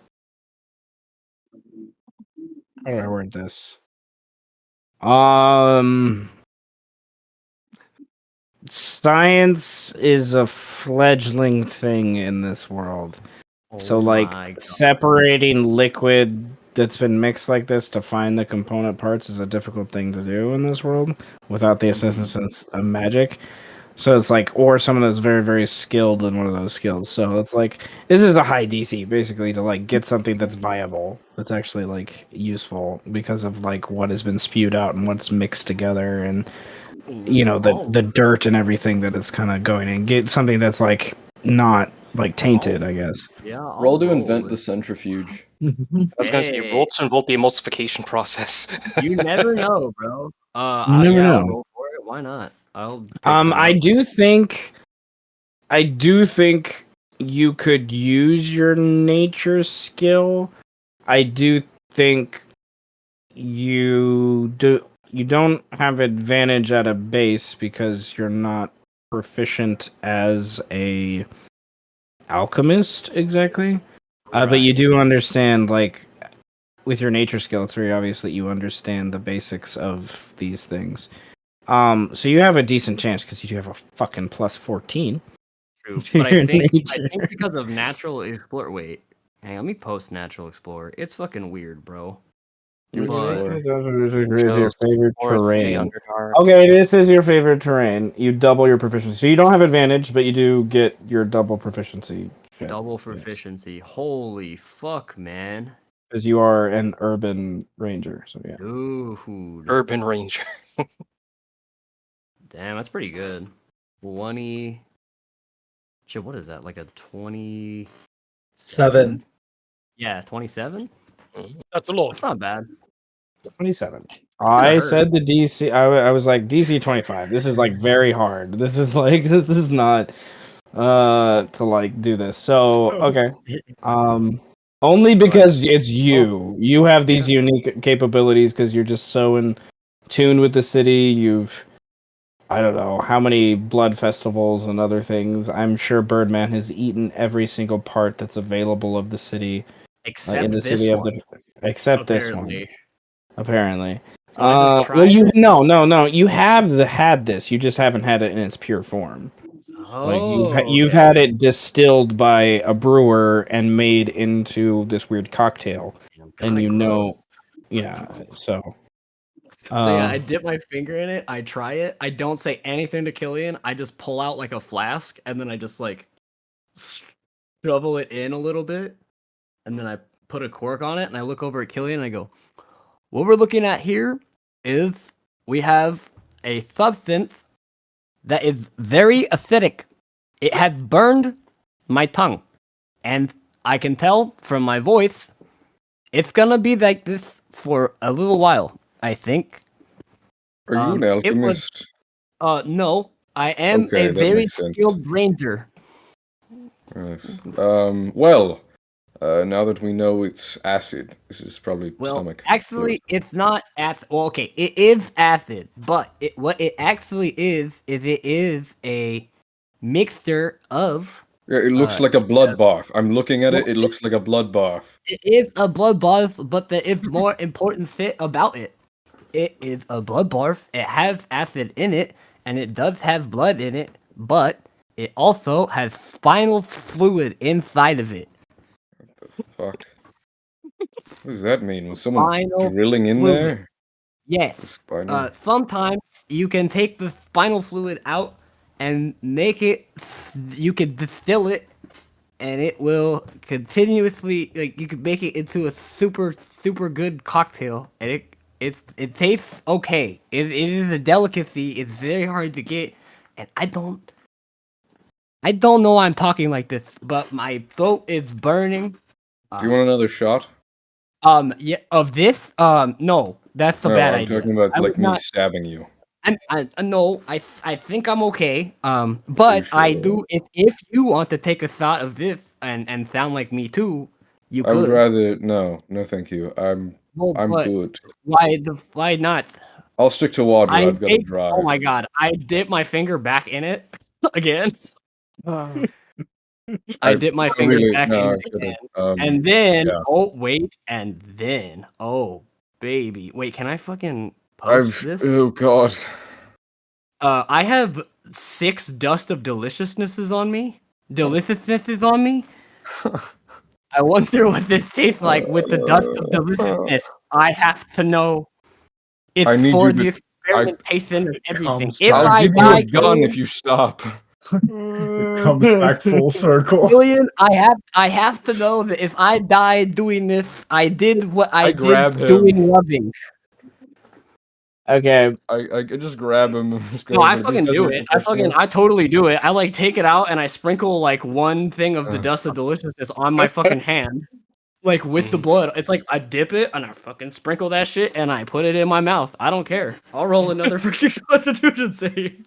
how do I word this? Science is a fledgling thing in this world. Separating liquid that's been mixed like this to find the component parts is a difficult thing to do in this world without the assistance of magic. So it's or someone that's very, very skilled in one of those skills. So it's this is a high DC basically to get something that's viable, that's actually useful because of what has been spewed out and what's mixed together and the dirt and everything that it's kind of going in. Get something that's not tainted, I guess. Yeah. Roll to invent the centrifuge. I was gonna say roll to invoke the emulsification process. You never know, bro. You never know. Roll for it. Why not? I do think you could use your nature skill. I do think you don't have advantage at a base because you're not proficient as a alchemist exactly. But you do understand with your nature skill, it's very obvious that you understand the basics of these things. So you have a decent chance because you do have a fucking plus 14. True, but I think because of natural explorer. Wait, hang on, let me post natural explorer. It's fucking weird, bro. Your favorite terrain. Okay, this is your favorite terrain. You double your proficiency. So you don't have advantage, but you do get your double proficiency Double Yes. proficiency. Holy fuck, man. Because you are an urban ranger, so yeah. Dude. Urban Ranger. Damn, that's pretty good. 20. Shit, what is that? Like a 27? 7. Yeah, 27? That's a lot. That's not bad. 27. gonna I hurt. said the DC. I was like DC 25. This is like very hard. This is like this is not to like do this. So okay. Only because it's you. You have these unique capabilities because you're just so in tune with the city. You've I don't know how many blood festivals and other things. I'm sure Birdman has eaten every single part that's available of the city. Except in the this city one. of the except this one. Apparently. So I just tried well, it? no. You have had this. You just haven't had it in its pure form. Like you've okay. had it distilled by a brewer and made into this weird cocktail, and Kinda gross. yeah. So, So yeah, I dip my finger in it. I try it. I don't say anything to Killian. I just pull out like a flask, and then I just like shovel it in a little bit, and then I put a cork on it, and I look over at Killian and I go, "What we're looking at here is we have a substance that is very acidic. It has burned my tongue, and I can tell from my voice it's gonna be like this for a little while, I think." Are you an It was alchemist? no, I am Okay, a that very makes sense. skilled ranger. Right. Well, now that we know it's acid, this is probably Well, stomach. actually, it's not acid. Well, okay, it is acid, but what it actually is it is a mixture of. Yeah, it looks like a blood bath. I'm looking at it. It looks like a blood bath. It is a blood bath, but there is more important thing about it. It is a blood bath. It has acid in it, and it does have blood in it, but it also has spinal fluid inside of it. Fuck. What does that mean? Was someone Spinal drilling in fluid. there? Yes. Spinal. Sometimes you can take the spinal fluid out and make it. You can distill it, and it will continuously like you can make it into a super good cocktail, and it tastes okay. It is a delicacy. It's very hard to get, and I don't know why I'm talking like this, but my throat is burning. Do you want another shot? Yeah, of this? No, that's a No, bad I'm idea. talking about I like would me not. stabbing you. No, I think I'm okay. But I do. If you want to take a shot of this and sound like me too, you I would could. rather no, thank you. Well, I'm but good. why not? I'll stick to water. I've got to drive. Oh my god! I dip my finger back in it again. I dip my finger really, back no, in I it couldn't. again, and then yeah. oh wait, and then oh baby, wait, can I fucking post this? Oh god. I have 6 dust of deliciousnesses on me. Deliciousnesses on me. I wonder what this tastes like with the dust of deliciousness. I have to know. It's I need for you the to- experimentation of everything. If I'll I give you die, a gun if you stop. It comes back full circle. Killian, I have to know that if I die doing this, I did what I grab did him. doing loving. Okay. I just grab him and just go. No, I over. These fucking guys do are it. professionals. I totally do it. I like take it out and I sprinkle like one thing of the dust of deliciousness on my fucking hand, like with the blood. It's like I dip it and I fucking sprinkle that shit and I put it in my mouth. I don't care. I'll roll another freaking Constitution save.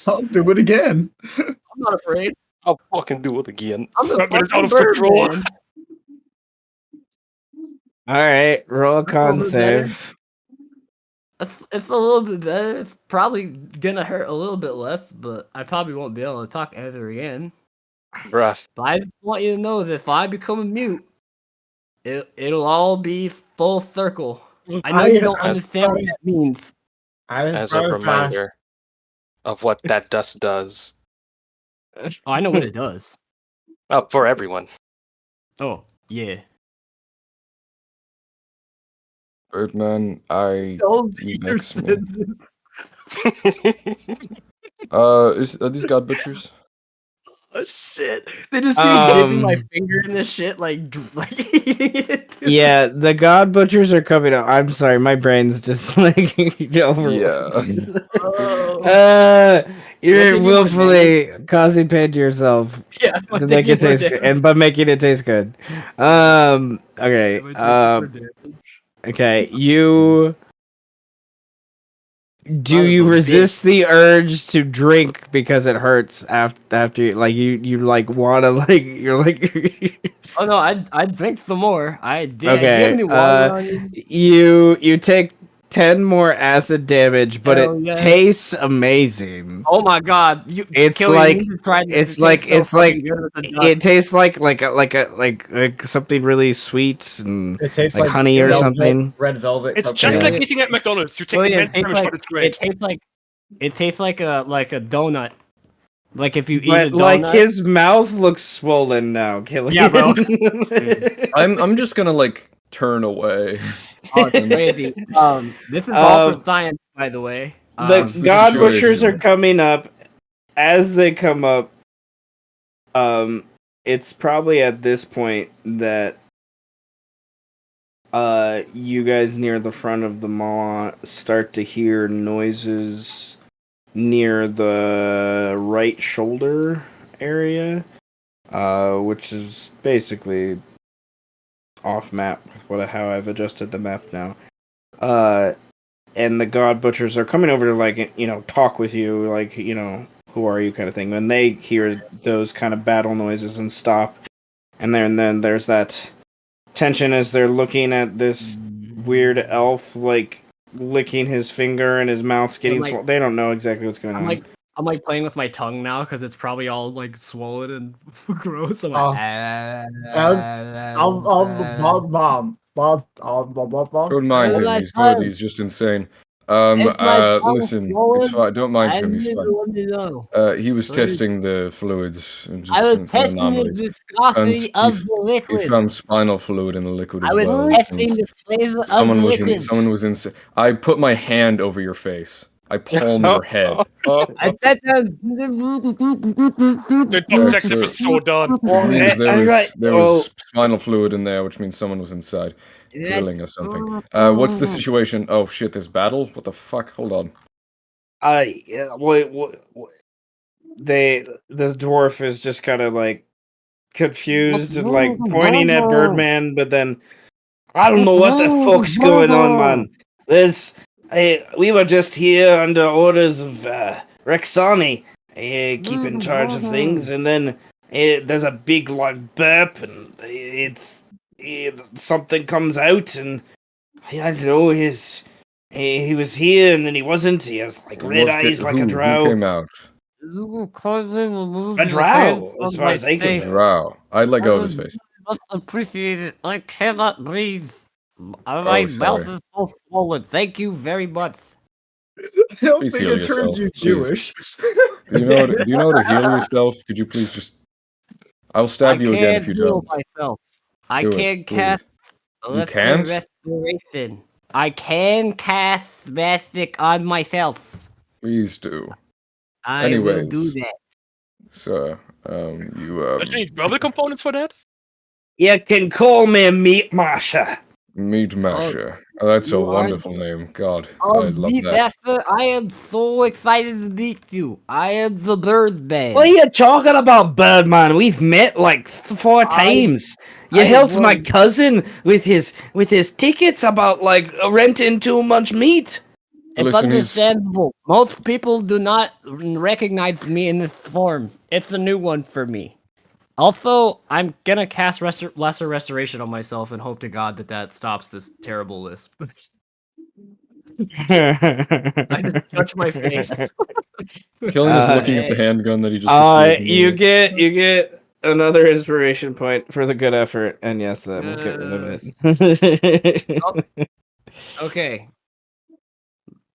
I'll do it again. I'm not afraid. I'll fucking do it again. I'm the Batman is fucking out of control. Birdman. All right, roll a con little bit better. save. It's a little bit better. It's probably gonna hurt a little bit less, but I probably won't be able to talk ever again. Bruh. But I just want you to know that if I become a mute, it'll all be full circle. I know you don't understand what it means. As a reminder of what that dust does. Oh, I know what it does. Oh, for everyone. Oh, yeah. Birdman, Don't you your next me. senses. Are these god butchers? Oh shit! They just see me dipping my Um, finger in this shit, like eating it. Yeah, the God Butchers are coming up. I'm sorry, my brain's just like over. Yeah. Oh. You're Don't they give willfully causing pain to yourself Yeah, to but make they it taste give good, and by making it taste good. Okay. Okay. You do Son of you a resist the urge to drink because it hurts after you like want to you're like Oh no, I'd drink some more. Do you have okay. any water on you? You take 10 more acid damage, but Hell it yes. tastes amazing. Oh my god, It's Killian, like you should try this. it's It like tastes so it's like fucking good with the it nuts. tastes like something really sweet and It tastes like like honey or something. red velvet. It's cupcake. just Yeah. like eating at McDonald's. You take Killian, immense damage, but it's great. it tastes like a donut. Like if you eat But a like donut. his mouth looks swollen now, Killian. Yeah, bro. I'm just gonna like turn away. Oh, it's crazy. This is all for science, by the way. The What's the God Butchers are situation? coming up. As they come up, it's probably at this point that you guys near the front of the mall start to hear noises near the right shoulder area, which is basically off map with how I've adjusted the map now. And the God Butchers are coming over to talk with you, who are you kind of thing. When they hear those kind of battle noises and stop, and then there's that tension as they're looking at this weird elf licking his finger and his mouth's getting swollen. They don't know exactly what's going on. I'm like playing with my tongue now because it's probably all like swollen and gross. I'm like, Don't mind him. He's good. He's just insane. Listen, it's fine. Don't mind him. He's fine. He was testing the fluids and just I was some testing the anomalies. viscosity of the He liquid. found spinal fluid in the liquid as I was well. testing the flavor of the liquid. Someone was in. I put my hand over your face. I palm your head. I said The detective is so done. Means Right. there was spinal fluid in there, which means someone was inside, drilling or something. What's the situation? Oh shit! There's battle. What the fuck? Hold on. This dwarf is just kind of like confused and like pointing at Birdman, but then I don't know what the fuck's going on, man. We were just here under orders of Rexani, keep in charge of things, and then there's a big like burp, and something comes out, and I don't know. He was here, and then he wasn't. He has like red eyes, like a drow. Who came out? A drow, as far as I can tell. Drow. I'd let go of his face. Must appreciate it. I cannot breathe. sorry. My mouth is so swollen. Thank you very much. I don't Please think heal it turns yourself, you please. Jewish. Do you know how to heal yourself? Could you please just? I'll stab you again if you don't. Myself. I Do it, can please. cast You can't? restoration. I can cast magic on myself. Please do. I will do Anyways. that. So, you Do you need verbal components for that? You can call me Meat Masher. Meat Masher. Oh, that's a you are wonderful name. God, I Oh, love Meat that. Master, I am so excited to meet you. I am the Birdman. What are you talking about, Birdman? We've met like 4 times. You helped my cousin with his tickets about like renting too much meat. It's Listen, understandable. Most people do not recognize me in this form. It's a new one for me. Also, I'm gonna cast lesser restoration on myself and hope to God that stops this terrible lisp. I just touch my face. Killian is looking at the handgun that he just received. You get another inspiration point for the good effort, and yes, that will get rid of it. Okay.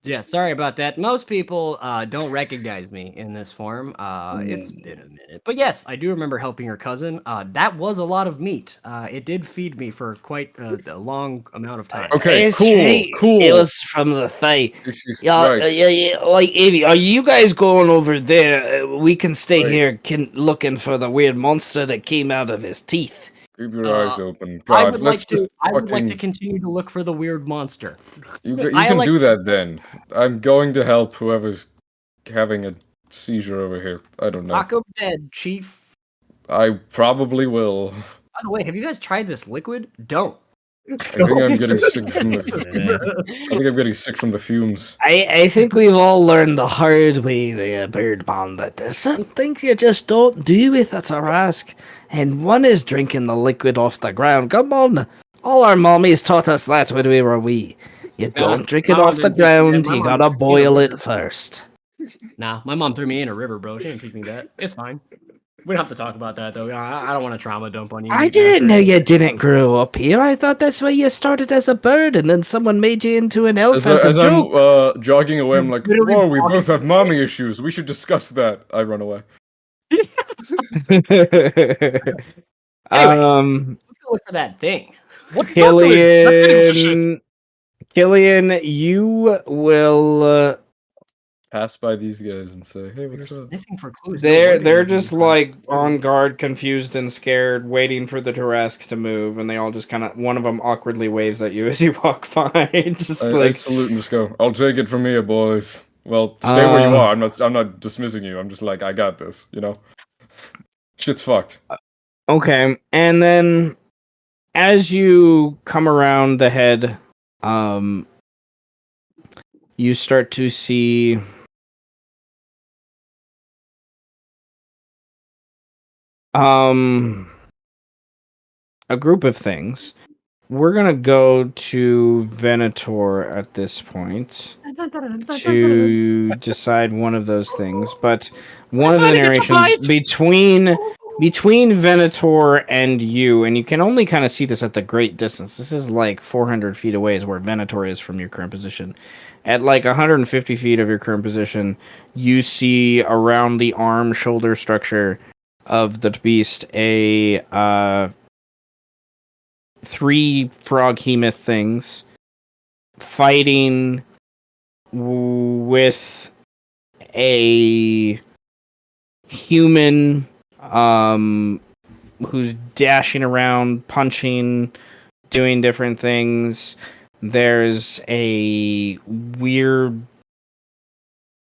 Yeah, sorry about that. Most people don't recognize me in this form. It's been a minute. But yes, I do remember helping your cousin. That was a lot of meat. It did feed me for quite a long amount of time. Okay, It's cool, right. cool. It was from the thigh. This is Yeah, right. yeah. Like, Evie, are you guys going over there? We can stay Right. here, looking for the weird monster that came out of his teeth. Keep your eyes open. I God, would let's like to. just I would like to fucking. continue to look for the weird monster. You I can like do to- that then. I'm going to help whoever's having a seizure over here. I don't know. Knock him dead, Chief. I probably will. By the way, have you guys tried this liquid? Don't. I think I'm getting sick from the. I think I'm getting sick from the fumes. I think we've all learned the hard way there, Birdman, that there's some things you just don't do with a Tarask. And one is drinking the liquid off the ground. Come on. All our mommies taught us that when we were wee. You don't drink it my mom off the didn't teach me that. ground, My you mom gotta threw me in a boil it river. first. Nah, my mom threw me in a river, bro. She didn't teach me that. It's fine. We don't have to talk about that though. I don't want to trauma dump on you. I didn't know you didn't grow up here. I thought that's where you started as a bird and then someone made you into an elf As a joke. I'm jogging away, I'm like, Literally whoa, we walking both have mommy issues. We should discuss that. I run away. Anyway, let's go look for that thing. What Killian? Killian, you will. Pass by these guys and say, hey, what's up? Sniffing for clues. They're just like on guard, confused and scared, waiting for the Tarask to move, and they all just kind of one of them awkwardly waves at you as you walk by. Just I salute and just go, I'll take it from here, boys. Well, stay where you are. I'm not dismissing you. I'm just like, I got this, you know? Shit's fucked. Okay, and then as you come around the head, you start to see a group of things. We're gonna go to Venator at this point to decide one of those things, but one of the narrations between Venator and you can only kind of see this at the great distance. This is like 400 feet away is where Venator is from your current position. At like 150 feet of your current position, you see around the arm shoulder structure of the beast a 3 froghemoth things fighting with a human who's dashing around, punching, doing different things. There's a weird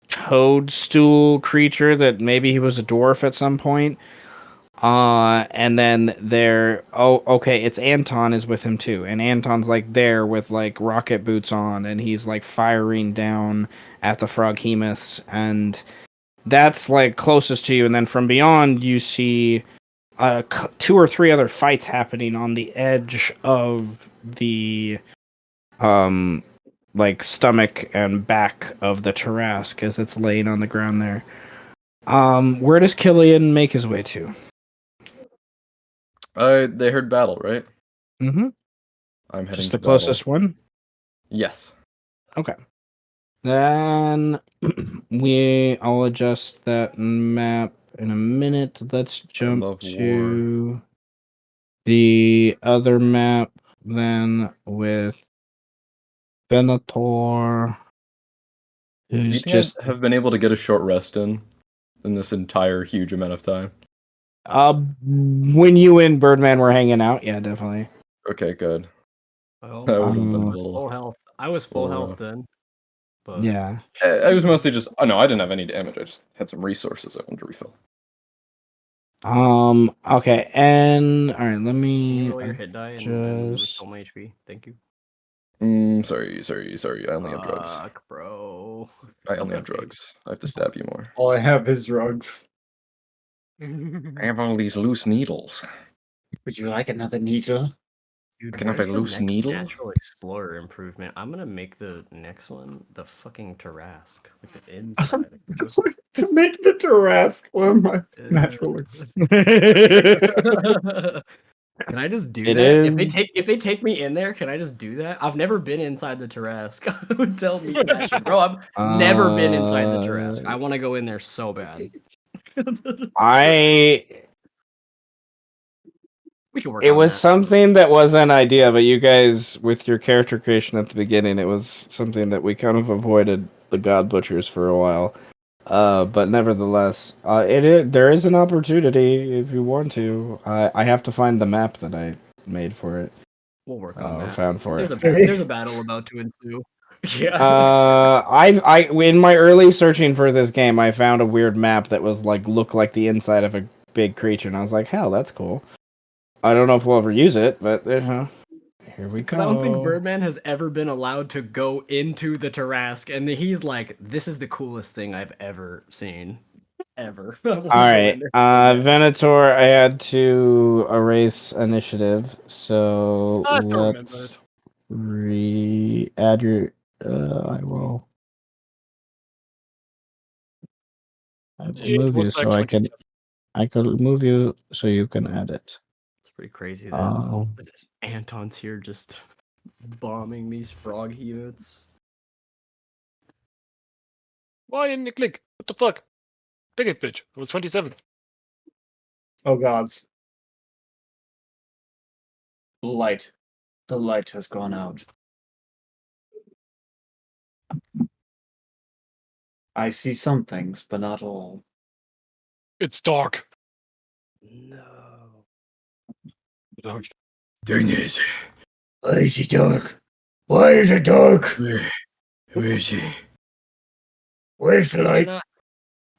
toadstool creature that maybe he was a dwarf at some point. And then it's Anton is with him too, and Anton's like there with like rocket boots on, and he's like firing down at the froghemoths, and that's like closest to you. And then from beyond, you see 2 or 3 other fights happening on the edge of the like stomach and back of the Tarask as it's laying on the ground there. Where does Killian make his way to? They heard battle, right? Mm-hmm. I'm heading Just to the closest one? Yes. Okay. Then I'll adjust that map in a minute. Let's jump to the other map then with Venator. Do you Who's think just I have been able to get a short rest in this entire huge amount of time? when you and Birdman were hanging out, yeah, definitely. Okay, good. Well, That would have been a I was little. full health. I was full health then. But Yeah. I was mostly just. Oh no, I didn't have any damage. I just had some resources I wanted to refill. Okay, and all right, let Can me you roll your hit die and just restore my HP? Thank you. Sorry. I only have drugs. Fuck, bro. I only have Okay. drugs. I have to stab you more. All I have is drugs. I have all these loose needles. Would you like another needle? Dude, I can have where's a the loose next needle? Natural Explorer improvement. I'm gonna make the next one the fucking Tarask, like the inside. To make the Tarask one of my natural Can I just do It that? is. If they take me in there, can I just do that? I've never been inside the Tarrasque. Tell me that shit, bro. I've never been inside the Tarrasque. I want to go in there so bad. We can work It on was that. something that was an idea, but you guys, with your character creation at the beginning, it was something that we kind of avoided the God Butchers for a while. But nevertheless, there is an opportunity if you want to. I have to find the map that I made for it. We'll work on that. Found for There's it. there's a battle about to ensue. Yeah. I in my early searching for this game, I found a weird map that was looked like the inside of a big creature, and I was like, hell, that's cool. I don't know if we'll ever use it, but here we go. I don't think Birdman has ever been allowed to go into the Tarrasque, and he's like, "This is the coolest thing I've ever seen, ever." All right, Venator. I had to erase initiative, so I still remember let's it. add your. I will. It Move you was like so I can. 27. I could move you so you can add it. It's pretty crazy that Anton's here just bombing these frog units. Why didn't you click? What the fuck? Click it, bitch. It was 27. Oh gods. The light. The light has gone out. I see some things, but not all. It's dark. No. Dark. Darkness. Why is it dark? Why is it dark? Where is he? Where's the light?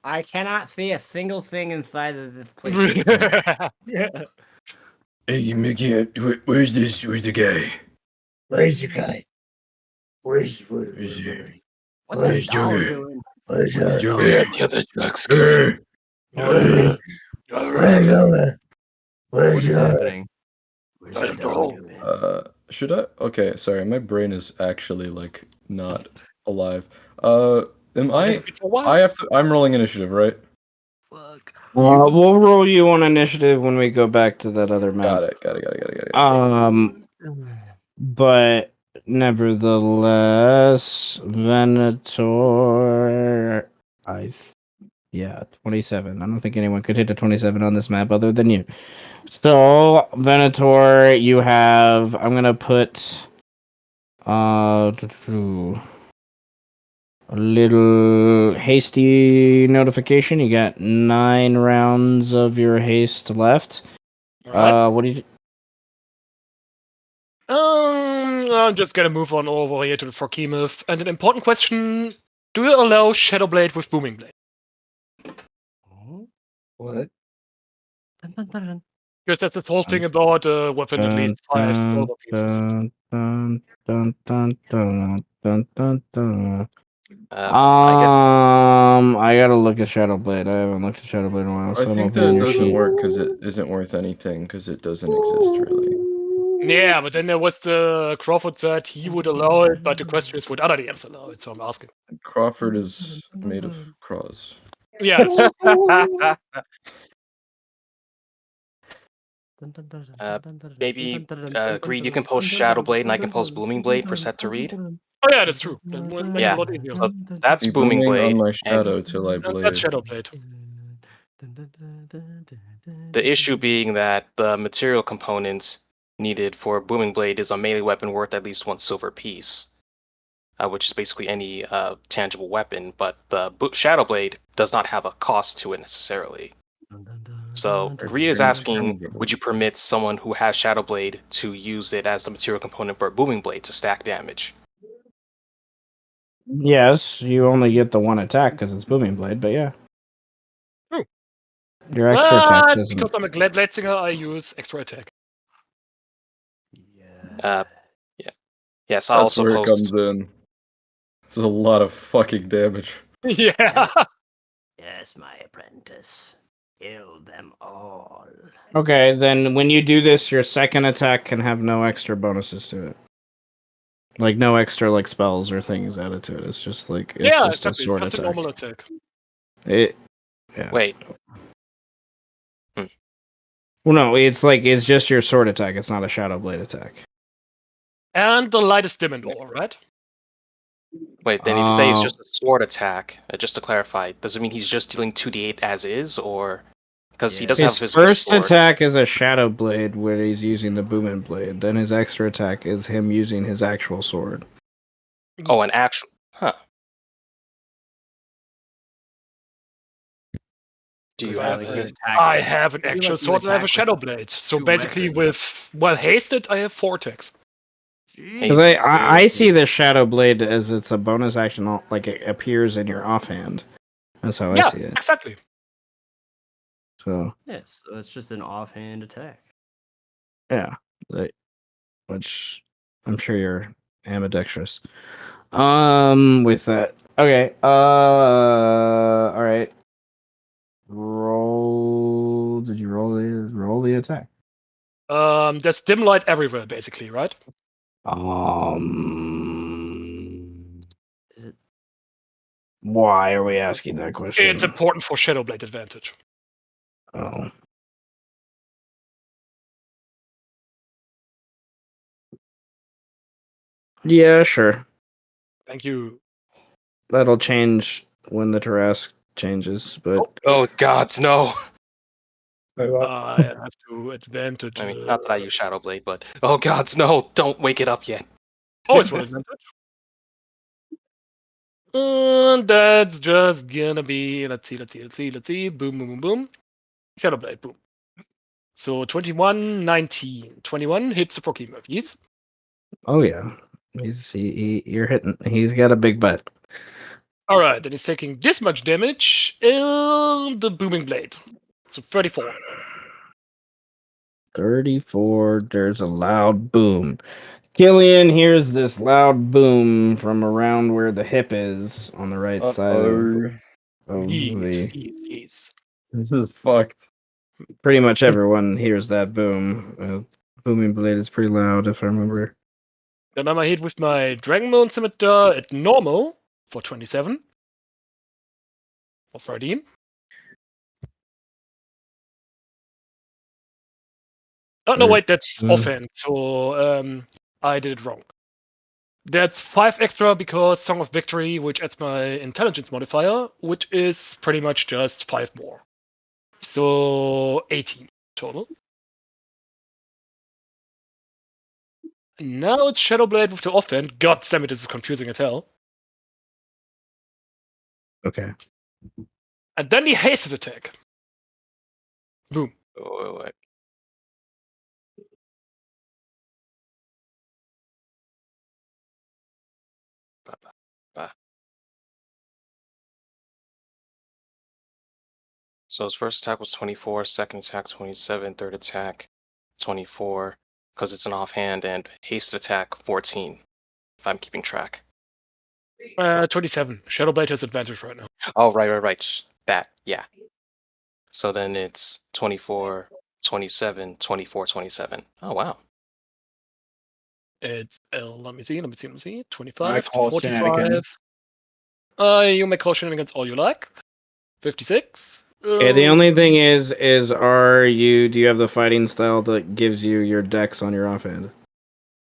I cannot see a single thing inside of this place. Yeah. Hey, you making it? Where's this? Where's the guy? Where's the guy? Where's he? What Where's the dog Joker? doing? Where's Joker? The other drugs. Where's What is happening? Where's I the don't dog know. doing? Should I? Okay, sorry, my brain is actually not alive. Am I? I have to. I'm rolling initiative, right? Fuck. We'll roll you on initiative when we go back to that other map. Got it. But nevertheless, Venator, 27. I don't think anyone could hit a 27 on this map other than you. So, Venator, you have. I'm gonna put a little hasty notification. You got 9 rounds of your haste left. What do you? I'm just gonna move on over here to the Forkemoth. And an important question: do you allow Shadowblade with Booming Blade? What? Because that's this whole thing about weapon at least 5 silver pieces. I gotta look at Shadowblade. I haven't looked at Shadowblade in a while. So I think that doesn't work because it isn't worth anything because it doesn't exist really. Yeah, but then there was the Crawford said he would allow it, but the question is would other DMs allow it? So I'm asking. Crawford is made of cross. Yeah. Maybe Greed, you can post Shadowblade and I can post Booming Blade for set to read. Oh yeah, that's true. That would make it a lot easier. So that's Be Booming booming Blade. on my shadow till I blade. That's Shadowblade. The issue being that the material components needed for Booming Blade is a melee weapon worth at least 1 silver piece, which is basically any tangible weapon, but the Shadowblade does not have a cost to it necessarily. So Rhea is asking, would you permit someone who has Shadowblade to use it as the material component for a Booming Blade to stack damage? Yes, you only get the 1 attack because it's Booming Blade, but yeah. True. Your extra attack doesn't. Because I'm a Glad singer, I use extra attack. Yeah. Yes, I That's also where post. it comes in. It's a lot of fucking damage. Yeah. Yes, my apprentice. Kill them all. Okay, then when you do this, your second attack can have no extra bonuses to it. Like no extra spells or things added to it. It's just a exactly. sword It's just attack. a normal attack. Yeah. Wait. Well, no, it's just your sword attack. It's not a shadow blade attack. And the light is dim and all, right? Wait, then if you say it's just a sword attack, just to clarify, does it mean he's just dealing 2d8 as is, or because he doesn't have a His physical first sword? attack is a shadow blade where he's using the booming blade. Then his extra attack is him using his actual sword. Oh, an actual. Huh. Do you have a? I have an actual sword and I have a shadow blade. So basically, with hasted, I have 4 attacks. Because I see the shadow blade as it's a bonus action, like it appears in your offhand. That's how I see it. Exactly. So Yes, so it's just an offhand attack. yeah, which I'm sure you're ambidextrous. With that, okay. All right. Roll. Did you roll the attack? There's dim light everywhere, basically, right? Is it? Why are we asking that question? It's important for shadow blade advantage. Oh. Yeah, sure. Thank you. That'll change when the Tarrasque changes, but Oh gods, no! I have to advantage. I mean, not that I use Shadow Blade, but oh gods, no! Don't wake it up yet. Always want advantage. And that's just gonna be let's see. Boom, boom, boom, boom. Shadow blade, boom. So 21, 19. 21 hits the Proky Murphys. oh yeah, you're hitting. He's got a big butt. Alright, then he's taking this much damage. The booming blade. So 34. 34. There's a loud boom. Killian hears this loud boom from around where the hip is on the right side of Yes. This is fucked. Pretty much everyone hears that boom. Booming blade is pretty loud, if I remember. Then I'm hit with my Dragonbone Scimitar at normal for 27. Or 13. Oh, no, wait, that's offhand. So I did it wrong. That's 5 extra because Song of Victory, which adds my intelligence modifier, which is pretty much just 5 more. So 18 total. And now it's Shadowblade with the offhand. God damn it, this is confusing as hell. Okay. And then the hasted attack. Boom. Oh, wait. So his first attack was 24, second attack 27, third attack 24, because it's an offhand, and haste attack 14, if I'm keeping track. 27. Shadowblade has advantage right now. Oh, right. That, yeah. So then it's 24, 27, 24, 27. Oh, wow. Let me see. 25, I call 45. shenanigans. You may call shenanigans all you like. 56. Yeah, the only thing is do you have the fighting style that gives you your dex on your offhand?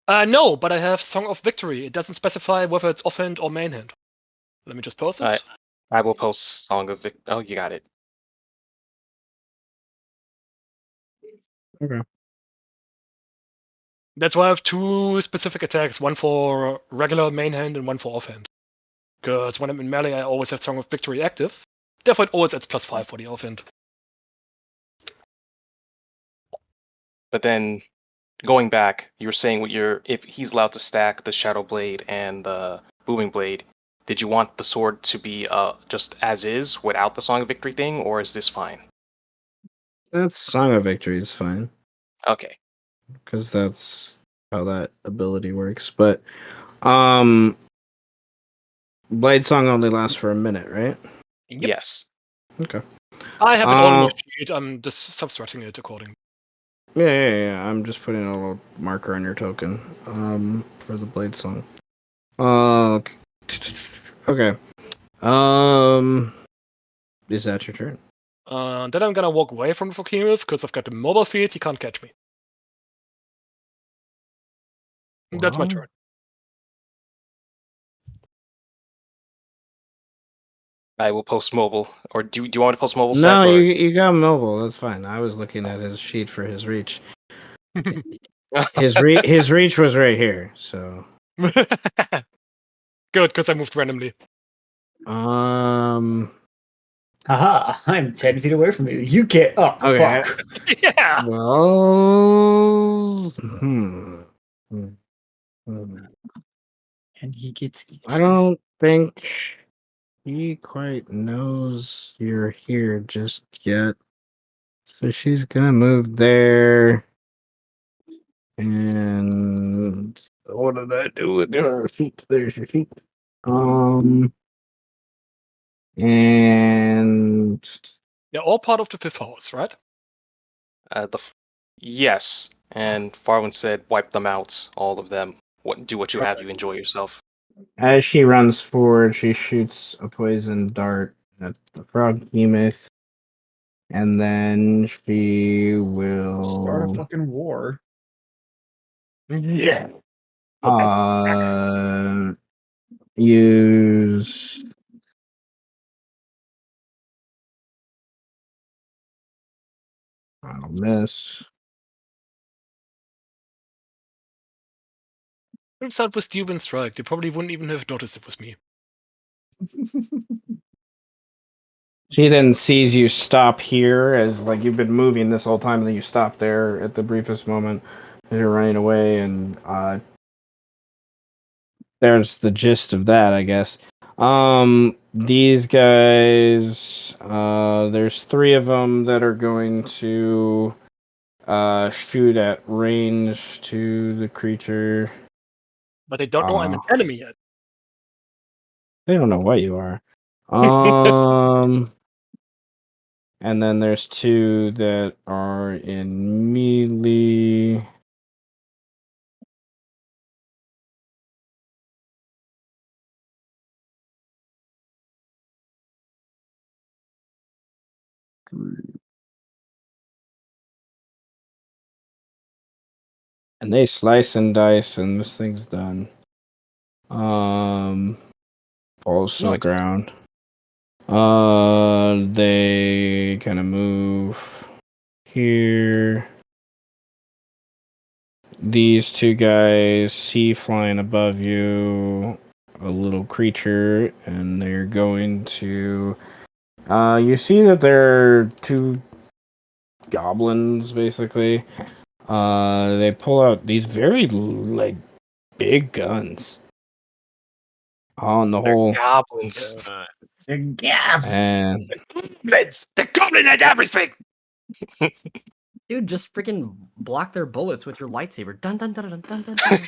No, but I have Song of Victory. It doesn't specify whether it's offhand or mainhand. Let me just post it. I will post Song of Victory. Oh, you got it. Okay. That's why I have 2 specific attacks, one for regular mainhand and one for offhand. Because when I'm in melee, I always have Song of Victory active. Therefore, it always adds +5 for the offhand. But then, going back, you were saying if he's allowed to stack the Shadow Blade and the Booming Blade, did you want the sword to be just as is without the Song of Victory thing, or is this fine? That's Song of Victory is fine. Okay. Because that's how that ability works. But Blade Song only lasts for a minute, right? Yep. Yes. Okay. I have it on my sheet. I'm just subtracting it accordingly. Yeah. I'm just putting a little marker on your token for the Blade Song. Okay. Is that your turn? Then I'm gonna walk away from the Behemoth because I've got the mobile field. He can't catch me. That's my Well, turn. I will post mobile. Or do you want to post mobile, No, Ssech, or you got mobile. That's fine. I was looking at his sheet for his reach. His reach was right here. So Good, because I moved randomly. Aha! I'm 10 feet away from you. You get up. Okay. Fuck. Yeah. Well, And he gets I don't think he quite knows you're here just yet. So she's gonna move there. And what did I do with her feet? There's your feet. And They're all part of the 5th house, right? yes. And Faurwiin said, wipe them out, all of them. Do what you have. You enjoy yourself. as she runs forward, she shoots a poison dart at the frog behemoth. And then she start a will fucking war. Yeah. use I'll miss. Turns out with Steuben Strike, they probably wouldn't even have noticed it was me. She then sees you stop here as like you've been moving this whole time, and then you stop there at the briefest moment as you're running away, and there's the gist of that, I guess. These guys, there's 3 of them that are going to shoot at range to the creature. But they don't know I'm an enemy yet. They don't know what you are. And then there's 2 that are in melee. And they slice and dice, and this thing's done. Falls to the Nice. ground. They kind of move here. These 2 guys see flying above you a little creature, and they're going to. You see that they're 2 goblins, basically. They pull out these very like big guns on the whole Goblins. and Goblins! The goblin at everything! Dude, just freaking block their bullets with your lightsaber. Dun dun dun dun dun dun. dun.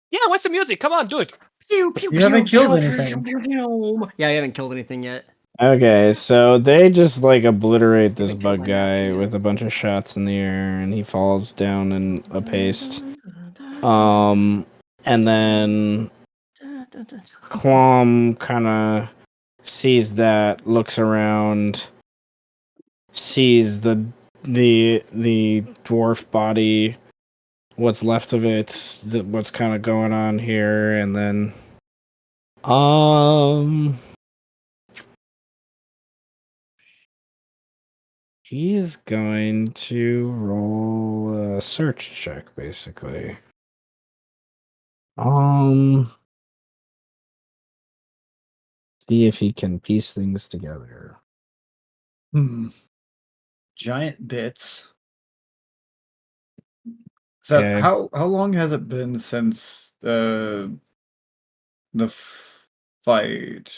Yeah, what's the music? Come on, do it. Pew, pew, You haven't pew, killed pew, anything. pew, pew. Yeah, I haven't killed anything yet. okay, so they just like obliterate this Even killed bug my guy master with a bunch of shots in the air, and he falls down in a paste. And then Clom kind of sees that, looks around, sees the dwarf body, what's left of it, what's kind of going on here, and then he is going to roll a search check, basically. See if he can piece things together. Giant bits. So Okay. how long has it been since the fight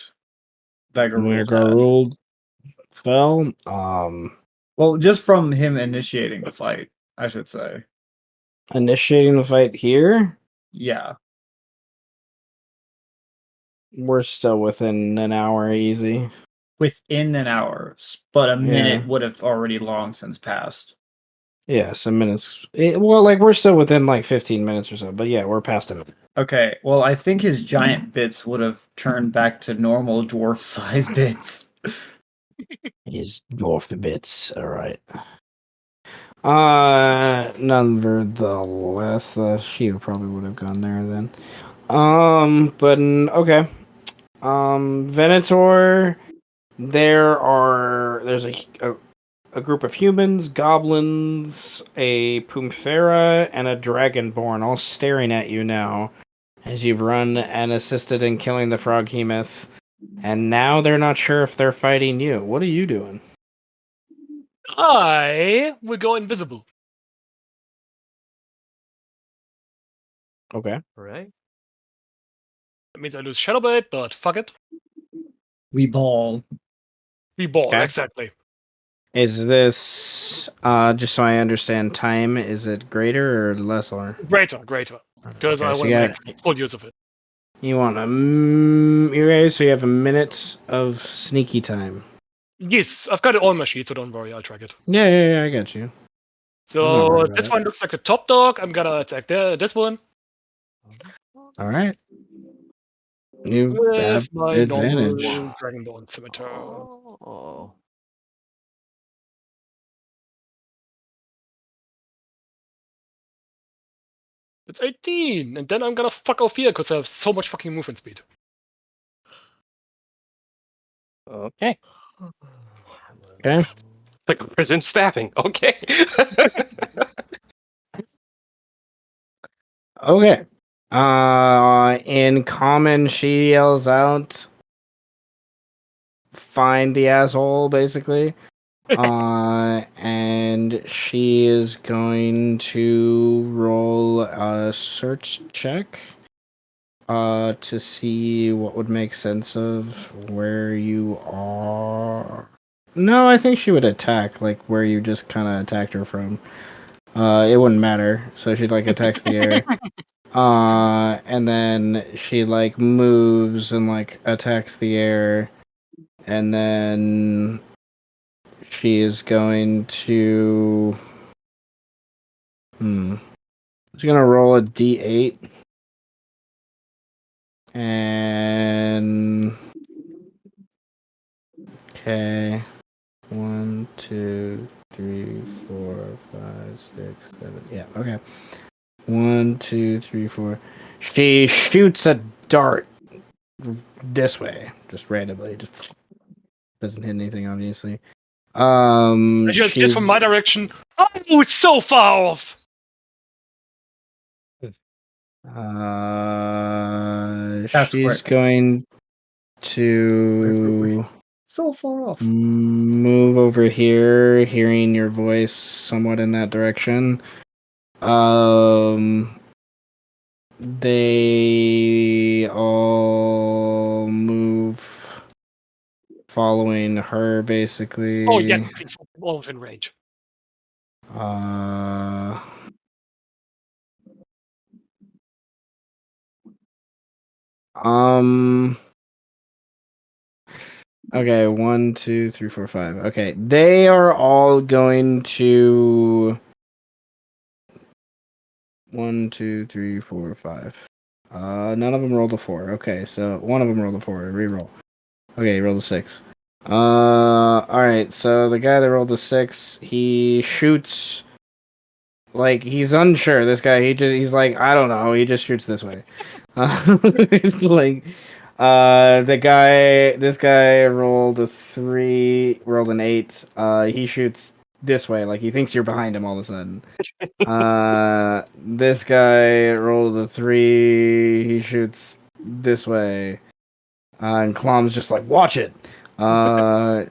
that Where Garulvd had? Garulvd fell? Well, just from him initiating the fight, I should say. Initiating the fight here? Yeah. We're still within an hour easy. Within an hour, but a minute would have already long since passed. Yeah, some minutes. Well, like we're still within like 15 minutes or so, but yeah, we're past a minute. Okay, well, I think his giant bits would have turned back to normal dwarf size bits. He's dwarf a bit. All right. Nonetheless, she probably would have gone there then. Okay. Venator. There's a group of humans, goblins, a Pumfera, and a Dragonborn all staring at you now as you've run and assisted in killing the Froghemoth. And now they're not sure if they're fighting you. What are you doing? I will go invisible. Okay. Right. That means I lose Shadow Blade, but fuck it. We ball. We ball, Okay. exactly. Is this just so I understand time? Is it greater or less? Or Greater. Because Okay, I so want you to got- make full use of it. you want okay? So you have a minute of sneaky time. Yes, I've got it all on my sheet, so don't worry, I'll track it. Yeah, I got you. I'm not So worried about this it. one looks like a top dog. I'm gonna attack this one All right. You have with my advantage. normal Dragonborn Scimitar. Oh. It's 18, and then I'm gonna fuck off here because I have so much fucking movement speed. Okay. Okay. Like prison staffing. Okay. Okay. In common, she yells out, "Find the asshole!" Basically. And she is going to roll a search check. To see what would make sense of where you are. No, I think she would attack, like where you just kind of attacked her from. It wouldn't matter. So she'd like attacks the air. And then she like moves and like attacks the air, and then she is going to. She's gonna roll a d8. And okay. 1, 2, 3, 4, 5, 6, 7. Yeah, okay. 1, 2, 3, 4. She shoots a dart this way, just randomly. Just doesn't hit anything, obviously. I just guess from my direction. Oh, it's so far off. She's going to So far off. move over here, hearing your voice somewhat in that direction. They all move following her, basically. Oh yeah, it's all within range. Okay, 1, 2, 3, 4, 5. Okay, they are all going to 1, 2, 3, 4, 5. None of them rolled a 4. Okay, so one of them rolled a 4. Reroll. Okay, he rolled a 6. Alright, so the guy that rolled a 6, he shoots. Like, he's unsure. This guy, he's like, I don't know. He just shoots this way. Like, this guy rolled a 3, rolled an 8. He shoots this way. Like, he thinks you're behind him all of a sudden. This guy rolled a 3. He shoots this way. And Klom's just like, watch it. This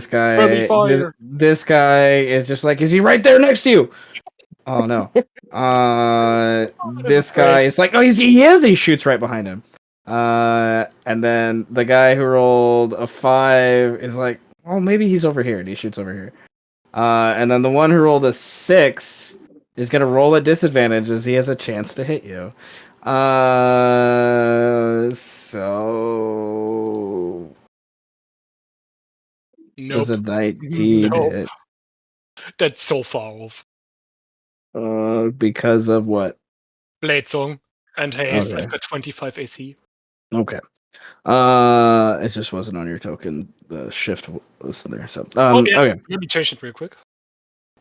guy, this guy is just like, is he right there next to you? Oh no. This guy is like, no, he is. He shoots right behind him. And then the guy who rolled a 5 is like, well, maybe he's over here, and he shoots over here. And then the one who rolled a 6 is gonna roll at disadvantage as he has a chance to hit you. So Nope. does a 19 hit? That's so far off. Because of what? Blade Song and Haste. Okay. I've got 25 AC. Okay. It just wasn't on your token. The shift was there. So Oh yeah, okay. let me change it real quick.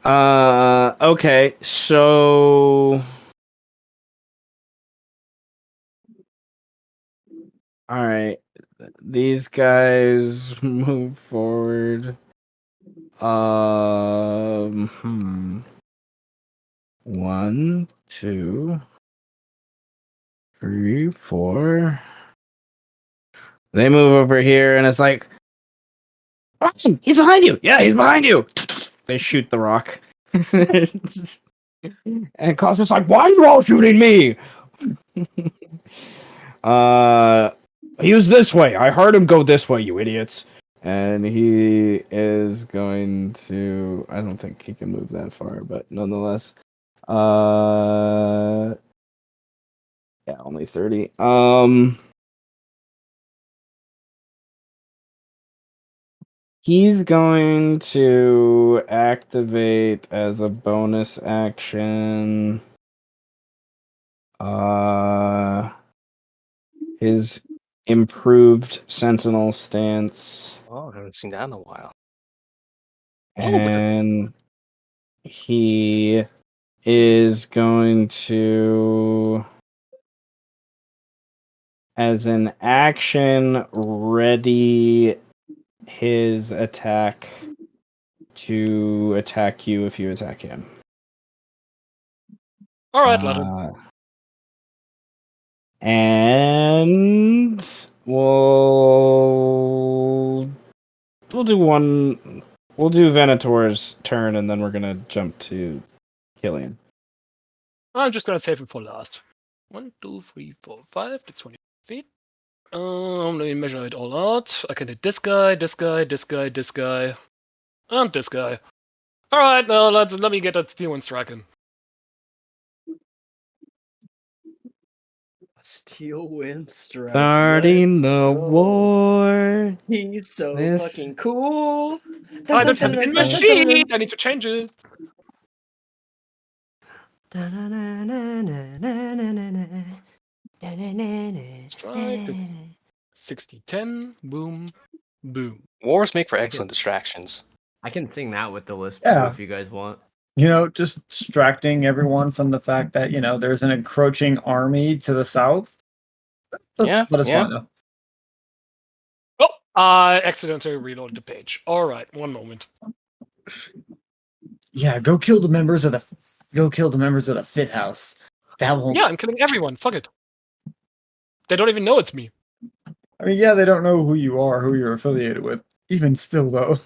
Okay. So all right. These guys move forward. 1, 2, 3, 4. They move over here, and it's like, awesome, he's behind you. Yeah, he's behind you. They shoot the rock. Just- and Klaus is like, why are you all shooting me? He was this way. I heard him go this way, you idiots. And he is going to. I don't think he can move that far, but nonetheless. Yeah, only 30. He's going to activate as a bonus action. His improved sentinel stance. Oh, I haven't seen that in a while. And he is going to, as an action, ready his attack to attack you if you attack him. All right, let him. And we'll do one. We'll do Venator's turn, and then we're gonna jump to Killian. I'm just gonna save him for last. 1, 2, 3, 4, 5. That's 20 feet. Let me measure it all out. I can hit this guy, this guy, this guy, this guy, and this guy. All right, now let me get that steel one strike in. Steel wind strike. Starting the war. He's so This- fucking cool. I don't have it in my sheet. I need to change it. Strike. 60, 10. Boom. Boom. Wars make for excellent distractions. I can sing that with the lisp Yeah. too if you guys want. Just distracting everyone from the fact that, there's an encroaching army to the south. But it's fine, though. Oh, I accidentally reloaded the page. All right, one moment. Yeah, go kill the members of the fifth house. That won't. Yeah, I'm killing everyone. Fuck it. They don't even know it's me. I mean, yeah, they don't know who you are, who you're affiliated with. Even still, though.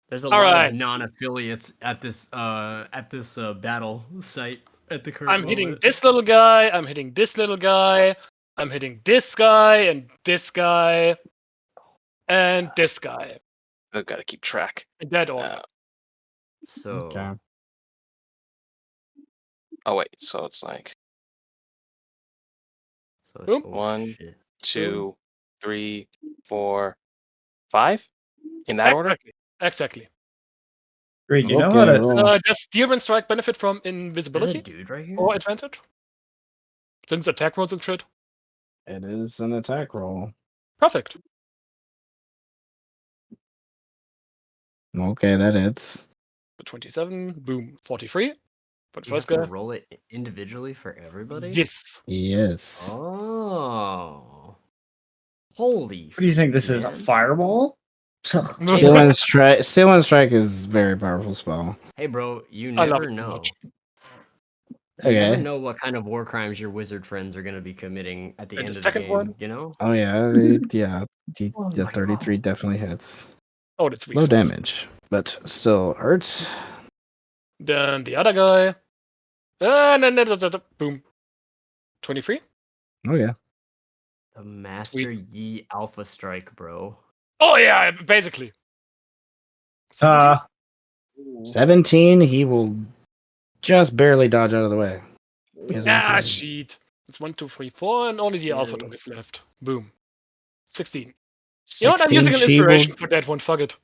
There's a All lot right. of non-affiliates at this battle site at the current I'm moment. hitting this little guy. I'm hitting this little guy. I'm hitting this guy and this guy and this guy. I've got to keep track. In that order. So. Okay. Oh wait, so it's like Boom. 1, 2, 3, 4, 5 in that order. Exactly. Great. You know how to. Does Steel Wind Strike benefit from invisibility? There's a dude right here. Or advantage? Since attack rolls and shit. It is an attack roll. Perfect. Okay, that hits. 27. Boom. 43. But You have first to guy. roll it individually for everybody? Yes. Yes. Oh. Holy. What do you think this is? A man. fireball? Steel Wind Strike is a very powerful spell. Hey, bro, you I love never it so know. much. You never Okay. know what kind of war crimes your wizard friends are going to be committing at the And end the of the second game, one? you know? Oh yeah, yeah. Oh The my 33 God. definitely hits. Oh, that's weak Low sauce. damage, but still hurts. Then the other guy. Boom. 23. Oh yeah. The Master Yi Alpha Strike, bro. Oh yeah, basically. 17? 17. He will just barely dodge out of the way. He has Ah, 19. shit. It's 1, 2, 3, 4, and only the Alpha Scary. dog is left. Boom. 16. You know what? I'm 16, using an she will- inspiration for that one. Fuck it.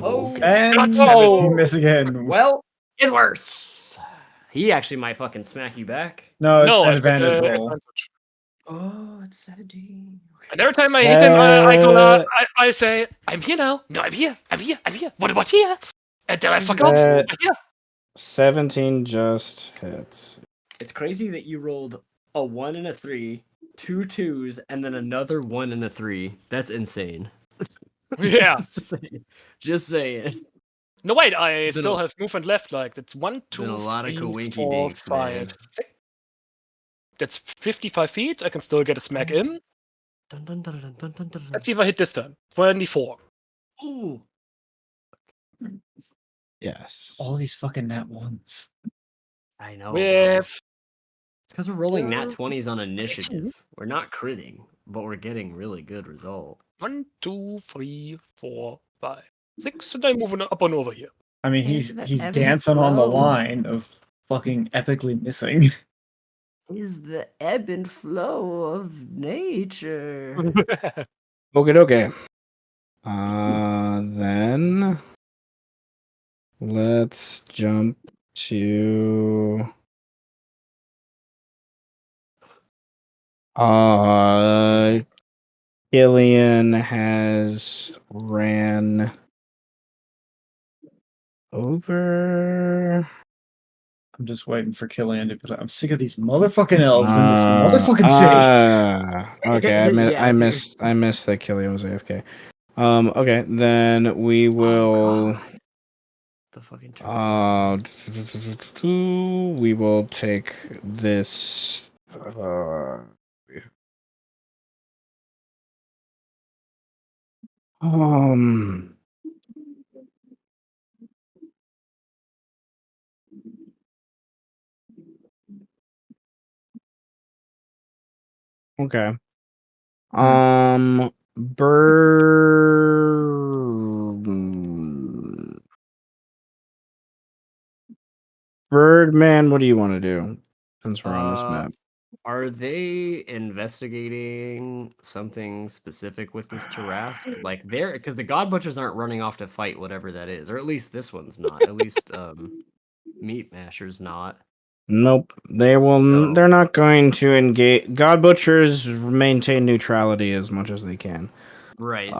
Oh, And Oh. you miss again. well, it's worse. He actually might fucking smack you back. No, it's No, an I got, advantage roll. advantage. Oh, it's 17. And every time I hit him, I say, I'm here now. No, I'm here. I'm here. I'm here. What about here? And then I fuck off. I'm here. 17 just hits. It's crazy that you rolled a 1 and a 3, 2 2s, and then another 1 and a 3. That's insane. Yeah. Just saying. No, wait, I still have movement left. Like, that's 1, 2, a lot of 3, coinky 4, dinks, 5, man. 6. That's 55 feet. I can still get a smack in. Dun, dun, dun, dun, dun, dun, dun. Let's see if I hit this time. 24. Ooh. Yes. All these fucking nat ones. I know. With... It's because we're rolling nat 20s on initiative. We're not critting, but we're getting really good result. 1, 2, 3, 4, 5, 6, and I'm moving up and over here. I mean, he's dancing on the line of fucking epically missing. Is the ebb and flow of nature. Okay. Then let's jump to Killian has ran over. I'm just waiting for Killian to. I'm sick of these motherfucking elves in this motherfucking city. Okay, I missed that Killian was AFK. Okay, then we will. The fucking we will take this. Okay. Birdman, what do you want to do? Since we're on this map. Are they investigating something specific with this Tarask? Like they're because the God Butchers aren't running off to fight whatever that is, or at least this one's not. At least Meat Masher's not. Nope, they will. They're not going to engage. God Butchers maintain neutrality as much as they can. Right.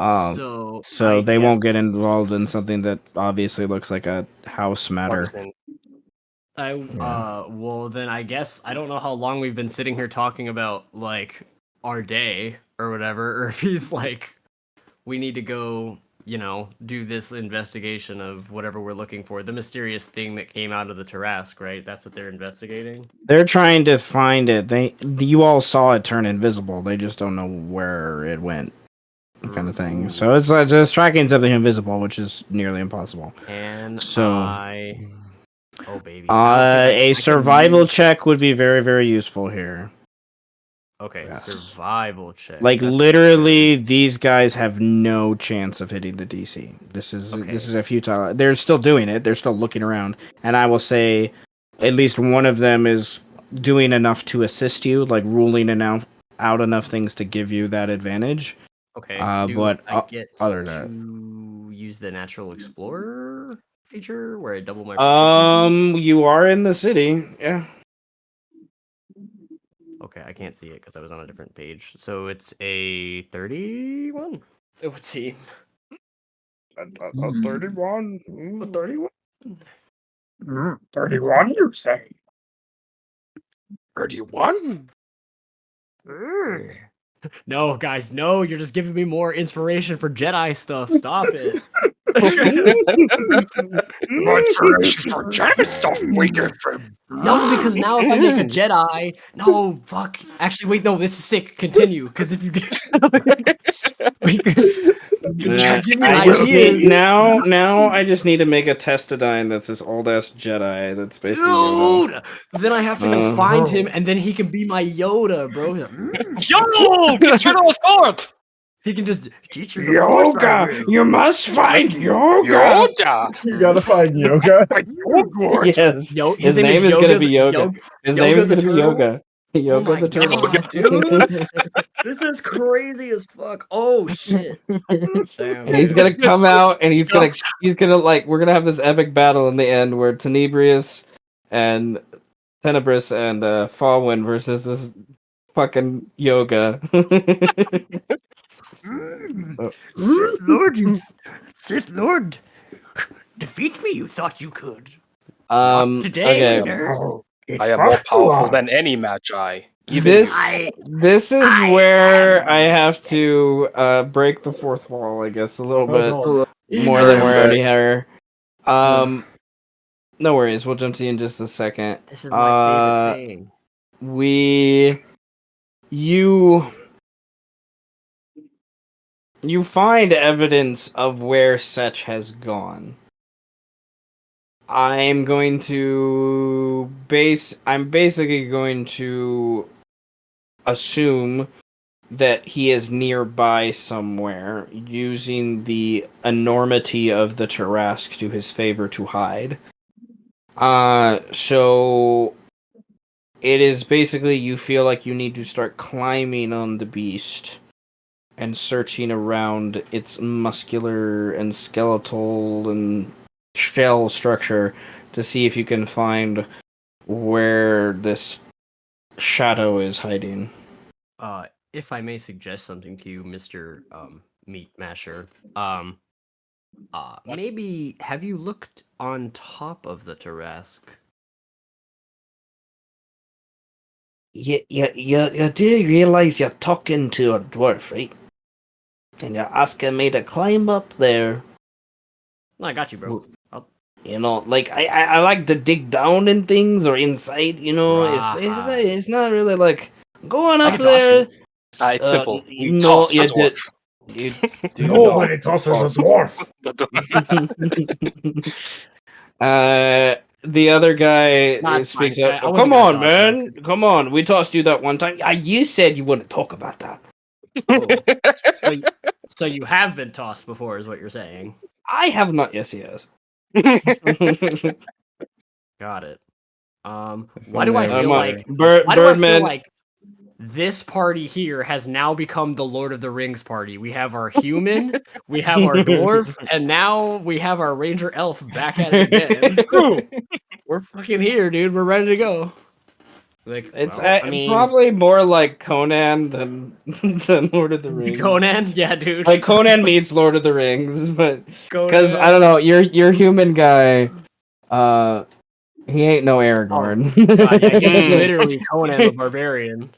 So they won't get involved in something that obviously looks like a house matter. Well then I guess I don't know how long we've been sitting here talking about like our day or whatever, or if he's like we need to go, do this investigation of whatever we're looking for. The mysterious thing that came out of the Tarask, right? That's what they're investigating. They're trying to find it. You all saw it turn invisible. They just don't know where it went, kind of thing. So it's like just tracking something invisible, which is nearly impossible. Oh baby. A survival check would be very, very useful here. Okay, yes. Survival check. Like literally, these guys have no chance of hitting the DC. This is a futile. They're still doing it. They're still looking around, and I will say, at least one of them is doing enough to assist you, like ruling out enough things to give you that advantage. Okay. But I get other to than use the Natural Explorer feature where I double my proficiency? You are in the city, yeah. Okay, I can't see it because I was on a different page. So it's a 31? It would seem. A 31? A 31? 31, you say? 31? No, guys, no. You're just giving me more inspiration for Jedi stuff. Stop it. Inspiration for Jedi stuff we get from. No, because now if I make a Jedi, no, fuck. Actually, wait, no, this is sick. Continue, because if you give me ideas. Now I just need to make a Testadine that's this old ass Jedi that's basically Dude! Then I have to go find him, and then he can be my Yoda, bro. Yo! Get your nose forward! He can just teach you the Yoga. You must find Yoga. You gotta find Yoga. Yes. His name is gonna be Yoga. His name is gonna be Yoga. Yoga the turtle. God, dude. This is crazy as fuck. Oh shit. Damn. And he's gonna come out and he's gonna like we're gonna have this epic battle in the end where Tenebrius and Tenebris and Faurwiin versus this fucking yoga. Sith Lord, Sith Lord, defeat me. You thought you could. Not today, Okay. nerd. I am more powerful than any magi. Even you. This is where I have to break the fourth wall, I guess, a little bit more than we're already here. No worries, we'll jump to you in just a second. This is my favorite thing. You find evidence of where Ssech has gone. I'm basically going to assume that he is nearby somewhere, using the enormity of the Tarask to his favor to hide. So it is basically you feel like you need to start climbing on the beast and searching around its muscular and skeletal and shell structure to see if you can find where this shadow is hiding. If I may suggest something to you, Mr. Meat Masher, maybe have you looked on top of the Tarask? You do realize you're talking to a dwarf, right? And you're asking me to climb up there. No, I got you, bro. You know, like I like to dig down in things or inside. You know, it's not really like going up there. It's simple. You no, toss you the dwarf. You do Nobody not tosses toss a dwarf. The other guy That's speaks fine. up. I wasn't Come gonna on, toss man. Come on. We tossed you that one time. You said you wouldn't talk about that. So you have been tossed before, is what you're saying? I have not. Yes, he has. Got it. Why do I feel like Birdman? This party here has now become the Lord of the Rings party? We have our human, we have our dwarf, and now we have our ranger elf back at it again. We're fucking here, dude. We're ready to go. Like, It's well, probably more like Conan than Lord of the Rings. Conan, yeah, dude. Like Conan meets Lord of the Rings, but because I don't know, your human guy, he ain't no Aragorn. God, yeah, he's literally Conan the Barbarian.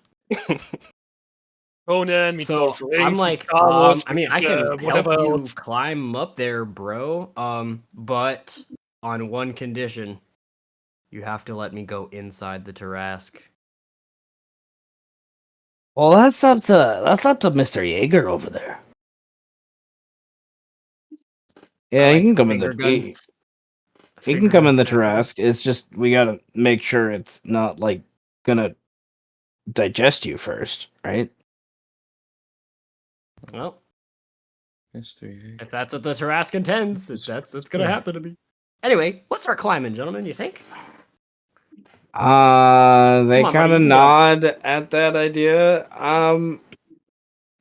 Conan meets Lord of the Rings, I'm like, Star Wars, I mean, I can help whatever you else. climb up there, bro. But on one condition. You have to let me go inside the Tarask. Well, that's up to Mr. Jaeger over there. Yeah, he can come in finger guns. he can come in the Tarask. It's just we gotta make sure it's not like gonna digest you first, right? Well, if that's what the Tarask intends, it's gonna happen to me. Anyway, let's start climbing, gentlemen. You think? They kind of nod at that idea.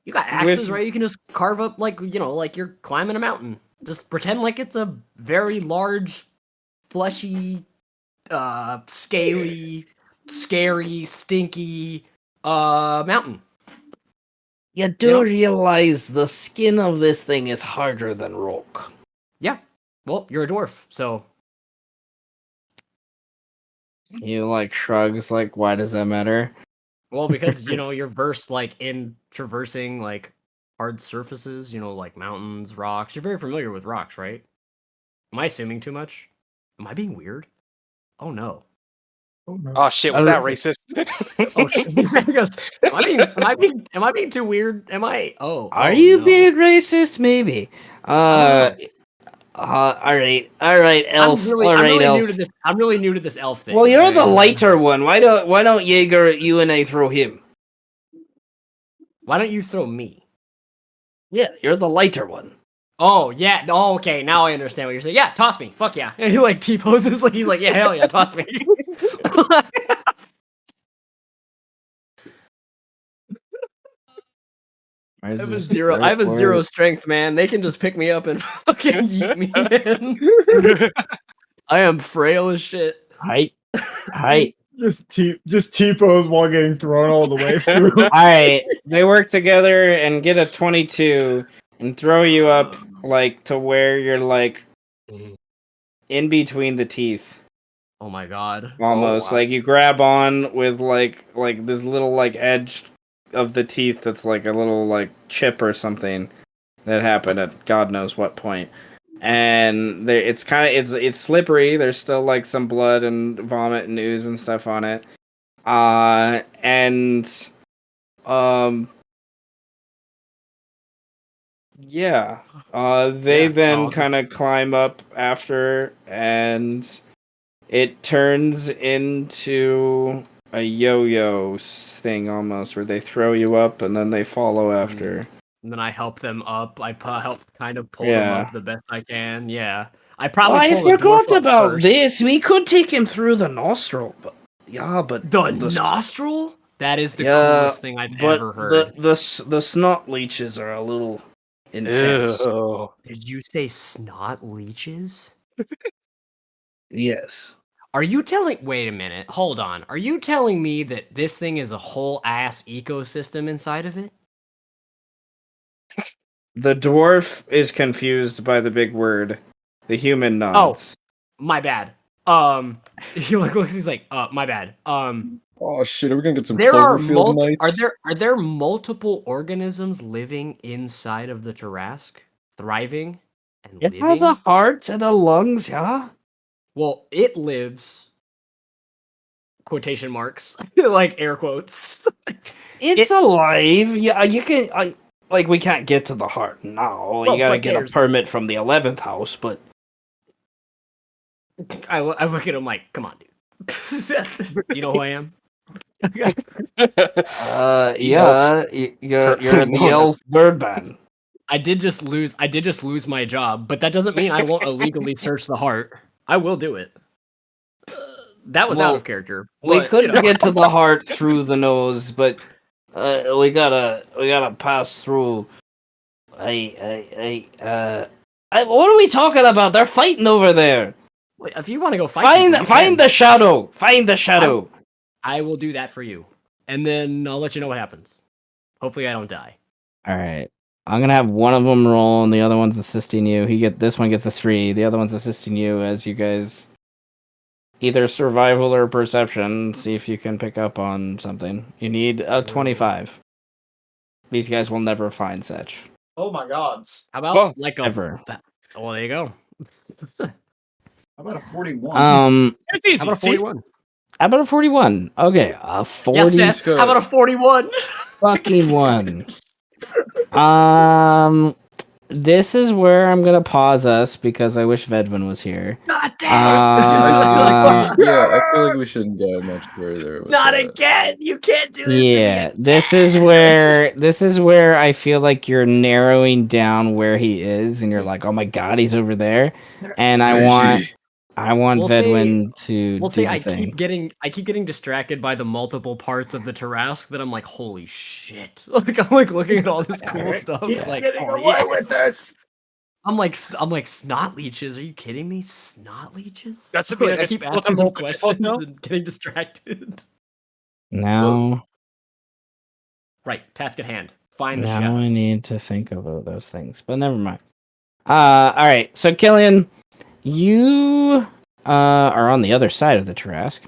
You got axes, right? You can just carve up like you're climbing a mountain. Just pretend like it's a very large, fleshy, scaly, scary, stinky mountain. You do realize the skin of this thing is harder than rock. Yeah. Well, you're a dwarf, so. He shrugs, why does that matter? Well, because you're versed in traversing hard surfaces, like mountains, rocks. You're very familiar with rocks, right? Am I assuming too much? Am I being weird? Oh no. Oh shit, was that racist? Oh shit. Am I being too weird? Am I? Are you being racist? Maybe. All right, elf. I'm really new to this elf thing. Well, you're the lighter one. Why don't Jaeger, you and I throw him? Why don't you throw me? Yeah, you're the lighter one. Oh yeah. Oh, okay. Now I understand what you're saying. Yeah, toss me. Fuck yeah. And he T-poses he's like, yeah, hell yeah, toss me. I have a zero strength, man. They can just pick me up and fucking yeet me, man. I am frail as shit. Hi. Just T-pose while getting thrown all the way through. Alright, they work together and get a 22 and throw you up like to where you're like in between the teeth. Oh my god. Almost. wow. Like you grab on with like this little like edge of the teeth that's like a little like chip or something that happened at God knows what point. And there it's slippery. There's still like some blood and vomit and ooze and stuff on it. And yeah. They then kind of climb up after, and it turns into a yo-yo thing almost, where they throw you up and then they follow after. And then I help them up. I help kind of pull them Yeah. up the best I can. Yeah. I Oh, probably I pull the dwarf forgot up about first. this. We could take him through the nostril, but but The nostril? That is the Yeah, coolest thing I've but ever heard. the snot leeches are a little intense. Ew. Did you say snot leeches? Yes. Are you telling? Wait a minute. Hold on. Are you telling me that this thing is a whole ass ecosystem inside of it? The dwarf is confused by the big word. The human nods. My bad. He looks. He's like, my bad. Oh shit, are we gonna get some There are Cloverfield nights? are there multiple organisms living inside of the Tarrasque, thriving and It living? has a heart and a lungs, yeah. Well, it lives. Quotation marks, like air quotes. It's alive. Yeah, you can. We can't get to the heart now. Well, You gotta but get a there's- permit from the 11th house, but I look at him like, come on, dude. Do you know who I am? yeah, you're the elf Birdman. I did just lose my job, but that doesn't mean I won't illegally search the heart. I will do it. That was out of character. We but, could you know. get to the heart through the nose, but we gotta pass through. What are we talking about? They're fighting over there. Wait, if you want to go fight, Find the shadow. Find the shadow. I will do that for you, and then I'll let you know what happens. Hopefully, I don't die. All right. I'm gonna have one of them roll, and the other one's assisting you. This one gets a 3. The other one's assisting you as you guys either survival or perception. See if you can pick up on something. You need a 25. These guys will never find Ssech. Oh my god. How about like a ever? Well, there you go. How about a 41? It's easy. How about a 41? How about a 41? Okay, a 40. Yes, Seth. How about a 41? Fucking one. This is where I'm gonna pause us because I wish Vedwin was here. God damn! I feel like we shouldn't go much further. With Not that. again! You can't do this Yeah, to me. this is where I feel like you're narrowing down where he is, and you're like, oh my god, he's over there, and I want Vedwin to We'll do say the I thing. keep getting distracted by the multiple parts of the Tarrasque that I'm like, holy shit! Like I'm like looking at all this cool stuff. Like, with this. I'm like snot leeches. Are you kidding me? Snot leeches? That's what Like, I I keep get asking more more questions now. and getting distracted. Now, Right, task at hand. Find the now shadow. I need to think of all those things, but never mind. All right. So Killian, you are on the other side of the Tarrasque,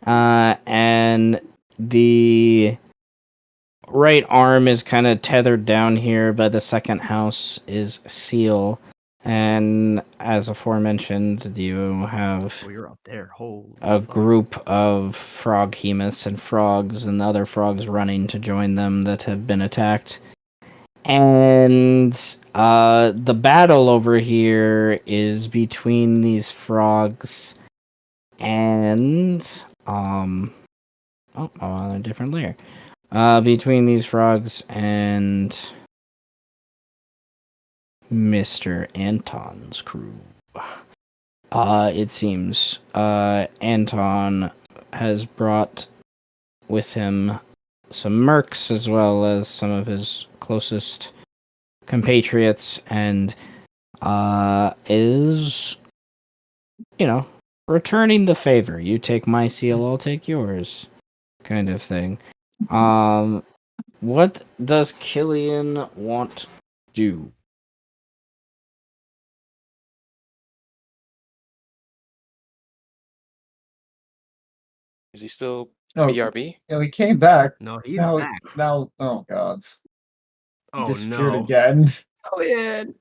and the right arm is kind of tethered down here, but the second house is Seal. And as aforementioned, you have Oh, you're up there. Holy a fuck. group of froghemoths and frogs and other frogs running to join them that have been attacked. And the battle over here is between these frogs and I'm on a different layer. Between these frogs and Mr. Anton's crew. It seems Anton has brought with him some mercs as well as some of his closest compatriots, and is, returning the favor. You take my seal, I'll take yours, kind of thing. What does Killian want to do? Is he still Oh, BRB? yeah, we came back. No, he's Now, back. now, oh god, Oh disappeared no. again. Killian,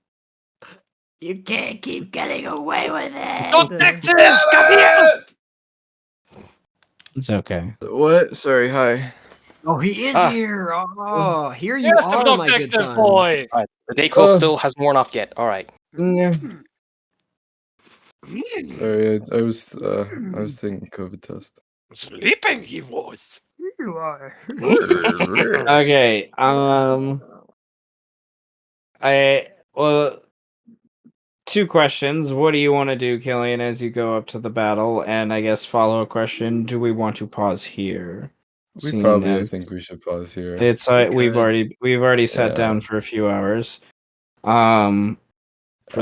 you can't keep getting away with it. Stop Texas! Come here! It's okay. What? Sorry, hi. Oh, he is Ah. here. Oh, here you Yes, are, the my good detective son. boy! Alright, the dayquil still hasn't worn off yet. Alright. Yeah. Sorry, I was thinking COVID test. Sleeping he was. You are. Okay. Well, two questions. What do you want to do, Killian, as you go up to the battle? And I guess follow-up question: do we want to pause here? We Seeing probably, I as think we should pause here. It's we've already sat down for a few hours. For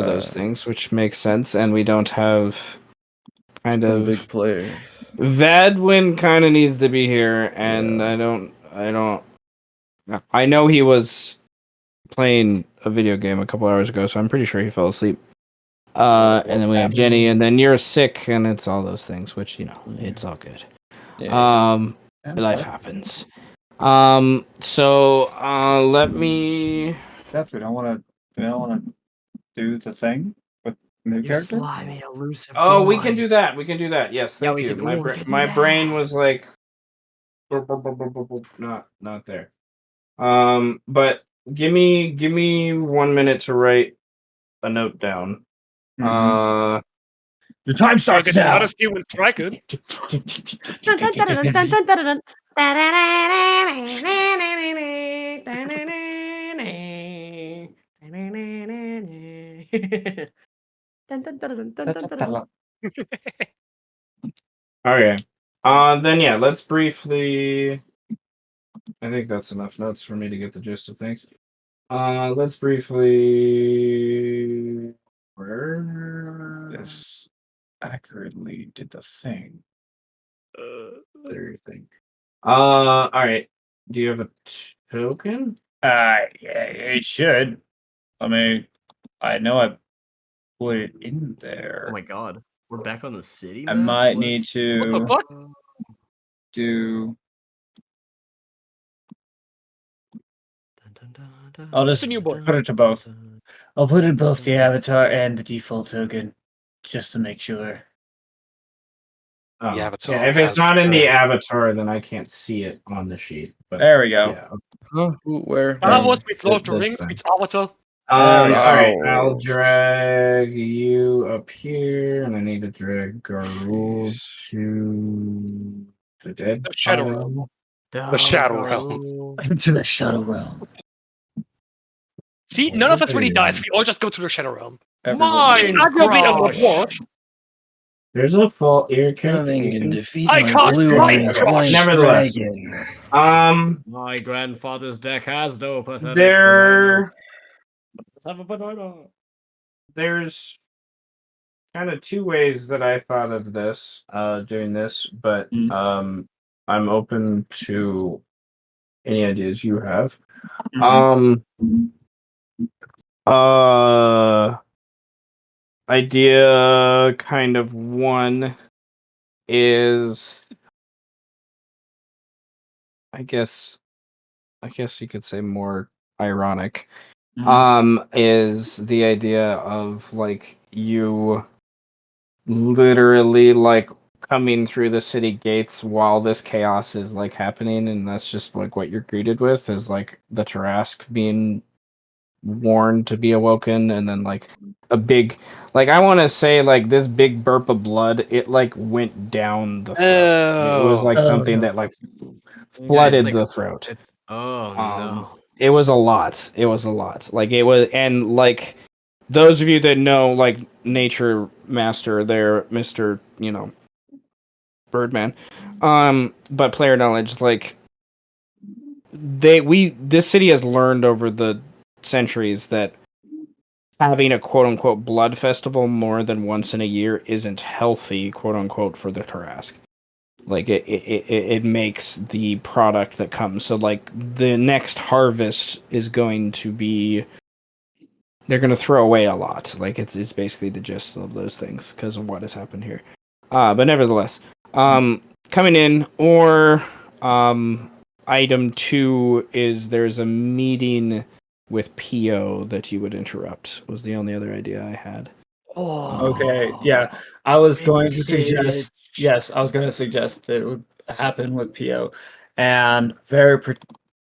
those things, which makes sense, and we don't have kind Some of big players. Vadwin kind of needs to be here, and I know he was playing a video game a couple hours ago, so I'm pretty sure he fell asleep. And then we have Jenny, and then you're sick, and it's all those things, which it's all good. Life happens. So let me. That's we don't want to do the thing with new You character. slimy, elusive Oh, we boy. can do that. We can do that. Yes, Yeah, thank we you. can- My we can do my that. brain was like, not there. But give me 1 minute to write a note down. Your time starts Target now. another skill when striking. Okay. Then yeah, let's briefly. I think that's enough notes for me to get the gist of things. Let's briefly. Where This accurately did the thing. everything. All right. Do you have a token? Yeah, it should. I mean, I know I put it in there. Oh my god. We're back on the city I map? might What? need What to the fuck? do. I'll just It's a new boy. put it to both. I'll put in both the avatar and the default token, just to make sure. Oh. The avatar Yeah, if it's has not in the returned. avatar, then I can't see it on the sheet. But There we go. yeah. Huh? Where? Star Wars meets Lord of the That's Rings fine. meets Avatar. There we go. All right, Oh. I'll drag you up here, and I need to drag Garulvd to the dead The Shadow pile. Realm. The Shadow Realm. Into the Shadow Realm. See, none of us really dies. We all just go to the Shadow Realm. Everyone. It's arguably a mod war. There's a fault here. Nothing can defeat I my can't blue fight eyes Josh. white Nevertheless. dragon. My grandfather's deck has no pathetic There's kind of two ways that I thought of this, doing this, but I'm open to any ideas you have. Idea kind of one is, I guess you could say more ironic. Is the idea of like you literally like coming through the city gates while this chaos is like happening, and that's just like what you're greeted with is like the Tarask being warned to be awoken, and then like a big, like I want to say like this big burp of blood, it like went down the throat. It was like something that like flooded the throat. It's no. It was a lot. Like it was, and like those of you that know like Nature Master there, Mr. Birdman. But player knowledge, like this city has learned over the centuries that having a quote unquote blood festival more than once in a year isn't healthy, quote unquote, for the Tarask. Like it makes the product that comes. So like the next harvest is going to be, they're going to throw away a lot. Like it's basically the gist of those things because of what has happened here. But nevertheless, coming in or item 2 is there's a meeting with PO that you would interrupt. Was the only other idea I had. Okay, yeah. I was going to suggest, yes, I was going to suggest that it would happen with PO. And very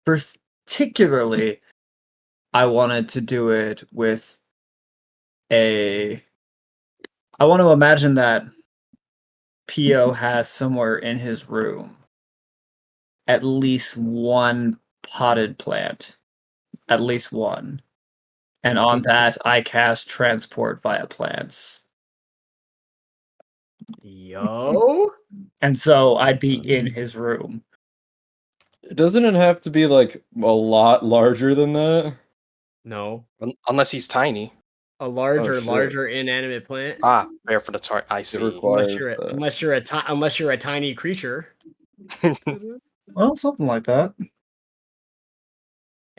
particularly, I wanted to do it with I want to imagine that PO has somewhere in his room at least one potted plant. At least one. And on that, I cast transport via plants. Yo. And so I'd be in his room. Doesn't it have to be like a lot larger than that? No. Unless he's tiny. A larger, shit. larger inanimate plant. Ah, fair for the target. I see. Unless you're a tiny creature. Well, something like that.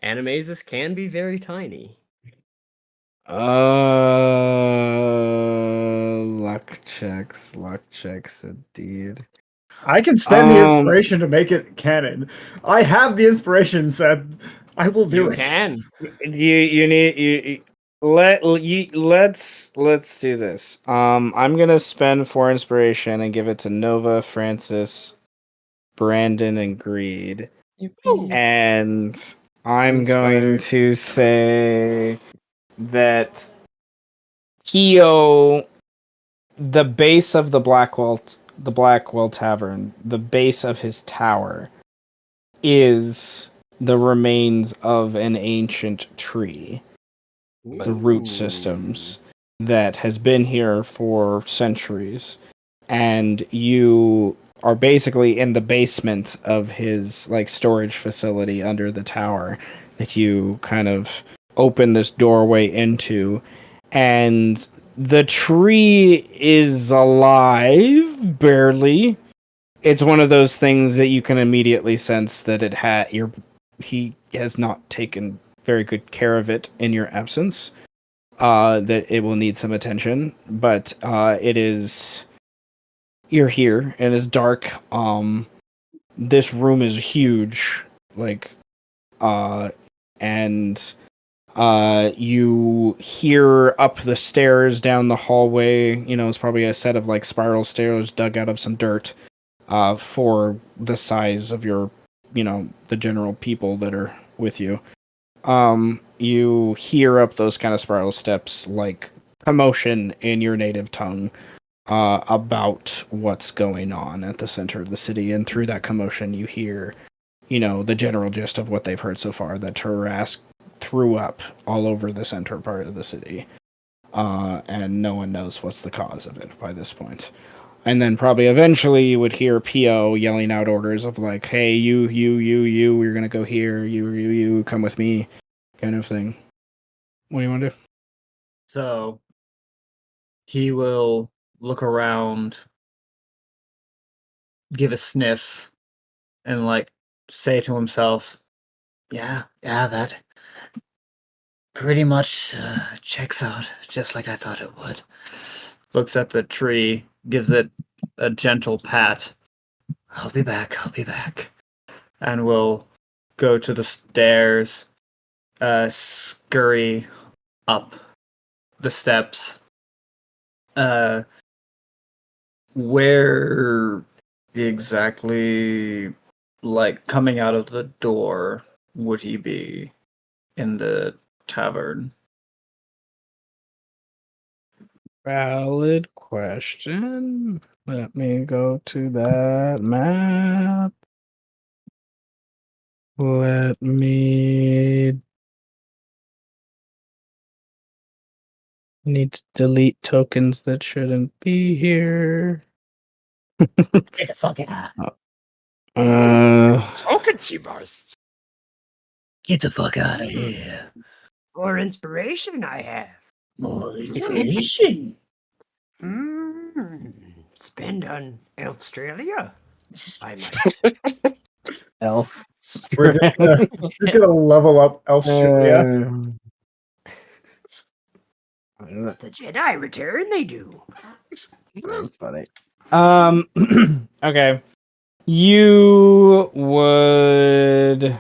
Animaesus can be very tiny. Luck checks, indeed. I can spend the inspiration to make it canon. I have the inspiration set. I will do it. Can. Let's do this. I'm gonna spend 4 inspiration and give it to Nova, Francis, Brandon, and Greed. And I'm going to say that Keo, the base of the Blackwell Tavern, the base of his tower, is the remains of an ancient tree. The root systems that has been here for centuries. And you are basically in the basement of his like storage facility under the tower that you kind of open this doorway into, and the tree is alive, barely. It's one of those things that you can immediately sense that he has not taken very good care of it in your absence. That it will need some attention, but you're here and it's dark. This room is huge, and you hear up the stairs down the hallway. It's probably a set of like spiral stairs dug out of some dirt, for the size of your, the general people that are with you. You hear up those kind of spiral steps, like commotion in your native tongue, about what's going on at the center of the city, and through that commotion you hear, the general gist of what they've heard so far, that Tarask threw up all over the center part of the city, and no one knows what's the cause of it by this point. And then probably eventually you would hear P.O. yelling out orders of like, hey, you, we're gonna go here, you, come with me, kind of thing. What do you want to do? So he will look around, give a sniff, and like say to himself, yeah, that pretty much checks out, just like I thought it would. Looks at the tree, gives it a gentle pat. I'll be back. And will go to the stairs, scurry up the steps. Where exactly, like, coming out of the door would he be in the tavern? Valid question. Let me go to that map. Let me... Need to delete tokens that shouldn't be here. Get the fuck out. Tokens, you must. Get the fuck out of here. More inspiration I have. Moderation. Spend on Australia? I might. Elf. We're just gonna level up Australia. The Jedi return, they do. That's funny. Okay. You would.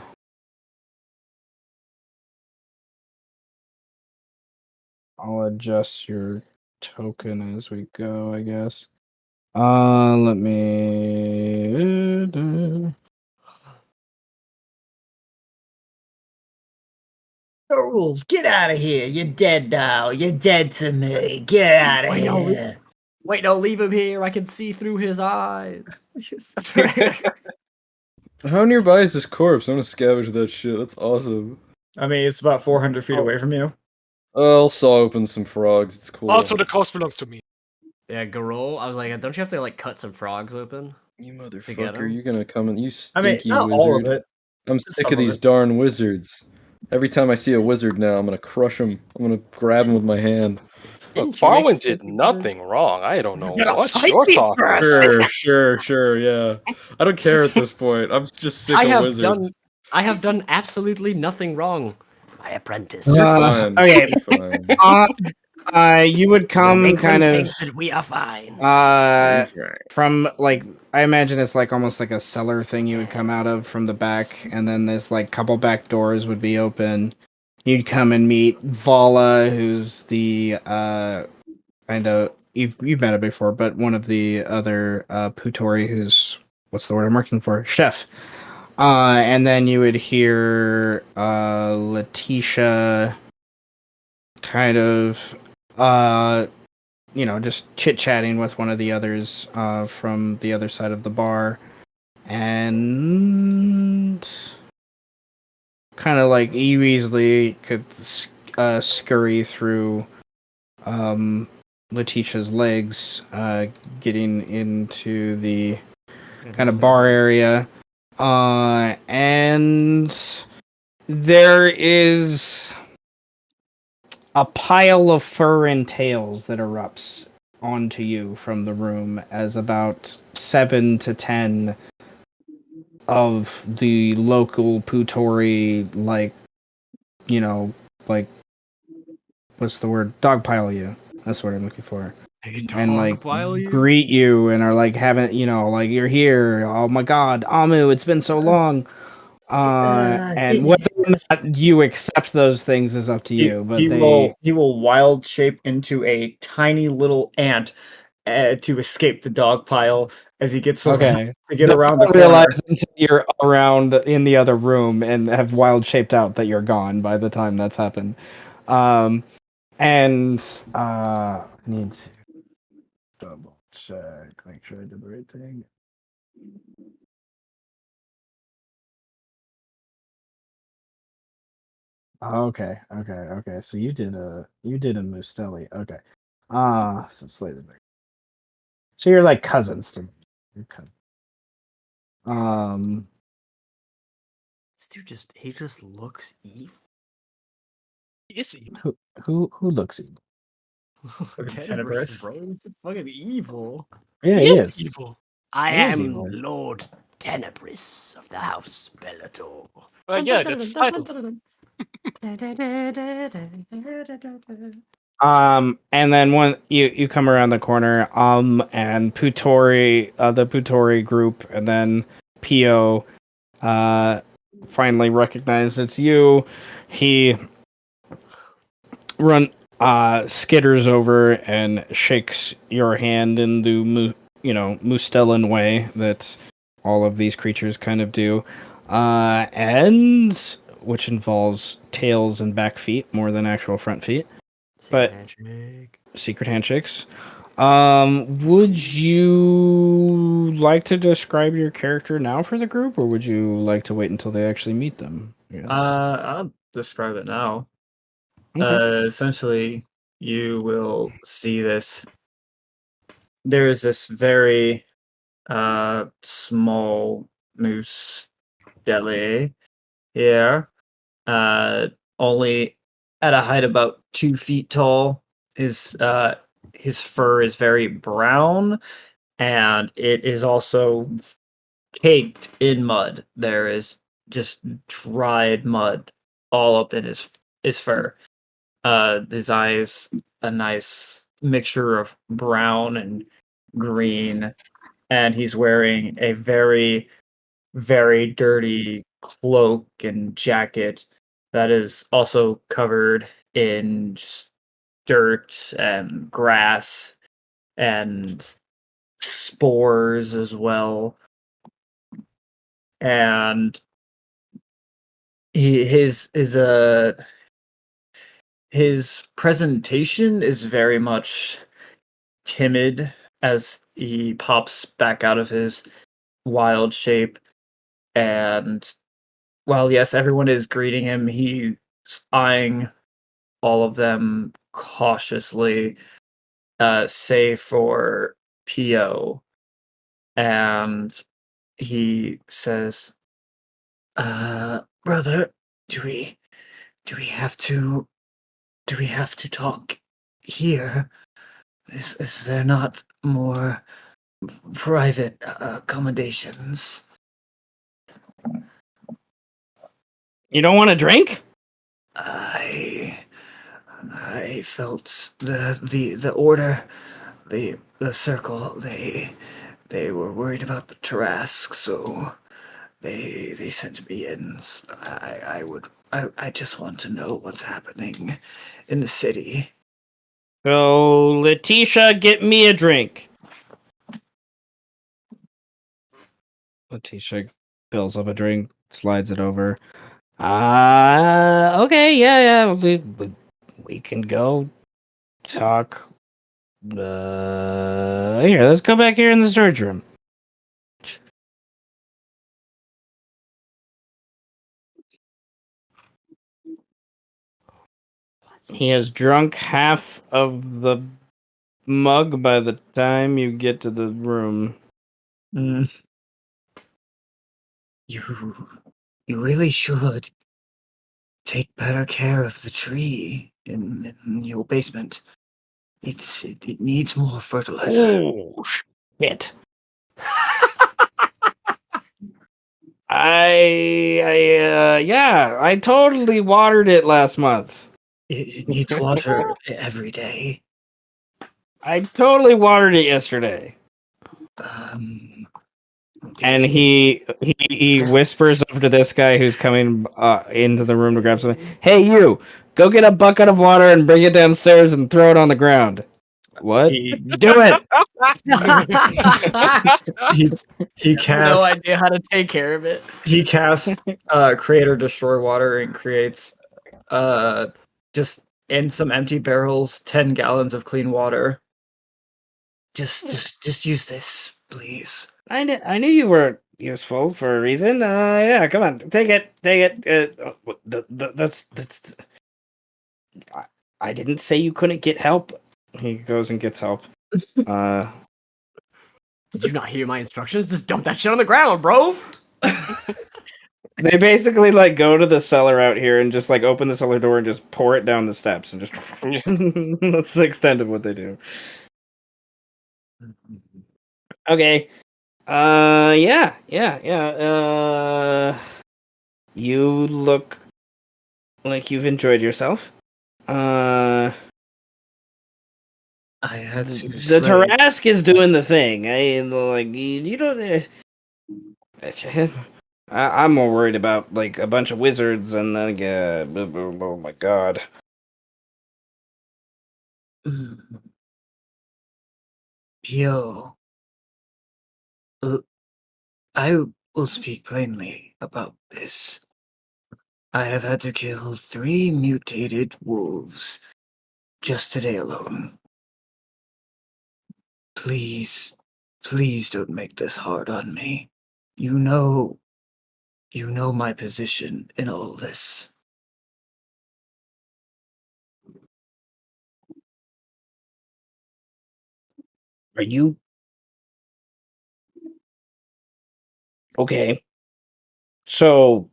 I'll adjust your token as we go, I guess. Let me. Garulvd, get out of here. You're dead now. You're dead to me. Get out of here. Wait, no, leave him here. I can see through his eyes. How nearby is this corpse? I'm gonna scavenge that shit. That's awesome. I mean, it's about 400 feet away from you. I'll saw open some frogs. It's cool. Also, the coast belongs to me. Yeah, Garul. I was like, don't you have to like cut some frogs open? You get motherfucker, 'em? you're gonna come and you I mean, stinky not wizard. all of it. I'm Just sick some of of these it. darn wizards. Every time I see a wizard now, I'm gonna crush him. I'm gonna grab him with my hand. Look, Faurwiin did nothing wrong. I don't know what you're talking about. Sure, yeah. I don't care at this point. I'm just sick of wizards. I have done absolutely nothing wrong. My apprentice. You're fine. Okay. You're fine. You would come Make kind them of. think that we are fine. From like, I imagine it's like almost like a cellar thing you would come out of from the back, and then there's like couple back doors would be open. You'd come and meet Vala, who's the kind of you've met her before, but one of the other Putori, who's what's the word I'm looking for? Chef. And then you would hear Letitia kind of just chit-chatting with one of the others from the other side of the bar, and kind of like you easily could scurry through Letitia's legs, getting into the kind of bar area, and there is a pile of fur and tails that erupts onto you from the room as about 7 to 10 of the local Putori, what's the word? Dogpile you. That's what I'm looking for. And greet you and are like having, you're here. Oh my god, Amu, it's been so long. And whether or not you accept those things is up to you. But he will wild shape into a tiny little ant to escape the dog pile as he gets around, to get around the corner. Realize until you're around in the other room and have wild shaped out that you're gone by the time that's happened. I need to double check, make sure I did the right thing. Okay. So you did a Mustelli. Okay. So slightly bigger. So you're like cousins to me. You're cousins. This dude just looks evil. He is evil. Who looks evil? Tenebris, bro. He's fucking evil. Yeah, he is evil. I He is am evil. Lord Tenebris of the House Bellator. Yeah, that's title. And then when you come around the corner, and Putori, the Putori group, and then Pio, finally recognize it's you. He skitters over and shakes your hand in the Mustellan way that all of these creatures kind of do, and which involves tails and back feet more than actual front feet. Secret handshakes. Would you like to describe your character now for the group, or would you like to wait until they actually meet them? Yes. I'll describe it now. Okay. Essentially, you will see this. There is this very small moose deli here, only at a height about 2 feet tall, his fur is very brown, and it is also caked in mud. There is just dried mud all up in his fur. His eyes a nice mixture of brown and green, and he's wearing a very, very dirty cloak and jacket that is also covered in just dirt and grass and spores as well. And his presentation is very much timid as he pops back out of his wild shape. And while yes, everyone is greeting him, he's eyeing all of them cautiously, save for Pio. And he says, brother, do we have to talk here? Is there not more private accommodations? You don't want a drink? I felt the order, the circle. They were worried about the Tarask, so they sent me in. I just want to know what's happening in the city. So, Letitia, get me a drink. Letitia fills up a drink, slides it over. Okay, yeah. We can go talk. Here, let's go back here in the storage room. He has drunk half of the mug by the time you get to the room. You really should take better care of the tree in your basement. It needs more fertilizer. Oh shit! I totally watered it last month. It needs water every day. I totally watered it yesterday. And he whispers over to this guy who's coming into the room to grab something. Hey, you! Go get a bucket of water and bring it downstairs and throw it on the ground. What? Do it! He casts No idea how to take care of it. he casts create or destroy water and creates just in some empty barrels 10 gallons of clean water. Just use this, please. I knew you were useful for a reason. Yeah, come on, take it. That's. I didn't say you couldn't get help. He goes and gets help. Did you not hear my instructions? Just dump that shit on the ground, bro. They basically like go to the cellar out here and just like open the cellar door and just pour it down the steps and just. That's the extent of what they do. Okay. Yeah. You look like you've enjoyed yourself. I had to. The Tarask is doing the thing. You don't. I'm more worried about like a bunch of wizards and then oh my god. Pio. I will speak plainly about this. I have had to kill 3 mutated wolves just today alone. Please don't make this hard on me. You know my position in all this. Are you okay? So,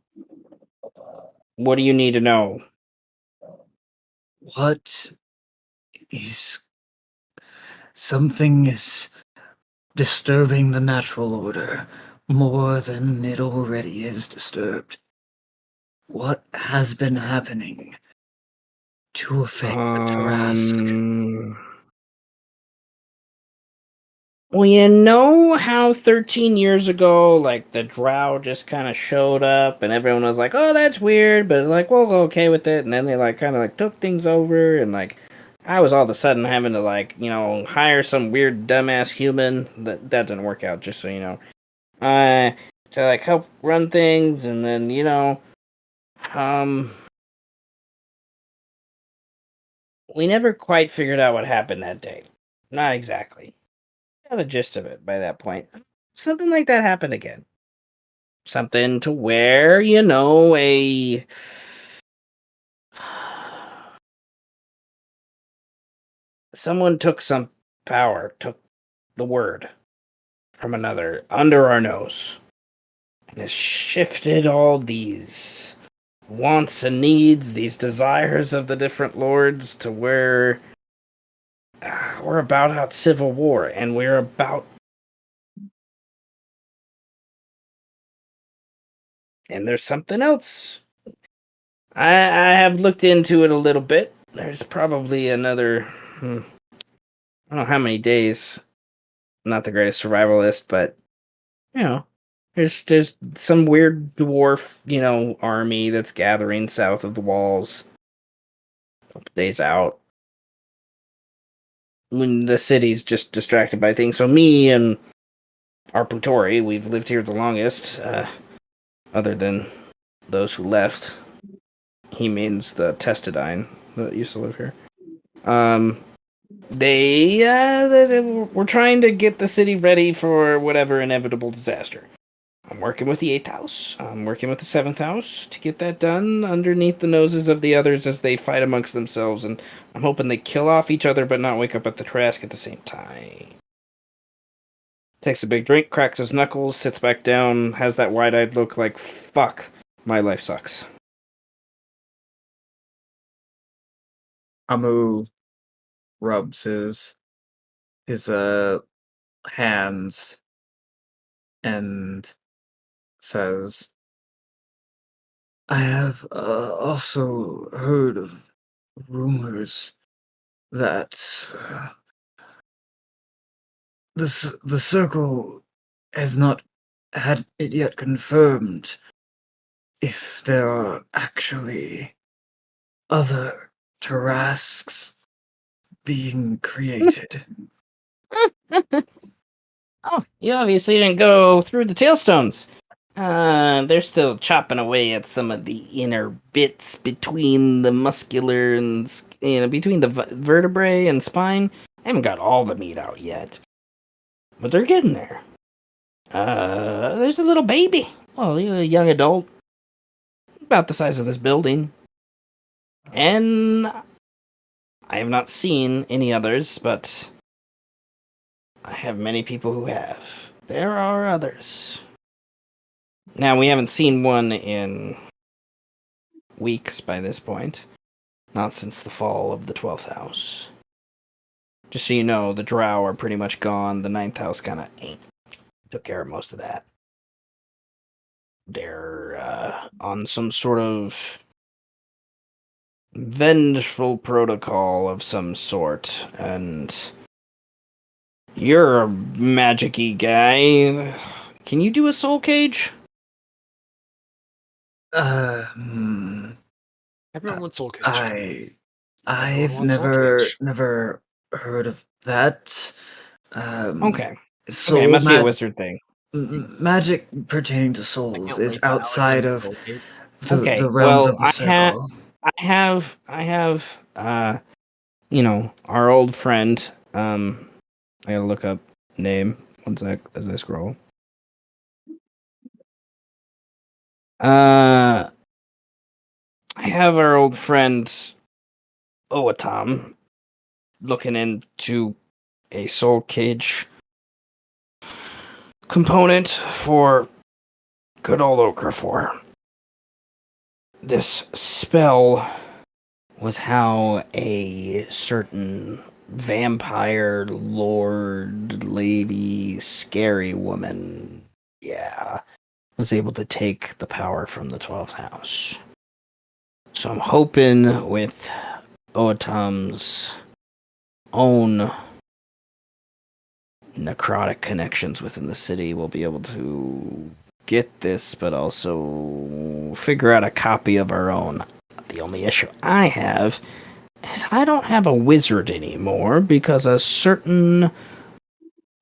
what do you need to know? What he's something is disturbing the natural order more than it already is disturbed. What has been happening to affect the Tarask? Well, you know how 13 years ago, like, the drow just kind of showed up and everyone was like, oh, that's weird, but, like, we'll go okay with it. And then they, like, kind of, like, took things over and, like, I was all of a sudden having to, like, you know, hire some weird dumbass human. That didn't work out, just so you know. To, like, help run things and then, you know, we never quite figured out what happened that day. Not exactly. Got the gist of it by that point. Something like that happened again. Something to where, you know, someone took some power, took the word from another under our nose, and has shifted all these wants and needs, these desires of the different lords to where we're about out civil war, and we're about. And there's something else. I have looked into it a little bit. There's probably another, I don't know how many days. Not the greatest survivalist, but you know, there's some weird dwarf, you know, army that's gathering south of the walls. A couple days out. When the city's just distracted by things. So me and our Putori, we've lived here the longest, other than those who left. He means the Testadine that used to live here. They were trying to get the city ready for whatever inevitable disaster. I'm working with the 8th house. I'm working with the 7th house to get that done underneath the noses of the others as they fight amongst themselves, and I'm hoping they kill off each other but not wake up at the Trask at the same time. Takes a big drink, cracks his knuckles, sits back down, has that wide-eyed look like, fuck, my life sucks. Amu rubs his hands and says, I have also heard of rumors that the circle has not had it yet confirmed if there are actually other Tarasks being created. Oh, you obviously didn't go through the tailstones. They're still chopping away at some of the inner bits between the muscular and, you know, between the vertebrae and spine. I haven't got all the meat out yet. But they're getting there. There's a little baby. Well, a young adult. About the size of this building. And I have not seen any others, but I have many people who have. There are others. Now, we haven't seen one in weeks by this point. Not since the fall of the 12th house. Just so you know, the drow are pretty much gone. The 9th house kind of took care of most of that. They're on some sort of vengeful protocol of some sort, and you're a magic-y guy. Can you do a soul cage? Everyone wants soul cage. I've never heard of that. Okay. Soul Okay, it must be a wizard thing. Magic pertaining to souls is outside of the realms well, of the circle. I have, you know, our old friend, I gotta look up name, one sec, as I scroll. I have our old friend, Oatam, looking into a soul cage component for good old Okafor. This spell was how a certain vampire lord lady scary woman, yeah, was able to take the power from the 12th house. So I'm hoping with Oatam's own necrotic connections within the city, we'll be able to get this, but also figure out a copy of our own. The only issue I have is I don't have a wizard anymore because a certain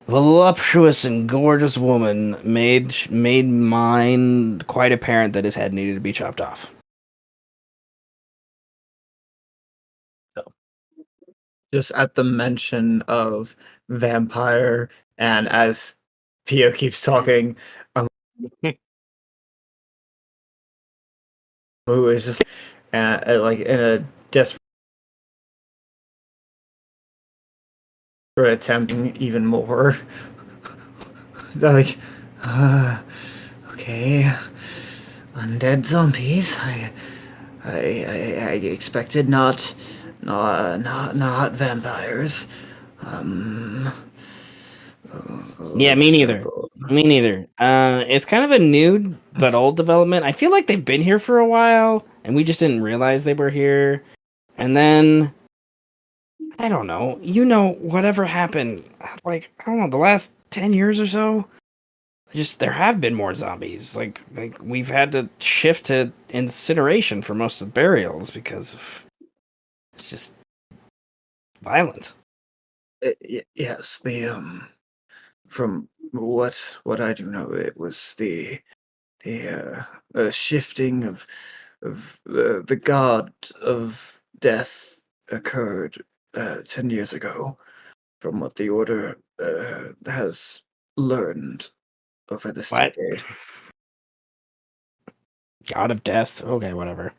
voluptuous and gorgeous woman made mine quite apparent that his head needed to be chopped off. Just at the mention of vampire, and as Pio keeps talking, who is just like in a desperate attempting even more. They're like, okay, undead zombies. I expected not vampires. Yeah, me neither. Me neither. It's kind of a new but old development. I feel like they've been here for a while, and we just didn't realize they were here. And then, I don't know. Whatever happened, like, I don't know, the last 10 years or so, just there have been more zombies. Like we've had to shift to incineration for most of the burials because of it's just violent. Yes, from what I do know, it was the shifting of the god of death occurred 10 years ago, from what the order has learned over this What? decade. God of death. Okay, whatever.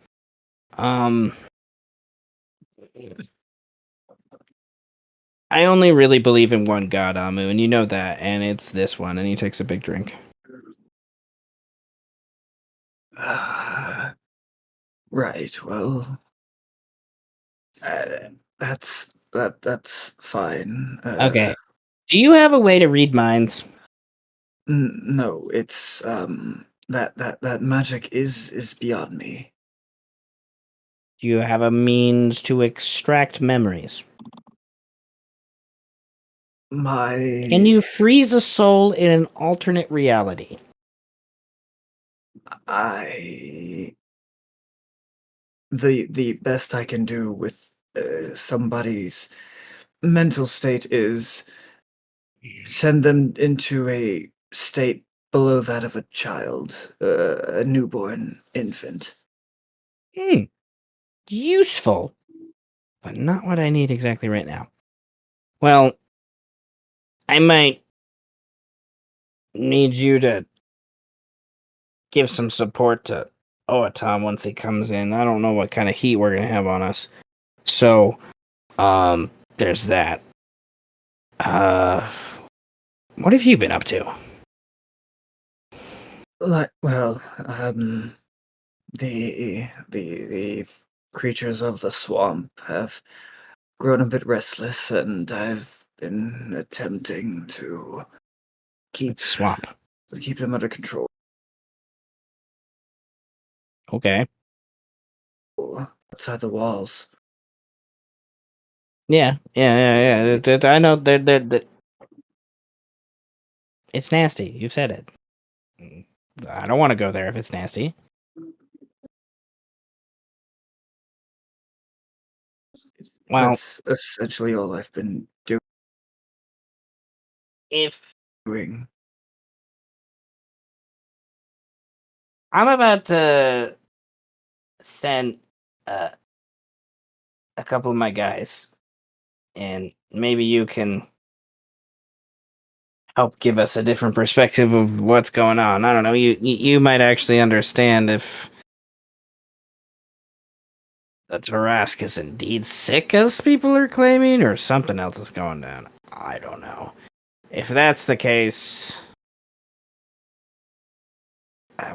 I only really believe in one god, Amu, and you know that, and it's this one. And he takes a big drink. Right. Well, that's fine. Okay. Do you have a way to read minds? No, it's that magic is beyond me. Do you have a means to extract memories? Can you freeze a soul in an alternate reality? The best I can do with somebody's mental state is send them into a state below that of a child, a newborn infant. Useful, but not what I need exactly right now. Well, I might need you to give some support to Oatam once he comes in. I don't know what kind of heat we're gonna have on us. So, there's that. What have you been up to? The creatures of the swamp have grown a bit restless, and I've been attempting to keep them under control. Okay. Outside the walls. Yeah. I know that it's nasty. You've said it. I don't want to go there if it's nasty. Well, that's essentially all I've been doing. I'm about to send a couple of my guys, and maybe you can help give us a different perspective of what's going on. I don't know. You might actually understand if the Tarask is indeed sick, as people are claiming, or something else is going down. I don't know. If that's the case,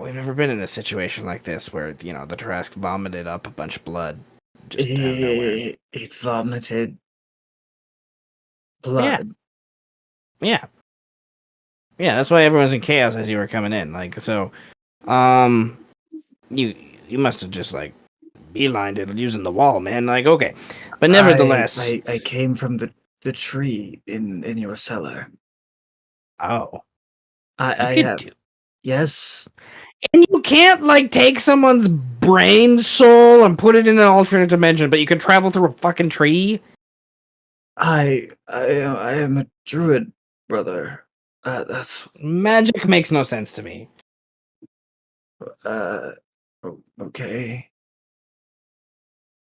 we've never been in a situation like this where, the Tarask vomited up a bunch of blood just out of nowhere. It vomited blood. Yeah. Yeah, that's why everyone's in chaos as you were coming in. Like, so, you must have just like beelined it using the wall, man. Like, okay, but nevertheless, I came from the tree in your cellar. oh, I you could have. Yes, and you can't like take someone's brain soul and put it in an alternate dimension, but you can travel through a fucking tree. I am a druid, brother. That's Magic makes no sense to me. uh okay.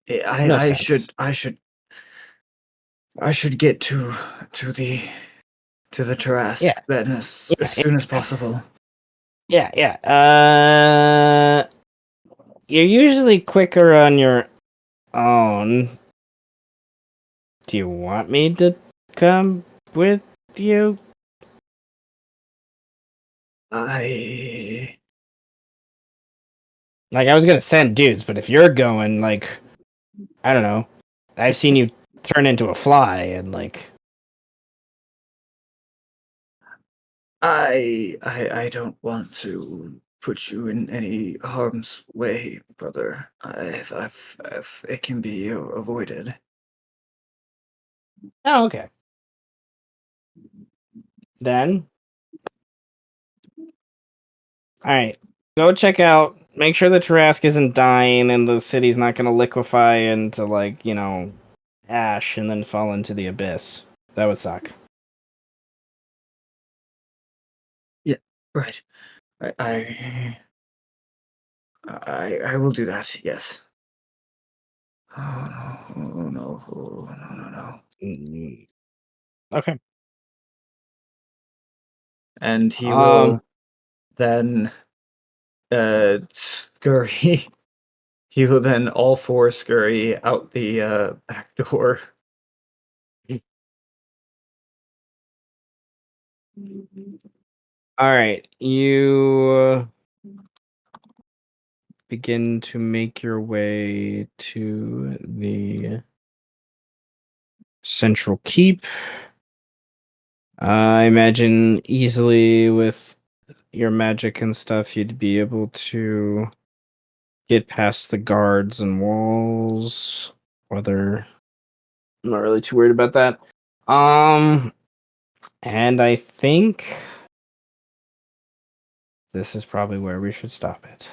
No I sense. I should get to the Tarask Yeah. then as soon as possible. Yeah. You're usually quicker on your own. Do you want me to come with you? I Like, I was gonna send dudes, but if you're going, like, I don't know. I've seen you turn into a fly, and like, I don't want to put you in any harm's way, brother. If it can be avoided. oh, okay. Then, all right, go check out. Make sure the Tarask isn't dying, and the city's not gonna liquefy into like ash and then fall into the abyss. That would suck. Yeah, right. I I will do that. Yes. Oh no! Oh no! Oh no! No! No! Mm, okay. And he will then scurry. He will then all four scurry out the back door. All right, you begin to make your way to the central keep. I imagine easily with your magic and stuff, you'd be able to get past the guards and walls. Whether I'm not really too worried about that. And I think this is probably where we should stop it.